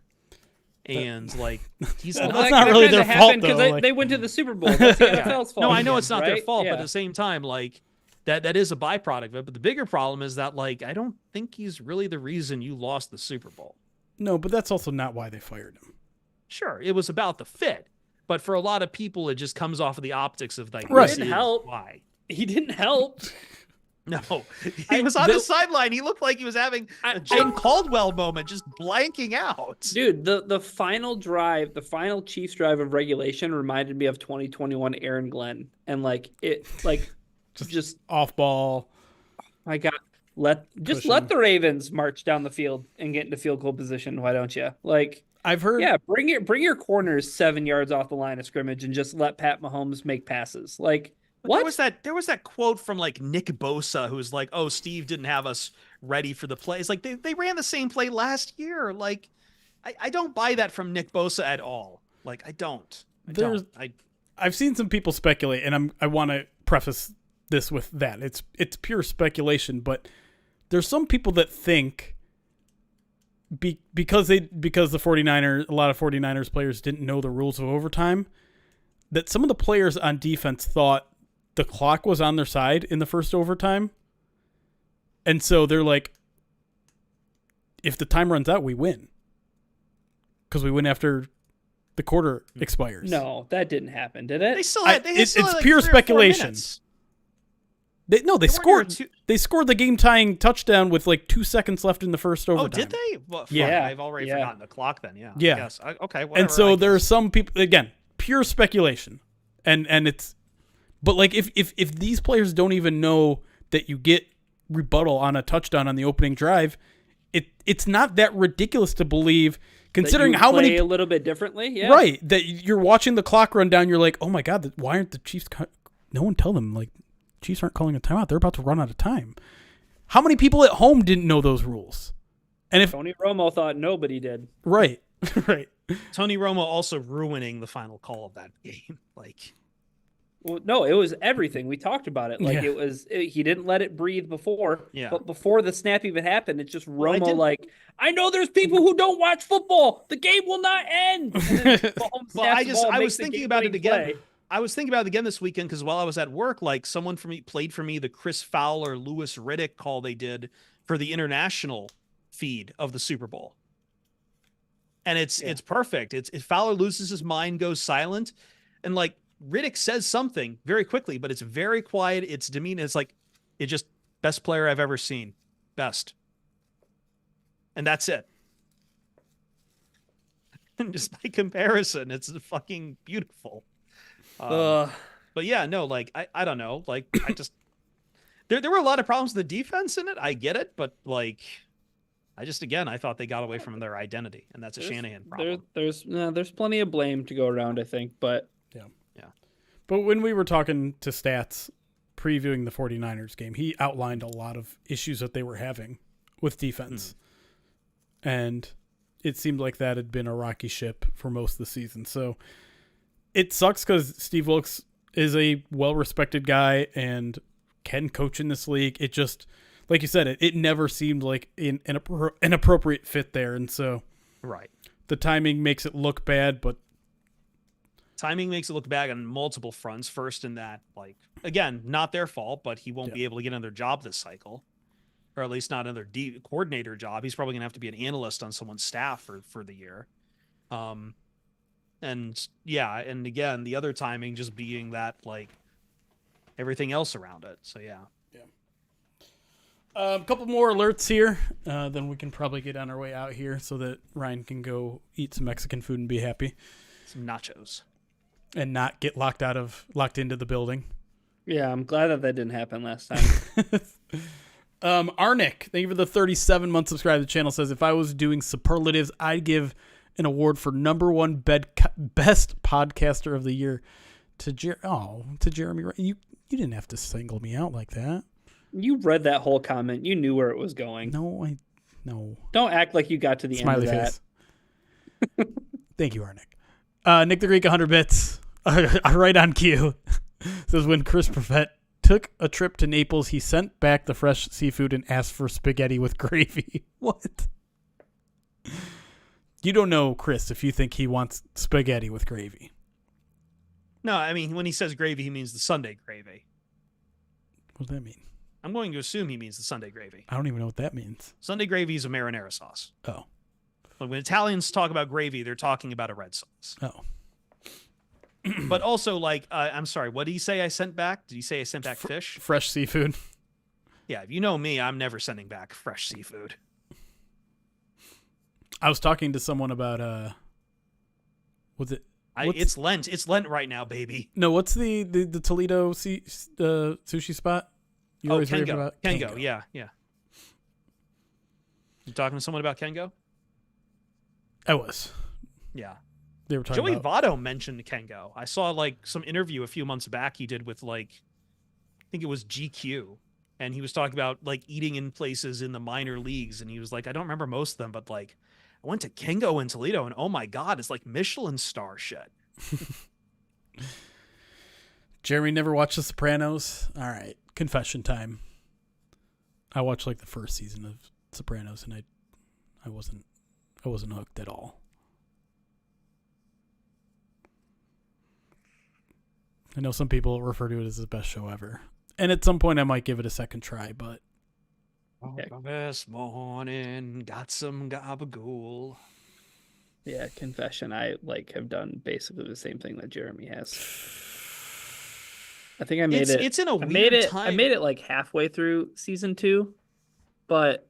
And like, he's Well, not. that's not really their fault, because though, they went to the Super Bowl. That's the NFL's fault. No, I know again, it's not their right? fault, Yeah. but at the same time, like that is a byproduct of it. But the bigger problem is that, like, I don't think he's really the reason you lost the Super Bowl. No, but that's also not why they fired him. Sure, it was about the fit, but for a lot of people, it just comes off of the optics of like, Right. this Didn't is help. why. He didn't help. No, he was on the sideline. He looked like he was having a Jim Caldwell moment, just blanking out. Dude, the final drive, the final Chiefs drive of regulation reminded me of 2021 Aaron Glenn. And like it just Off ball. my God, let Pushing. the Ravens march down the field and get into field goal position. Why don't you? Like, I've heard yeah, bring your corners 7 yards off the line of scrimmage and just let Pat Mahomes make passes. Like, But what? There was that quote from like Nick Bosa, who's like, "Oh, Steve didn't have us ready for the play." It's like they ran the same play last year. Like, I don't buy that from Nick Bosa at all. Like, I don't. I've seen some people speculate, and I want to preface this with that. It's pure speculation, but there's some people that think because the 49ers, a lot of 49ers players didn't know the rules of overtime, that some of the players on defense thought the clock was on their side in the first overtime. And so they're like, if the time runs out, we win. Because we win after the quarter expires. No, that didn't happen, did it? They still had. it's like pure 3 or 4 speculation. minutes. They were scored. near They scored the game-tying touchdown with like 2 seconds left in the first overtime. Oh, did they? Well, fuck, Yeah. I've already Yeah. forgotten the clock. Then, yeah. Yeah. I guess. Okay. Whatever, And so I there are guess. some people, again, pure speculation, and it's, but like if these players don't even know that you get rebuttal on a touchdown on the opening drive, it's not that ridiculous to believe, considering That you how play many a little bit differently. Yeah. right, that you're watching the clock run down. You're like, oh my God, why aren't the Chiefs? No one tell them, like, Chiefs aren't calling a timeout. They're about to run out of time. How many people at home didn't know those rules? And if Tony Romo thought nobody did. right, right. Tony Romo also ruining the final call of that game. Like, Well, no, it was everything. We talked about it. Like, Yeah. he didn't let it breathe before. Yeah. But before the snap even happened, it's just I Romo didn't- like, I know there's people who don't watch football. The game will not end. And then Mahomes Well, snaps the ball and I makes was the thinking about it game-winning again. play. I was thinking about it again this weekend because while I was at work, like someone for me played for me the Chris Fowler, Lewis Riddick call they did for the international feed of the Super Bowl. And it's perfect. If Fowler loses his mind, goes silent, and like Riddick says something very quickly, but it's very quiet. It's demeanor. It's like it just best player I've ever seen. Best. And that's it. And just by comparison, it's fucking beautiful. But yeah, no, like I don't know, like I just there were a lot of problems with the defense in it. I get it, but like I thought they got away from their identity, and that's a Shanahan problem. There's plenty of blame to go around, I think, but But when we were talking to Stats previewing the 49ers game, he outlined a lot of issues that they were having with defense. And it seemed like that had been a rocky ship for most of the season. So it sucks because Steve Wilkes is a well-respected guy and can coach in this league. It just, like you said, it never seemed like an appropriate fit there. And so Right. the timing makes it look bad, but Timing makes it look bad on multiple fronts. First, in that, like, again, not their fault, but he won't be able to get another job this cycle, or at least not another coordinator job. He's probably going to have to be an analyst on someone's staff for the year. And yeah, and again, the other timing just being that, like, everything else around it. So yeah. a couple more alerts here. Then we can probably get on our way out here so that Ryan can go eat some Mexican food and be happy Some nachos. and not get locked into the building. Yeah, I'm glad that didn't happen last time. Arnick, thank you for the 37-month subscribe to the channel, says, if I was doing superlatives, I'd give an award for #1 best podcaster of the year to Jeremy. You didn't have to single me out like that. You read that whole comment. You knew where it was going. No. Don't act like you got to the Smiley end of that. face. Thank you, Arnick. Nick the Greek, 100 bits. Right on cue. Says, when Chris Perfett took a trip to Naples, he sent back the fresh seafood and asked for spaghetti with gravy. What? You don't know Chris if you think he wants spaghetti with gravy. No, I mean, when he says gravy, he means the Sunday gravy. What does that mean? I'm going to assume he means the Sunday gravy. I don't even know what that means. Sunday gravy is a marinara sauce. Oh. But when Italians talk about gravy, they're talking about a red sauce. Oh. But also, like, I'm sorry, what did he say I sent back? Did he say I sent back fish? Fresh seafood. Yeah, if you know me, I'm never sending back fresh seafood. I was talking to someone about was it? It's Lent. It's Lent right now, baby. No, what's the Toledo sushi spot? You always raving about Kengo. Yeah. You talking to someone about Kengo? I was. Yeah. They were talking Joey about Votto mentioned Kengo. I saw like some interview a few months back he did with like, I think it was GQ, and he was talking about like eating in places in the minor leagues, and he was like, I don't remember most of them, but like I went to Kengo in Toledo, and oh my god, it's like Michelin star shit. Jeremy never watched The Sopranos. All right, confession time. I watched like the first season of Sopranos, and I wasn't hooked at all. I know some people refer to it as the best show ever, and at some point I might give it a second try. But This morning, got some gabagool. Yeah, confession. I have done basically the same thing that Jeremy has. I think I made it. It's in a weird time. I made it like halfway through season 2, but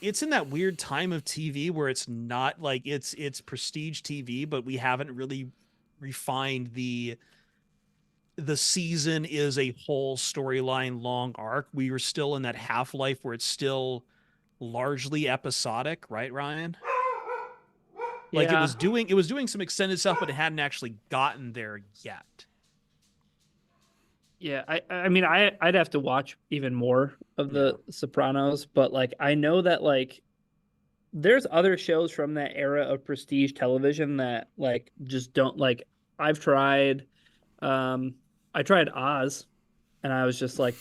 it's in that weird time of TV where it's not like it's prestige TV, but we haven't really refined the season is a whole storyline long arc. We are still in that half-life where it's still largely episodic, right, Ryan? Like yeah. it was doing some extended stuff, but it hadn't actually gotten there yet. Yeah, I mean, I'd have to watch even more of the Sopranos, but like I know that like there's other shows from that era of prestige television that like just don't like. I've tried, I tried Oz, and I was just like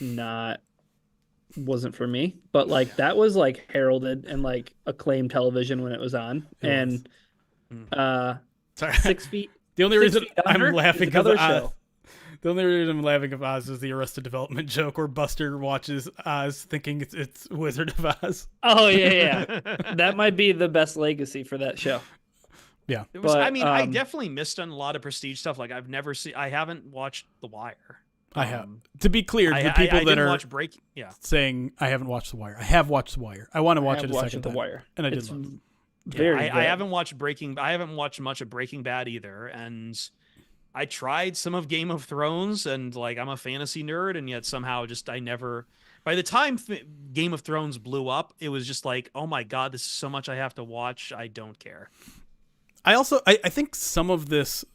wasn't for me. But like that was like heralded and like acclaimed television when it was on, and sorry. 6 feet. The only reason I'm Under laughing is another because show. The only reason I'm laughing at Oz is the Arrested Development joke where Buster watches Oz thinking it's Wizard of Oz. Oh yeah. That might be the best legacy for that show. Yeah. It was, But, I mean, I definitely missed on a lot of prestige stuff. Like I haven't watched The Wire. I have. To be clear, the people I that are watch Break, saying I haven't watched The Wire. I have watched The Wire. I want to watch it a second The time. Wire. And I did It's love it. very I haven't watched I haven't watched much of Breaking Bad either, and I tried some of Game of Thrones, and like I'm a fantasy nerd, and yet somehow just I never. By the time Game of Thrones blew up, it was just like, oh my god, this is so much I have to watch. I don't care. I think some of this,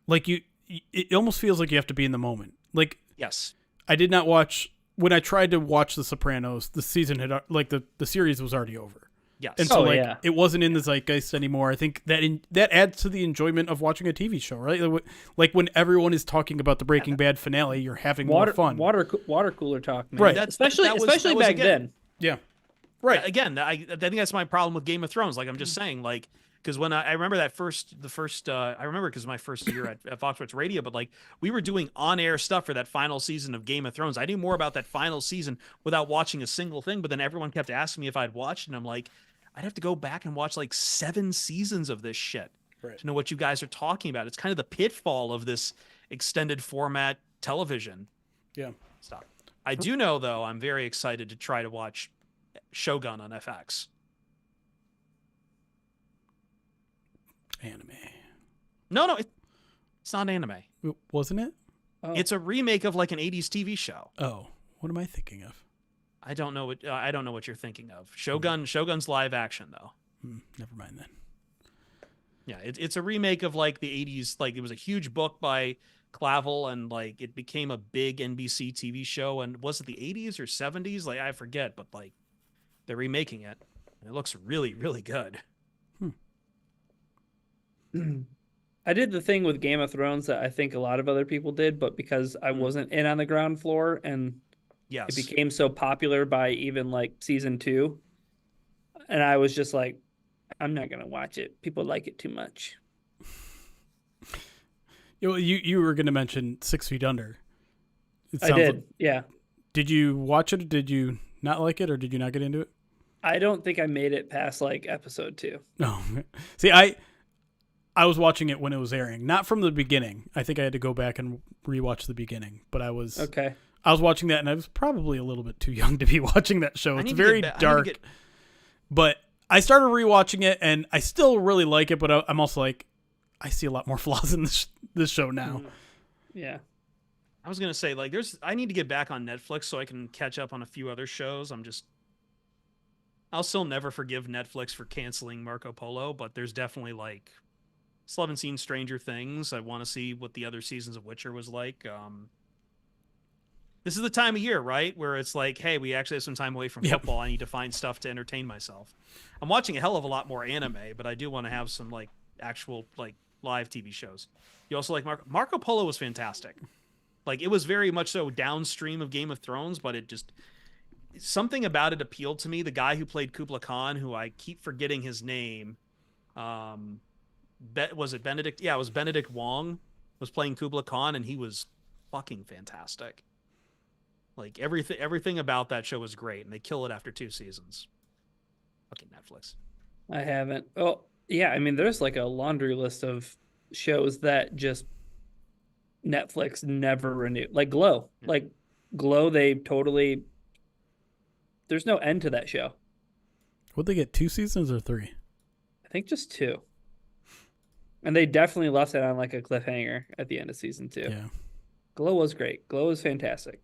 like it almost feels like you have to be in the moment. Like Yes, I did not watch when I tried to watch The Sopranos. The season had like the series was already over. Yes. And so, yeah. it wasn't in the zeitgeist anymore. I think that adds to the enjoyment of watching a TV show, right? Like when everyone is talking about the Breaking Bad finale, you're having more fun. Water cooler talk, man. Right. Especially back then. Yeah. Right. Again, I think that's my problem with Game of Thrones. Like I'm just saying, like because when I remember I remember because my first year at Fox Sports Radio, but like we were doing on-air stuff for that final season of Game of Thrones. I knew more about that final season without watching a single thing, but then everyone kept asking me if I'd watched, and I'm like, I'd have to go back and watch like 7 seasons of this shit to know what you guys are talking about. It's kind of the pitfall of this extended format television. Yeah. Stop. I do know though, I'm very excited to try to watch Shogun on FX. Anime. No, it's not anime. Wasn't it? Oh. It's a remake of like an 80s TV show. Oh, what am I thinking of? I don't know what you're thinking of. Shogun's live action though. Never mind then. Yeah, it's a remake of like the 80s. Like it was a huge book by Clavel, and like it became a big NBC TV show. And was it the 80s or 70s? Like I forget, but like they're remaking it. And it looks really, really good. I did the thing with Game of Thrones that I think a lot of other people did, but because I wasn't in on the ground floor and Yes. it became so popular by even like season 2, and I was just like, I'm not gonna watch it. People like it too much. You were going to mention 6 Feet Under. I did, yeah. Did you watch it? Or did you not like it, or did you not get into it? I don't think I made it past like episode 2. No. See, I was watching it when it was airing, not from the beginning. I think I had to go back and rewatch the beginning, but I was watching that, and I was probably a little bit too young to be watching that show. It's very dark, but I started rewatching it, and I still really like it. But I'm also like, I see a lot more flaws in this show now. Yeah, I was gonna say like I need to get back on Netflix so I can catch up on a few other shows. I'll still never forgive Netflix for canceling Marco Polo, but there's definitely like. Still haven't seen Stranger Things. I want to see what the other seasons of Witcher was like. This is the time of year, right? Where it's like, hey, we actually have some time away from football. I need to find stuff to entertain myself. I'm watching a hell of a lot more anime, but I do want to have some like actual like live TV shows. You also like Marco Polo was fantastic. Like it was very much so downstream of Game of Thrones, but something about it appealed to me. The guy who played Kublai Khan, who I keep forgetting his name, was it Benedict? Yeah, it was Benedict Wong was playing Kublai Khan, and he was fucking fantastic. Like everything about that show was great, and they kill it after 2 seasons. Fucking Netflix. I haven't. Oh, yeah. I mean, there's like a laundry list of shows that just Netflix never renewed. Like Glow. Yeah. Like Glow, they totally. There's no end to that show. Would they get 2 seasons or 3? I think just 2. And they definitely left it on like a cliffhanger at the end of season 2. Yeah. Glow was great. Glow was fantastic.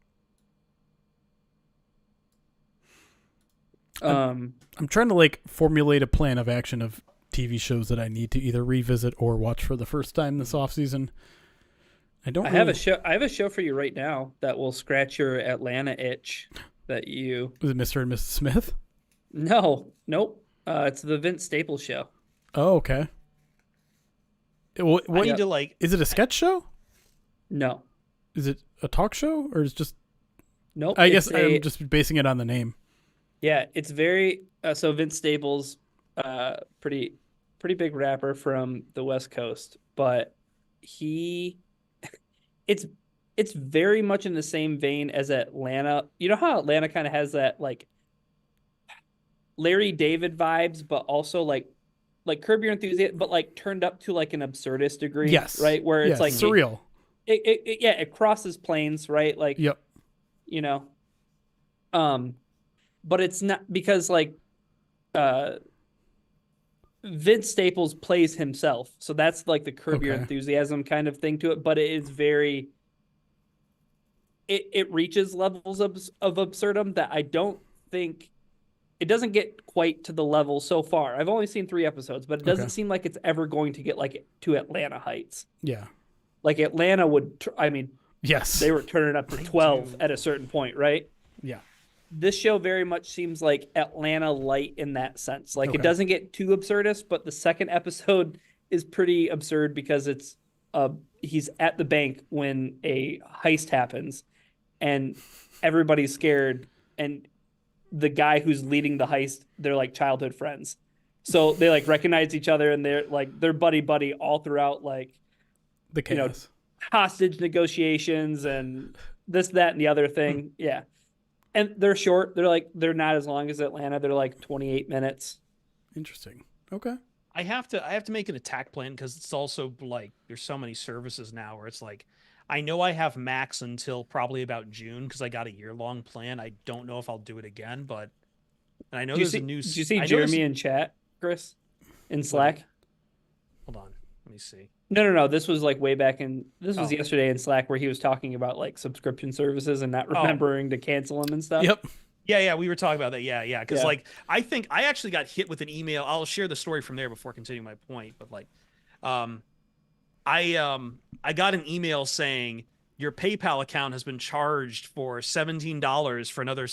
I'm trying to like formulate a plan of action of TV shows that I need to either revisit or watch for the first time this offseason. I have a show for you right now that will scratch your Atlanta itch. That you is it Mr. and Mrs. Smith? No, nope. It's the Vince Staples show. Oh, okay. What I need to like? Is it a sketch show? No. Is it a talk show or is it just? Nope. I guess I'm just basing it on the name. Yeah, it's very so Vince Staples, pretty big rapper from the West Coast, but it's very much in the same vein as Atlanta. You know how Atlanta kind of has that like Larry David vibes, but also like Curb Your Enthusiasm, but like turned up to like an absurdist degree. Yes. Right. Where it's like surreal. It crosses planes, right? Like, yep. You know, but it's not because like, Vince Staples plays himself. So that's like the Curb Your Enthusiasm kind of thing to it. But it is very, it reaches levels of absurdum that I don't think, it doesn't get quite to the level so far. I've only seen 3 episodes, but it doesn't seem like it's ever going to get like to Atlanta heights. Yeah. Like Atlanta would, yes, they were turning up to 12 at a certain point, right? Yeah. this show very much seems like Atlanta light in that sense. Like Okay. it doesn't get too absurdist, but the second episode is pretty absurd because it's he's at the bank when a heist happens and everybody's scared, and the guy who's leading the heist, they're like childhood friends. So they like recognize each other, and they're buddy buddy all throughout, like, The you know, chaos. hostage negotiations and this, that, and the other thing. Yeah. And they're short. They're not as long as Atlanta. They're like 28 minutes. Interesting. Okay. I have to make an attack plan because it's also like there's so many services now where it's like I know I have Max until probably about June because I got a year-long plan. I don't know if I'll do it again, but and I know there's a new. Did you see I know there's- Jeremy in chat, Chris, in Slack? Hold on, let me see. No. This was like way back in. This was Oh. yesterday in Slack where he was talking about like subscription services and not remembering to cancel them and stuff. Yep. Yeah, we were talking about that. Yeah, because Yeah. like I think I actually got hit with an email. I'll share the story from there before continuing my point. But like, I got an email saying your PayPal account has been charged for $17 for another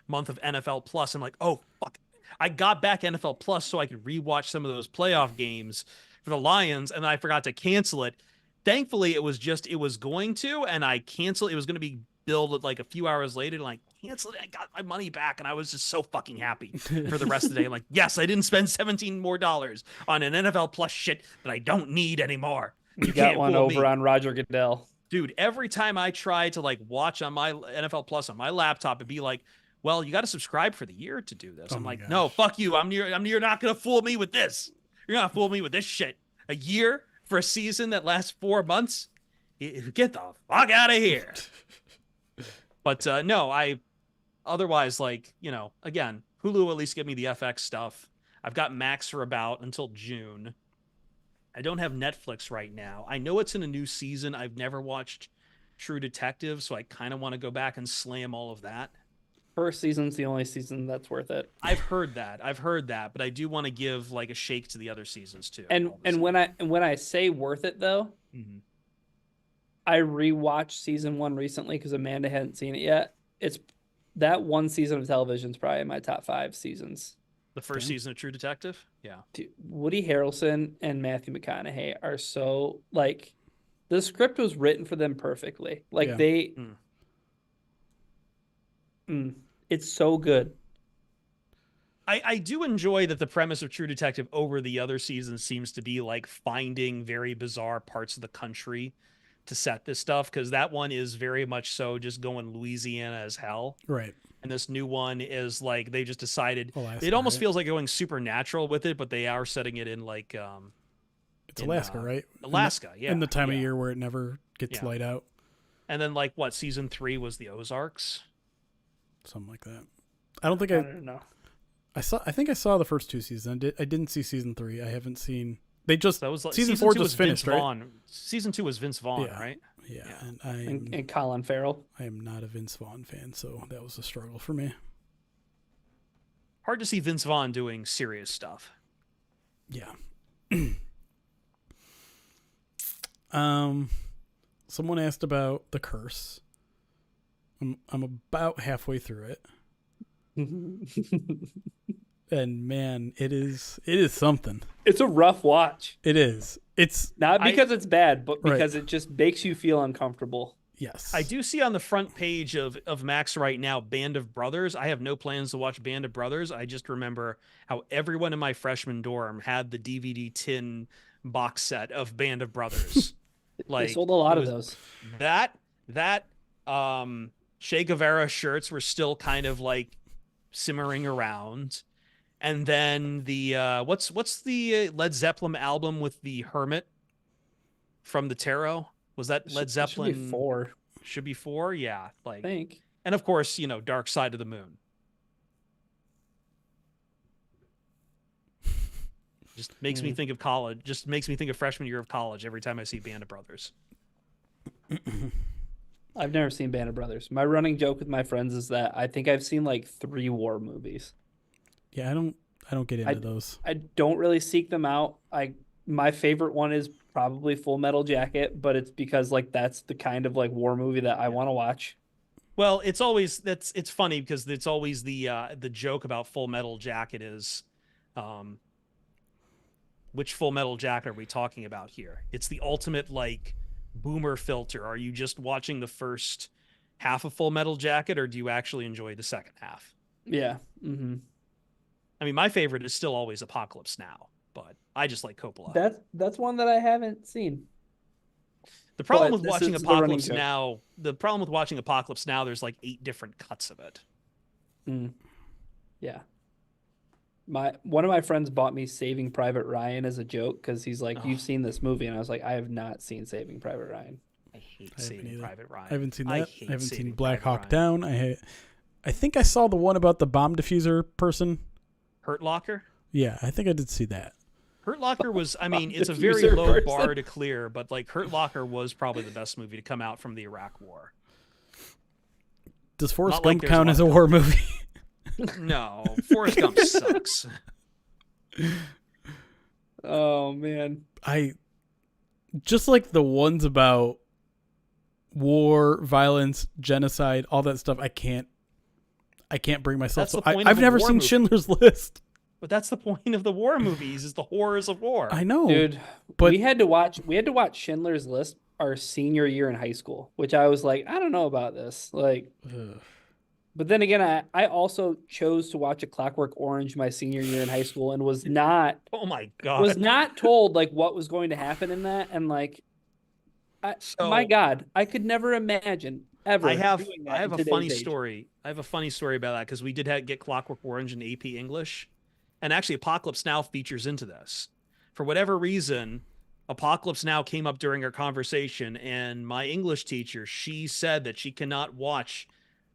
month of NFL Plus. I'm like, oh fuck! I got back NFL Plus so I could rewatch some of those playoff games for the Lions, and I forgot to cancel it. Thankfully, it was going to, and I canceled. It was going to be billed like a few hours later, and I canceled it. I got my money back, and I was just so fucking happy for the rest of the day. I'm like, yes, I didn't spend $17 more on an NFL Plus shit that I don't need anymore. You got one over on Roger Goodell. Dude, every time I try to like watch on my NFL Plus on my laptop, it'd be like, well, you got to subscribe for the year to do this. Oh I'm my like, gosh. no, fuck you. You're not gonna fool me with this. You're not fool me with this shit. A year for a season that lasts 4 months? Get the fuck out of here. But no, otherwise, like, again, Hulu will at least give me the FX stuff. I've got Max for about until June. I don't have Netflix right now. I know it's in a new season. I've never watched True Detective, so I kind of want to go back and slam all of that. First season's the only season that's worth it. I've heard that, but I do want to give like a shake to the other seasons too. And when I say worth it though, Mhm. I rewatched season 1 recently because Amanda hadn't seen it yet. It's that one season of television is probably in my top 5 seasons. The first season of True Detective? Yeah. Dude, Woody Harrelson and Matthew McConaughey are so like the script was written for them perfectly. Like Mm. It's so good. I do enjoy that the premise of True Detective over the other seasons seems to be like finding very bizarre parts of the country to set this stuff, because that one is very much so just going Louisiana as hell. Right. And this new one is like they just decided Alaska, it almost right? feels like going supernatural with it, but they are setting it in like It's Alaska, right? Alaska, yeah. In the time of yeah. year where it never gets Yeah. light out. And then like what, season 3 was the Ozarks? Something like that. I don't think I don't know. I think I saw the first 2 seasons. I didn't see season 3. I haven't seen. They just That was like season 4 2 just was finished, Vince right? Vaughn. Season 2 was Vince Vaughn, Yeah. right? Yeah, Yeah. and And Colin Farrell. I am not a Vince Vaughn fan, so that was a struggle for me. Hard to see Vince Vaughn doing serious stuff. Yeah. Someone asked about The Curse. I'm about halfway through it. And man, it is something. It's a rough watch. It is. It's Not because it's bad, but Right. because it just makes you feel uncomfortable. yes. I do see on the front page of Max right now, Band of Brothers. I have no plans to watch Band of Brothers. I just remember how everyone in my freshman dorm had the DVD tin box set of Band of Brothers. They sold a lot it of was- those. that Che Guevara shirts were still kind of like simmering around. And then the what's the Led Zeppelin album with the Hermit from the Tarot? Was that Led Zeppelin? Should be 4, Should be 4, yeah. I Like, think. and of course, Dark Side of the Moon. Just makes me think of college. Just makes me think of freshman year of college every time I see Band of Brothers. I've never seen Band of Brothers. My running joke with my friends is that I think I've seen like 3 war movies. Yeah, I don't get into those. I don't really seek them out. My favorite one is probably Full Metal Jacket, but it's because like that's the kind of like war movie that I want to watch. Well, it's funny because it's always the joke about Full Metal Jacket is, um, which Full Metal Jacket are we talking about here? It's the ultimate like boomer filter. Are you just watching the first half of Full Metal Jacket, or do you actually enjoy the second half? Yeah. Mm-hmm. I mean, my favorite is still always Apocalypse Now, but I just like Coppola. That's one that I haven't seen. The problem But with this watching is the running Apocalypse joke. Now, the problem with watching Apocalypse Now, there's like 8 different cuts of it. Mm. Yeah. One of my friends bought me Saving Private Ryan as a joke because he's like, Oh. "You've seen this movie," and I was like, "I have not seen Saving Private Ryan." I hate I haven't Saving either. Private Ryan. I haven't seen that. hate I haven't Saving seen Black Private Hawk Ryan. Down. I think I saw the one about the bomb diffuser person. Hurt Locker. Yeah, I think I did see that. Hurt Locker was, I mean, Bomb it's a very diffuser low person. bar to clear, but like Hurt Locker was probably the best movie to come out from the Iraq War. Does Forrest Not like Gump there's count a as a lot of war movie? No, Forrest Gump sucks. Oh man. I just like the ones about war, violence, genocide, all that stuff. I can't bring myself. That's So the point I've of a never war seen movie. Schindler's List. But that's the point of the war movies is the horrors of war. I know, Dude, but we had to watch Schindler's List our senior year in high school, which I was like, I don't know about this. Like, ugh. but then again, I also chose to watch A Clockwork Orange my senior year in high school and was not Oh my god. told like what was going to happen in that, and like, So my God, I could never imagine ever. I have doing that I have in a funny today's age. story. I have a funny story about that because we did get Clockwork Orange in AP English, and actually Apocalypse Now features into this. For whatever reason, Apocalypse Now came up during our conversation, and my English teacher, she said that she cannot watch,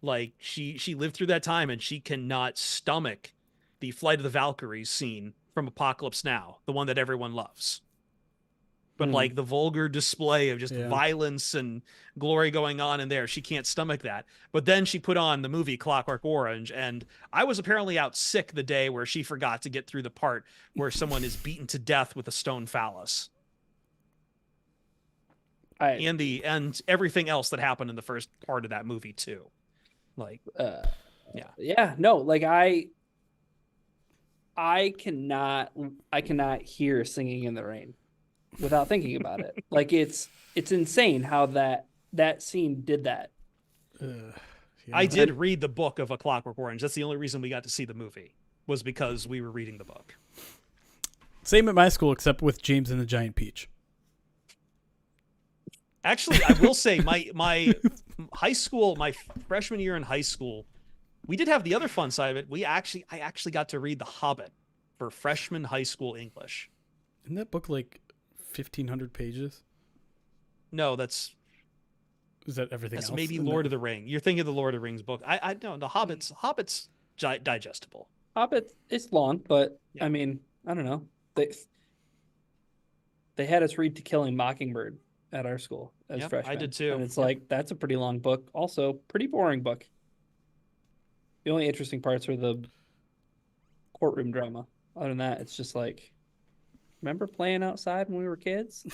like she lived through that time, and she cannot stomach the Flight of the Valkyries scene from Apocalypse Now, the one that everyone loves. But Hmm. like the vulgar display of just Yeah. violence and glory going on in there, she can't stomach that. But then she put on the movie Clockwork Orange, and I was apparently out sick the day where she forgot to get through the part where someone is beaten to death with a stone phallus, and everything else that happened in the first part of that movie too. Like, Yeah, no, like I cannot hear Singing in the Rain without thinking about it. Like it's insane how that scene did that. Ugh. Yeah. I did read the book of A Clockwork Orange. That's the only reason we got to see the movie, was because we were reading the book. Same at my school, except with James and the Giant Peach. Actually, I will say my high school, my freshman year in high school, we did have the other fun side of it. I actually got to read The Hobbit for freshman high school English. Isn't that book like 1,500 pages? No, that's Is that everything else? maybe in Lord there? of the Ring. You're thinking of the Lord of the Rings book. I know the Hobbit's digestible. Hobbit, it's long, but Yeah. I mean, I don't know. They had us read To Kill a Mockingbird at our school as Yep, freshmen. I did too. And it's Yep. like that's a pretty long book. Also, pretty boring book. The only interesting parts are the courtroom drama. Other than that, it's just like, remember playing outside when we were kids?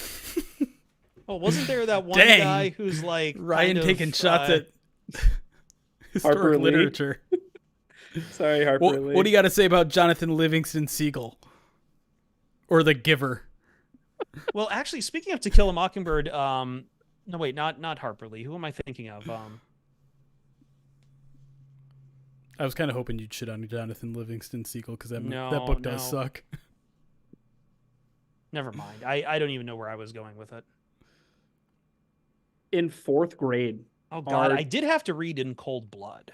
Oh, wasn't there that one Dang. guy who's like Ryan kind of, taking shots at historic Harper Lee. literature. Sorry, Harper What, Lee. what do you got to say about Jonathan Livingston Seagull? Or The Giver? Well, actually, speaking of To Kill a Mockingbird, no wait, not Harper Lee. Who am I thinking of? I was kind of hoping you'd shit on Jonathan Livingston Seagull because that No, book does no. suck. Never mind. I don't even know where I was going with it. In fourth grade? Oh God, Our- I did have to read In Cold Blood.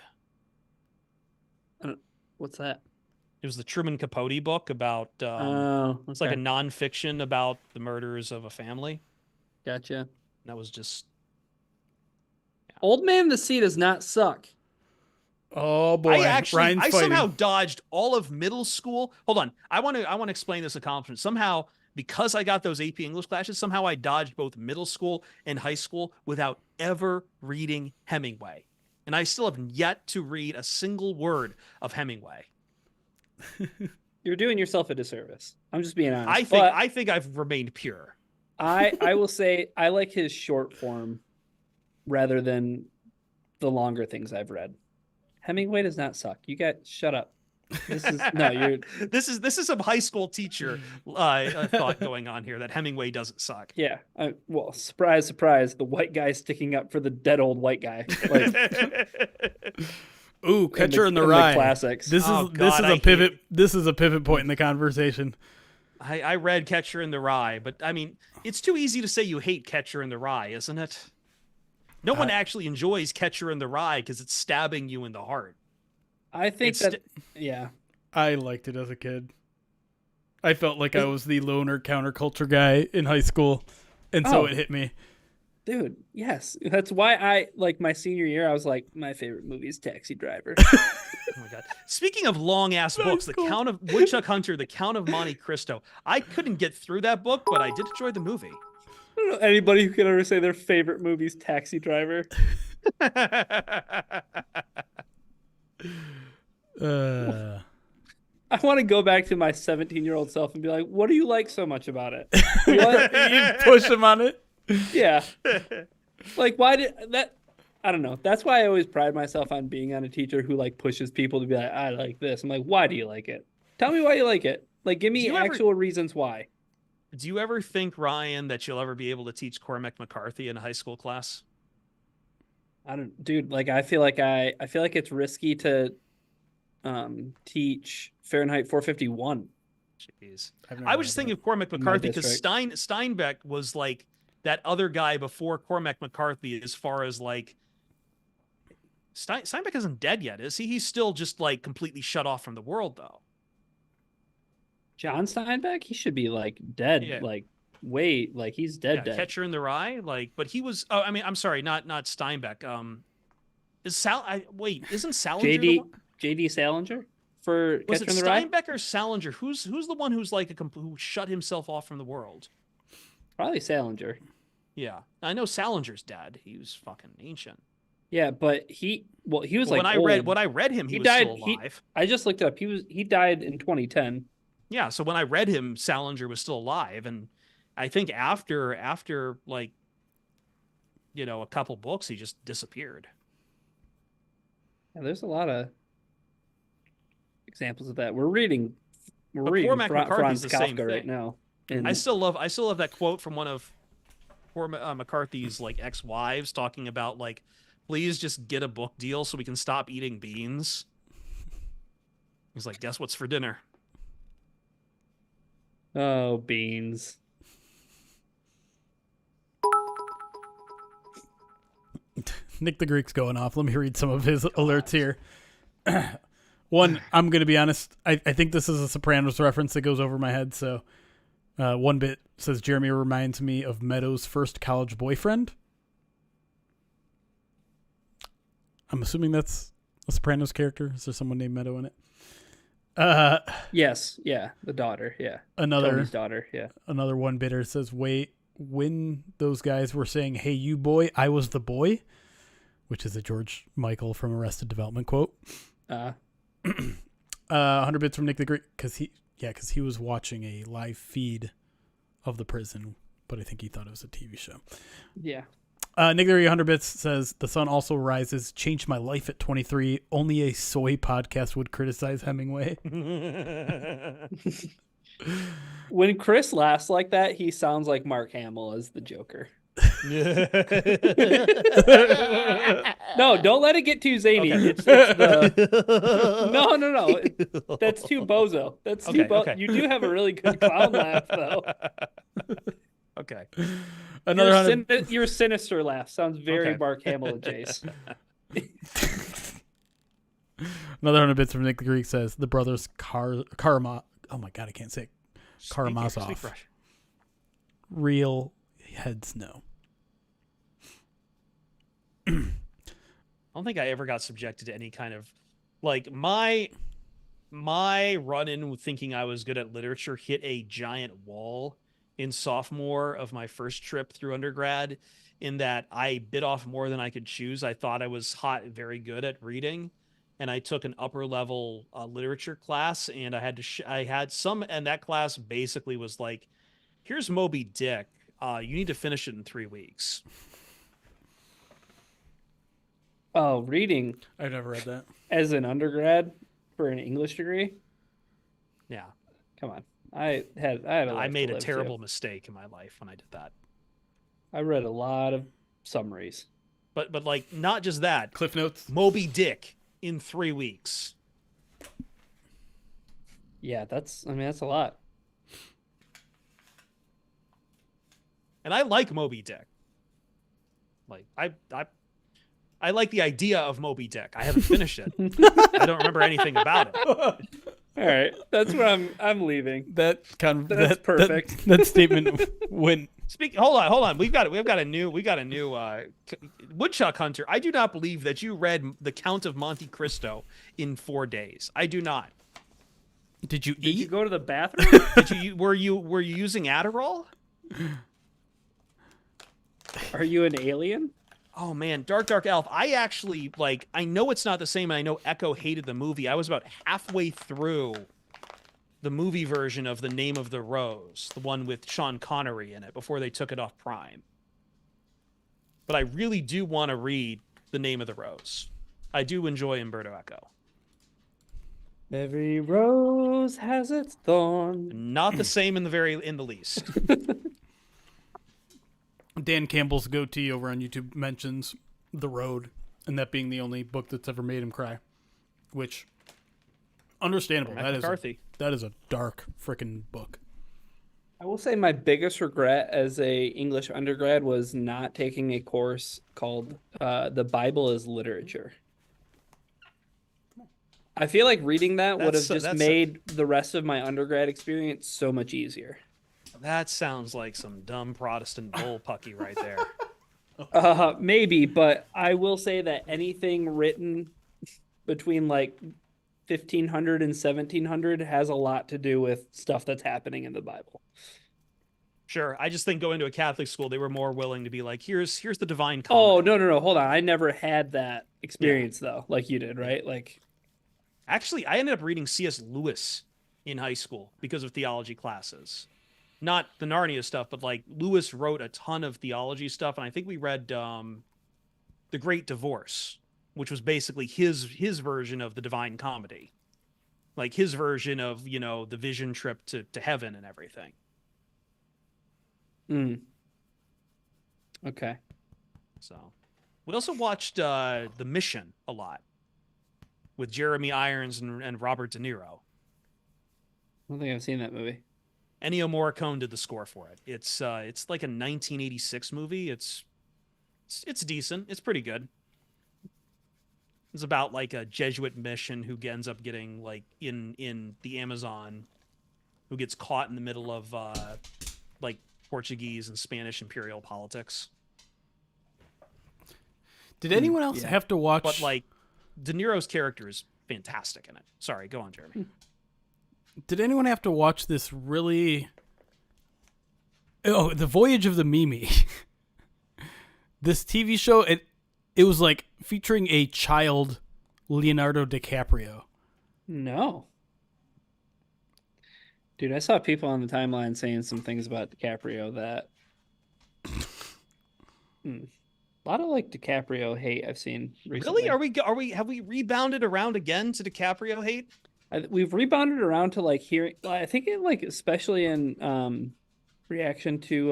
What's that? It was the Truman Capote book about. Oh, It's like a okay. nonfiction about the murders of a family. Gotcha. That was just. Old Man in the Sea does not suck. Oh boy, I Ryan's fighting. somehow dodged all of middle school. Hold on, I want to explain this accomplishment. Somehow, because I got those AP English classes, somehow I dodged both middle school and high school without ever reading Hemingway, and I still have yet to read a single word of Hemingway. You're doing yourself a disservice. I'm just being honest. I think I've remained pure. I will say I like his short form rather than the longer things I've read. Hemingway does not suck. You guys, shut up. This is no, you're. This is some high school teacher thought going on here that Hemingway doesn't suck. Yeah. Well, surprise, surprise. The white guy sticking up for the dead old white guy. Like, Ooh, Catcher in the Rye. Classics. This is I a pivot. This is a pivot point in the conversation. I read Catcher in the Rye, but I mean, it's too easy to say you hate Catcher in the Rye, isn't it? No one actually enjoys Catcher in the Rye because it's stabbing you in the heart. I think yeah. I liked it as a kid. I felt like I was the loner counterculture guy in high school, and so it hit me. Dude, yes. That's why I, like, my senior year, I was like, my favorite movie is Taxi Driver. Oh my god! Speaking of long ass books, The Count of Woodchuck Hunter, The Count of Monte Cristo. I couldn't get through that book, but I did enjoy the movie. I don't know anybody who can ever say their favorite movie is Taxi Driver. I want to go back to my 17-year-old self and be like, what do you like so much about it? What? You push him on it. Yeah. Like, why did that? I don't know. That's why I always pride myself on being on a teacher who like pushes people to be like, I like this. I'm like, why do you like it? Tell me why you like it. Like, give me actual reasons why. Do you ever think, Ryan, that you'll ever be able to teach Cormac McCarthy in a high school class? I don't, dude. Like, I feel like it's risky to teach Fahrenheit 451. Jeez. I was just thinking of Cormac McCarthy because district. Steinbeck was like that other guy before Cormac McCarthy as far as like Steinbeck isn't dead yet, is he? He's still just like completely shut off from the world though. John Steinbeck? He should be like dead. Yeah. Like, wait, like he's dead. Catcher in the Rye, like, but he was. Oh, I mean, I'm sorry, not Steinbeck. Isn't Salinger JD Salinger for was Catcher it in the Rye? Steinbeck or Salinger? Who's the one who's like who shut himself off from the world? Probably Salinger. Yeah, I know Salinger's dead. He was fucking ancient. Yeah, but he was like when I read him, he was died, still alive. I just looked it up. He died in 2010. Yeah, so when I read him, Salinger was still alive, and I think after like, you know, a couple books, he just disappeared. Yeah, there's a lot of examples of that. We're reading Cormac McCarthy's Franz the same Kafka right thing. now. I still love that quote from one of McCarthy's like ex-wives talking about like, please just get a book deal so we can stop eating beans. He's like, guess what's for dinner? Oh, beans. Nick the Greek's going off. Let me read some of his alerts here. One, I'm going to be honest. I think this is a Sopranos reference that goes over my head. So one bit says, Jeremy reminds me of Meadows' first college boyfriend. I'm assuming that's a Sopranos character. Is there someone named Meadow in it? Yes. Yeah. The daughter. Yeah. Tony's daughter. Yeah. Another one bitter says, wait, when those guys were saying, hey, you boy, I was the boy, which is a George Michael from Arrested Development quote. 100 bits from Nick the Greek because he was watching a live feed of the prison, but I think he thought it was a TV show. Yeah. Nick the Greek 100 bits says the sun also rises. Changed my life at 23. Only a soy podcast would criticize Hemingway. When Chris laughs like that, he sounds like Mark Hamill as the Joker. No, don't let it get too zany. Okay. It's no. That's too bozo. That's too okay. You do have a really good clown laugh, though. Okay. Your sinister laugh sounds very Mark Hamill and Jace. Another 100 bits from Nick the Greek says the brothers Karma. Oh my god, I can't say it. Karamazov. Real heads no. I don't think I ever got subjected to any kind of like my run-in thinking I was good at literature hit a giant wall in sophomore of my first trip through undergrad, in that I bit off more than I could choose. I thought I was very good at reading, and I took an upper level literature class, and I had some, and that class basically was like, here's Moby Dick. You need to finish it in 3 weeks. Oh, reading I've never read that. as an undergrad for an English degree. Yeah. Come on, I had a I life to made a live terrible too. mistake in my life when I did that. I read a lot of summaries. But like not just that. Cliff Notes. Moby Dick in 3 weeks. Yeah, that's a lot. And I like Moby Dick. Like I like the idea of Moby Dick. I haven't finished it. I don't remember anything about it. All right, that's where I'm leaving. That's perfect. That statement went. Hold on. We've got a new Woodchuck Hunter. I do not believe that you read The Count of Monte Cristo in 4 days. I do not. Did you Did eat? you go to the bathroom? Were you using Adderall? Are you an alien? Oh man, Dark Elf. I actually like. I know it's not the same, and I know Echo hated the movie. I was about halfway through the movie version of The Name of the Rose, the one with Sean Connery in it, before they took it off Prime. But I really do want to read The Name of the Rose. I do enjoy Umberto Eco. Every rose has its thorn. Not the same in the least. Dan Campbell's goatee over on YouTube mentions The Road, and that being the only book that's ever made him cry, which understandable. McCarthy. That is a dark freaking book. I will say my biggest regret as a English undergrad was not taking a course called The Bible is Literature. I feel like reading that would have just made the rest of my undergrad experience so much easier. That sounds like some dumb Protestant bullpucky right there. Maybe, but I will say that anything written between like 1500 and 1700 has a lot to do with stuff that's happening in the Bible. Sure, I just think going to a Catholic school, they were more willing to be like, here's the divine Oh, comedy. no, hold on. I never had that experience though, like you did, right? Like, actually, I ended up reading C.S. Lewis in high school because of theology classes. Not the Narnia stuff, but like Lewis wrote a ton of theology stuff, and I think we read The Great Divorce, which was basically his version of the Divine Comedy, like his version of the vision trip to heaven and everything. Okay. So we also watched The Mission a lot with Jeremy Irons and Robert De Niro. I don't think I've seen that movie. Ennio Morricone did the score for it. It's like a 1986 movie. It's decent. It's pretty good. It's about like a Jesuit mission who ends up getting like in the Amazon, who gets caught in the middle of like Portuguese and Spanish imperial politics. Did anyone else have to watch? But like De Niro's character is fantastic in it. Sorry, go on, Jeremy. Did anyone have to watch this really? Oh, The Voyage of the Mimi. This TV show, it was like featuring a child Leonardo DiCaprio. No. Dude, I saw people on the timeline saying some things about DiCaprio that a lot of like DiCaprio hate I've seen recently. Really? Have we rebounded around again to DiCaprio hate? We've rebounded around to like hearing. I think it like especially in reaction to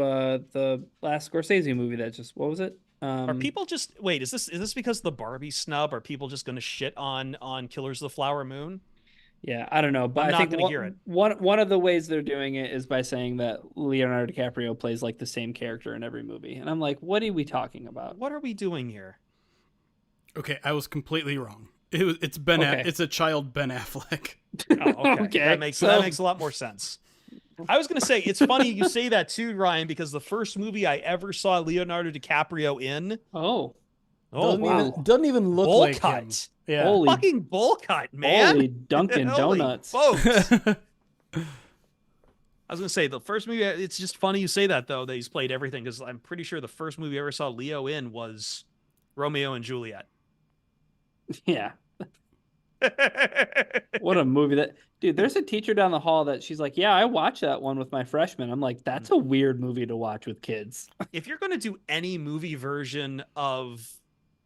the last Scorsese movie that just what was it? Are people just wait? Is this because of the Barbie snub? Are people just going to shit on Killers of the Flower Moon? Yeah, I don't know, but I'm I think not going to hear it. One of the ways they're doing it is by saying that Leonardo DiCaprio plays like the same character in every movie, and I'm like, what are we talking about? What are we doing here? Okay, I was completely wrong. It's Ben. Okay. It's a child Ben Affleck. Oh, okay. Okay, That makes a lot more sense. I was going to say, it's funny you say that too, Ryan, because the first movie I ever saw Leonardo DiCaprio in. Oh, wow. Doesn't even look Bowl like cut. him. Yeah. Holy, Fucking bowl cut, man. holy Dunkin' Holy Donuts. folks. I was going to say, the first movie, it's just funny you say that, though, that he's played everything, because I'm pretty sure the first movie I ever saw Leo in was Romeo and Juliet. Yeah. What a movie that, dude, there's a teacher down the hall that she's like, yeah, I watched that one with my freshmen. I'm like, that's a weird movie to watch with kids. If you're going to do any movie version of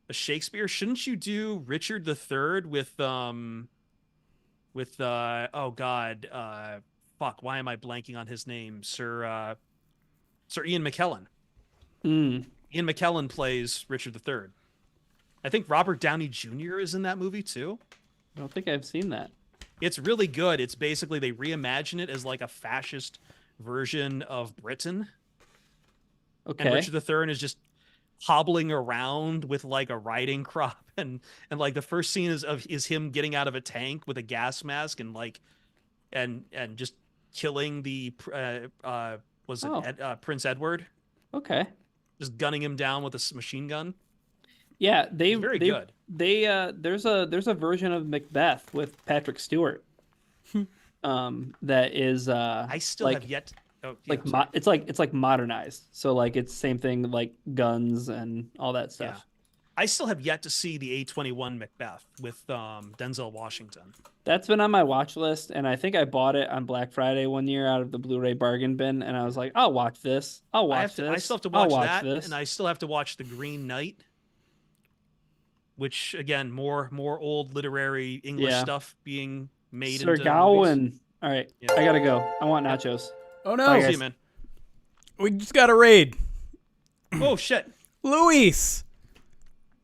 a Shakespeare, shouldn't you do Richard III with oh God, fuck, why am I blanking on his name? Sir Ian McKellen. Mm, Ian McKellen plays Richard III. I think Robert Downey Jr. is in that movie too. I don't think I've seen that. It's really good. It's basically they reimagine it as like a fascist version of Britain. Okay. And Richard III is just hobbling around with like a riding crop and like the first scene is him getting out of a tank with a gas mask and like and just killing the was it Prince Edward, Okay. just gunning him down with a machine gun. Yeah, It's very good. there's a version of Macbeth with Patrick Stewart. That is I still like have yet. Oh, yeah, like sorry. it's like modernized. So like it's same thing like guns and all that Yeah. stuff. I still have yet to see the A21 Macbeth with Denzel Washington. That's been on my watch list, and I think I bought it on Black Friday one year out of the Blu-ray bargain bin, and I was like, I'll watch this. I'll watch this. I still have to I'll watch that, this. and I still have to watch The Green Knight, which again, more old literary English Yeah. stuff being made Sir into movies. Gawain. All right, Yeah. I gotta go. I want nachos. Oh Bye, no, guys. See you, man. we just got a raid. Oh shit, Luis,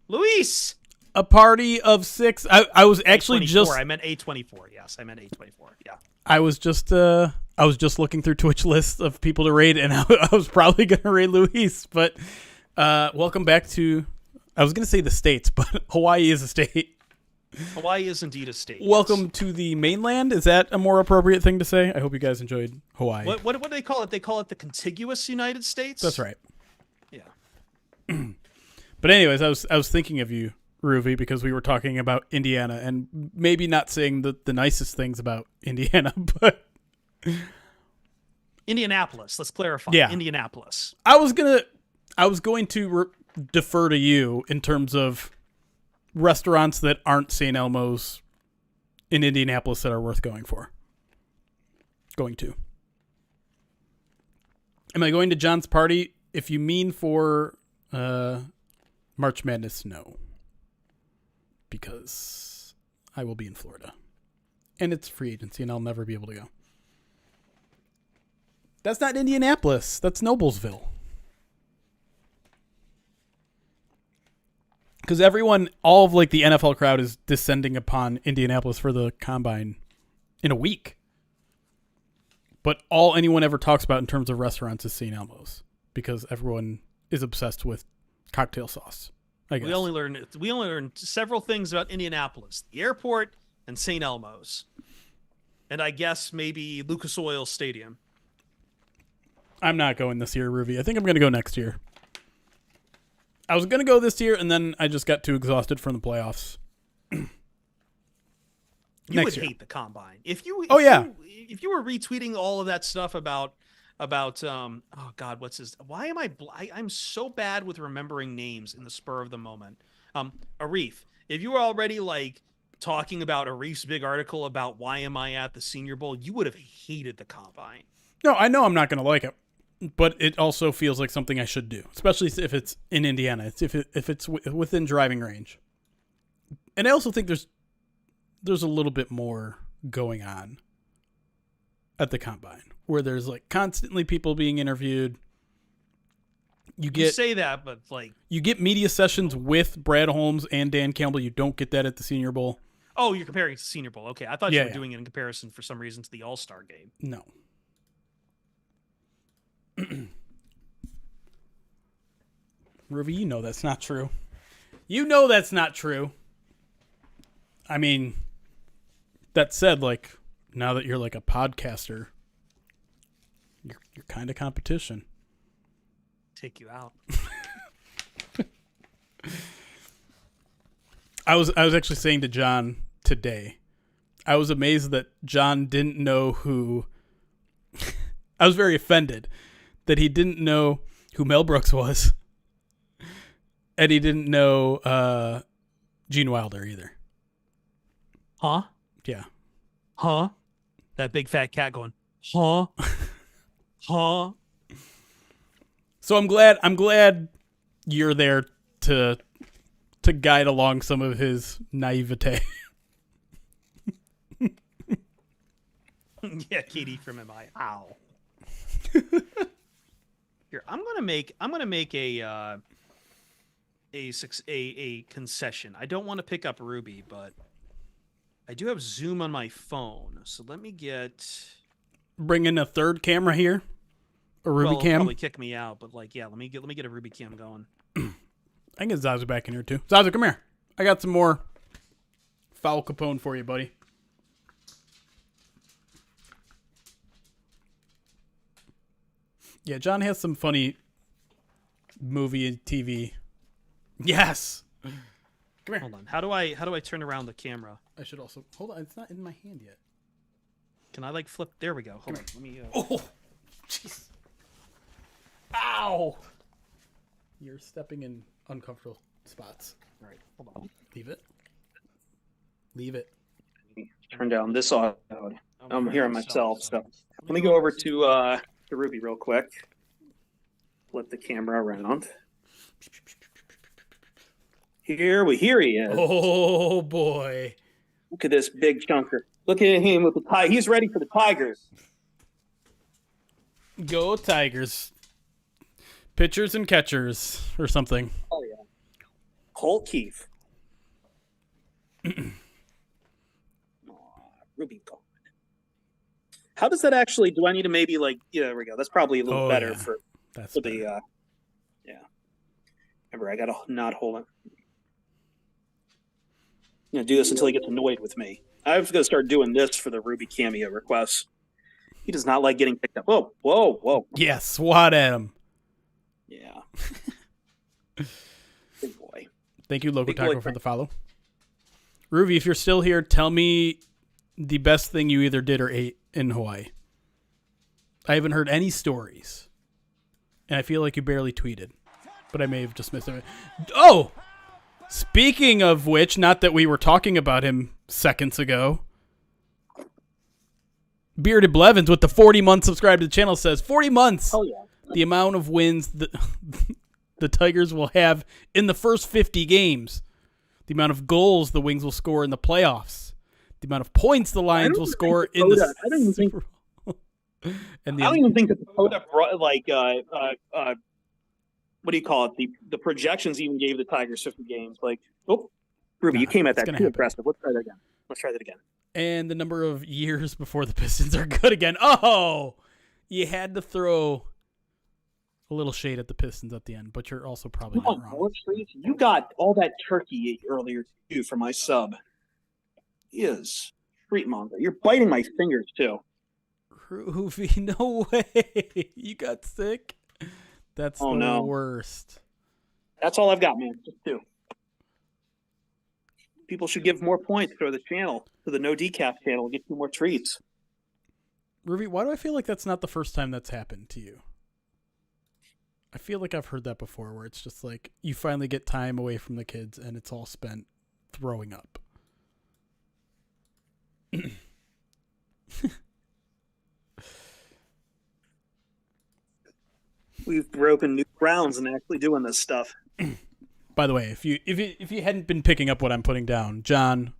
Luis. a party of 6. I was actually A24. just I meant A24. Yes, I meant A24. Yeah. I was just looking through Twitch lists of people to raid, and I was probably gonna raid Luis, but welcome back to. I was gonna say the States, but Hawaii is a state. Hawaii is indeed a state. Welcome Yes. to the mainland. Is that a more appropriate thing to say? I hope you guys enjoyed Hawaii. What do they call it? They call it the contiguous United States. That's right. Yeah. But anyways, I was thinking of you, Ruvi, because we were talking about Indiana and maybe not saying the nicest things about Indiana, but Indianapolis. Let's clarify. Yeah. Indianapolis. I was going to defer to you in terms of restaurants that aren't St. Elmo's in Indianapolis that are worth going to. Am I going to John's party? If you mean for March Madness, no. Because I will be in Florida. And it's free agency and I'll never be able to go. That's not Indianapolis. That's Noblesville. Because all of like the NFL crowd is descending upon Indianapolis for the combine in a week. But all anyone ever talks about in terms of restaurants is St. Elmo's. Because everyone is obsessed with cocktail sauce, I guess. We only learned several things about Indianapolis: the airport and St. Elmo's, and I guess maybe Lucas Oil Stadium. I'm not going this year, Ruby. I think I'm going to go next year. I was going to go this year, and then I just got too exhausted from the playoffs. You Next would year. hate the combine if you. Oh, yeah. If you were retweeting all of that stuff about oh God, what's his? Why am I'm so bad with remembering names in the spur of the moment. Arif, if you were already like talking about Arif's big article about why am I at the Senior Bowl, you would have hated the combine. No, I know I'm not going to like it, but it also feels like something I should do, especially if it's in Indiana. If it's within driving range, and I also think there's a little bit more going on at the combine, where there's like constantly people being interviewed. You say that, but like you get media sessions with Brad Holmes and Dan Campbell. You don't get that at the Senior Bowl. oh, you're comparing it to Senior Bowl. Okay, I thought you Yeah, were yeah. doing it in comparison for some reason to the All-Star game. No. Ruby, you know that's not true. You know that's not true. I mean, that said, like, now that you're like a podcaster, you're kind of competition. Take you out. I was actually saying to John today, I was amazed that John didn't know who. I was very offended that he didn't know who Mel Brooks was, and he didn't know Gene Wilder either. Huh? Yeah. Huh? That big fat cat going, huh? Huh? So I'm glad you're there to to guide along some of his naivete. Yeah, Katie from MI. Ow. Here, I'm gonna make a concession. I don't want to pick up Ruby, but I do have Zoom on my phone, so let me get. Bring in a third camera here, a Ruby It'll cam. probably kick me out, but like, yeah, let me get a Ruby cam going. I can get Zazu back in here too. Zazu, come here. I got some more foul Capone for you, buddy. Yeah, John has some funny movie and TV. Yes. Come here. Hold on. How do I turn around the camera? I should also hold on. It's not in my hand yet. Can I like flip? There we go. Hold on. Let me. Oh, jeez. Ow. You're stepping in uncomfortable spots. All right. Hold on. Leave it. Leave it. Turn down this audio. I'm hearing myself. So let me go over to Ruby real quick. Flip the camera around. Here he is. Oh boy! Look at this big chunker. Look at him with the tie. He's ready for the Tigers. Go Tigers! Pitchers and catchers, or something. Oh yeah. Colt Keefe. Ruby gone. How does that actually? Do I need to maybe like? Yeah, there we go. That's probably a little better yeah. for That's the. better. Yeah. Remember, I got to not hold it. I'm gonna do this until he gets annoyed with me. I'm gonna start doing this for the Ruby cameo requests. He does not like getting picked up. Whoa, whoa, whoa. Yeah, swat at him. Yeah. Good boy. Thank you, Local Big Taco, boy. for the follow. Ruby, if you're still here, tell me the best thing you either did or ate in Hawaii. I haven't heard any stories. And I feel like you barely tweeted. But I may have just missed it. Oh! Speaking of which, not that we were talking about him seconds ago. Bearded Blevins with the 40 months subscribed to the channel says 40 months. Oh yeah. The amount of wins the Tigers will have in the first 50 games. The amount of goals the Wings will score in the playoffs. The amount of points the Lions will score in the I don't even think. Super Bowl. And I don't even think that the Dakota what do you call it? The projections even gave the Tigers 50 games. Like, oh, Ruby, Nah, you came at it's that gonna too happen. aggressive. Let's try that again. And the number of years before the Pistons are good again. Oh, you had to throw a little shade at the Pistons at the end, but you're also probably Come not on, wrong. George Street. You got all that turkey earlier too for my sub. He is streetmonger. You're biting my fingers too. Ruby, no way. You got sick? That's Oh, the no. worst. That's all I've got, man. Just two. People should give more points to the channel, to the No Decaf channel, and get you more treats. Ruby, why do I feel like that's not the first time that's happened to you? I feel like I've heard that before, where it's just like you finally get time away from the kids and it's all spent throwing up. We've broken new grounds and actually doing this stuff. By the way, if you hadn't been picking up what I'm putting down, John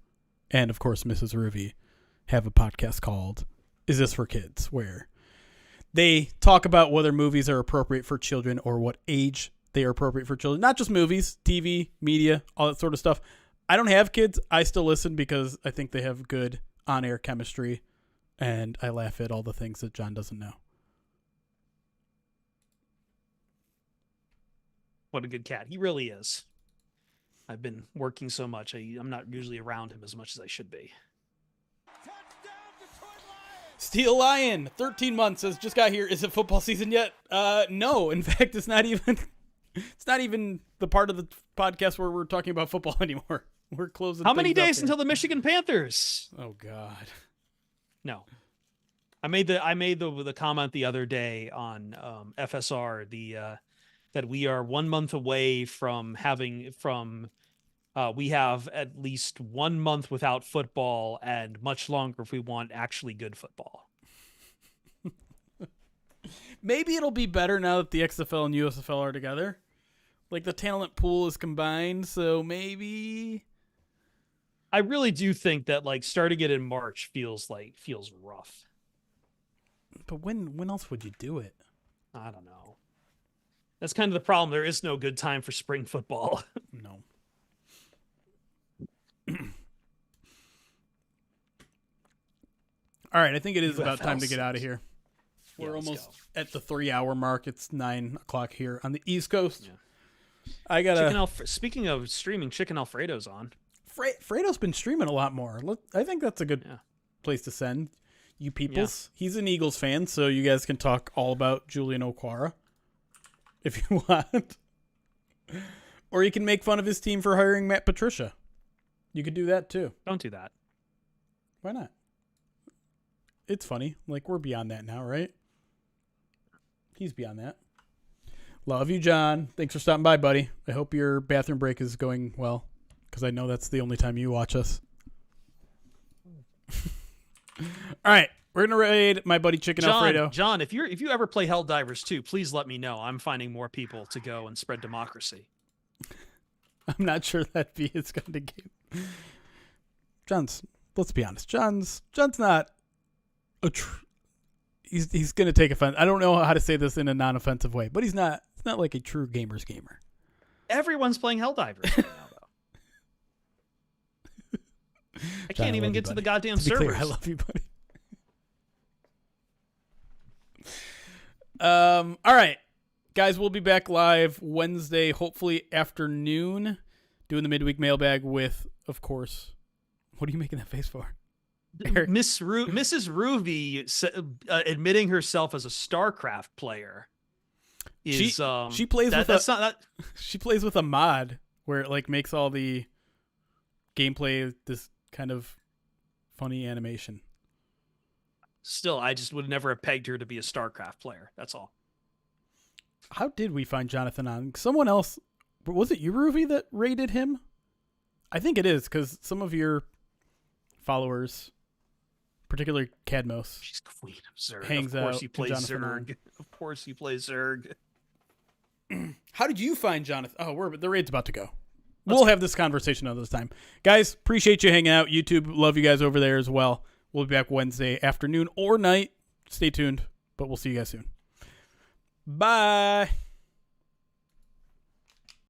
and of course Mrs. Ruby have a podcast called "Is This for Kids?" where they talk about whether movies are appropriate for children or what age they are appropriate for children. Not just movies, TV, media, all that sort of stuff. I don't have kids. I still listen because I think they have good on-air chemistry, and I laugh at all the things that John doesn't know. What a good cat. He really is. I've been working so much. I'm not usually around him as much as I should be. Steel Lion, 13 months, says, just got here. Is it football season yet? No. In fact, it's not even the part of the podcast where we're talking about football anymore. We're closing. How many things up days here. until the Michigan Panthers? Oh God. No. I made the comment the other day on FSR that we are 1 month away from we have at least 1 month without football and much longer if we want actually good football. Maybe it'll be better now that the XFL and USFL are together, Like the talent pool is combined, so maybe. I really do think that like starting it in March feels rough. But when else would you do it? I don't know. That's kind of the problem. There is no good time for spring football. No. All right, I think it is about time to get out of here. We're almost at the 3-hour mark. It's 9 o'clock here on the East Coast. Yeah. I gotta. Speaking of streaming, Chicken Alfredo's on. Fredo's been streaming a lot more. I think that's a good place to send you peoples. Yeah. He's an Eagles fan, so you guys can talk all about Julian Okwara if you want. Or you can make fun of his team for hiring Matt Patricia. You could do that too. Don't do that. Why not? It's funny. Like, we're beyond that now, right? He's beyond that. Love you, John. Thanks for stopping by, buddy. I hope your bathroom break is going well, because I know that's the only time you watch us. All right. We're going to raid my buddy Chicken Alfredo. John, if you ever play Helldivers 2, please let me know. I'm finding more people to go and spread democracy. I'm not sure that'd be his kind of game. Let's be honest. John's not he's going to take offense. I don't know how to say this in a non-offensive way, but it's not like a true gamer's gamer. Everyone's playing Helldivers right now, though. I can't even get to the goddamn servers. Clear, I love you, buddy. All right, guys, we'll be back live Wednesday, hopefully afternoon, doing the midweek mailbag with, of course, what are you making that face for? Mrs. Ruby admitting herself as a StarCraft player. She plays she plays with a mod where it like makes all the gameplay this kind of funny animation. Still, I just would never have pegged her to be a StarCraft player. That's all. How did we find Jonathan on? Someone else, was it you, Ruby, that rated him? I think it is, because some of your followers, particularly Cadmos, she's Queen of Zerg. Hangs of course out you play Jonathan Zerg. on. Of course you play Zerg. How did you find Jonathan? Oh, the raid's about to go. We'll have this conversation another time. Guys, appreciate you hanging out. YouTube, love you guys over there as well. We'll be back Wednesday afternoon or night. Stay tuned, but we'll see you guys soon. Bye.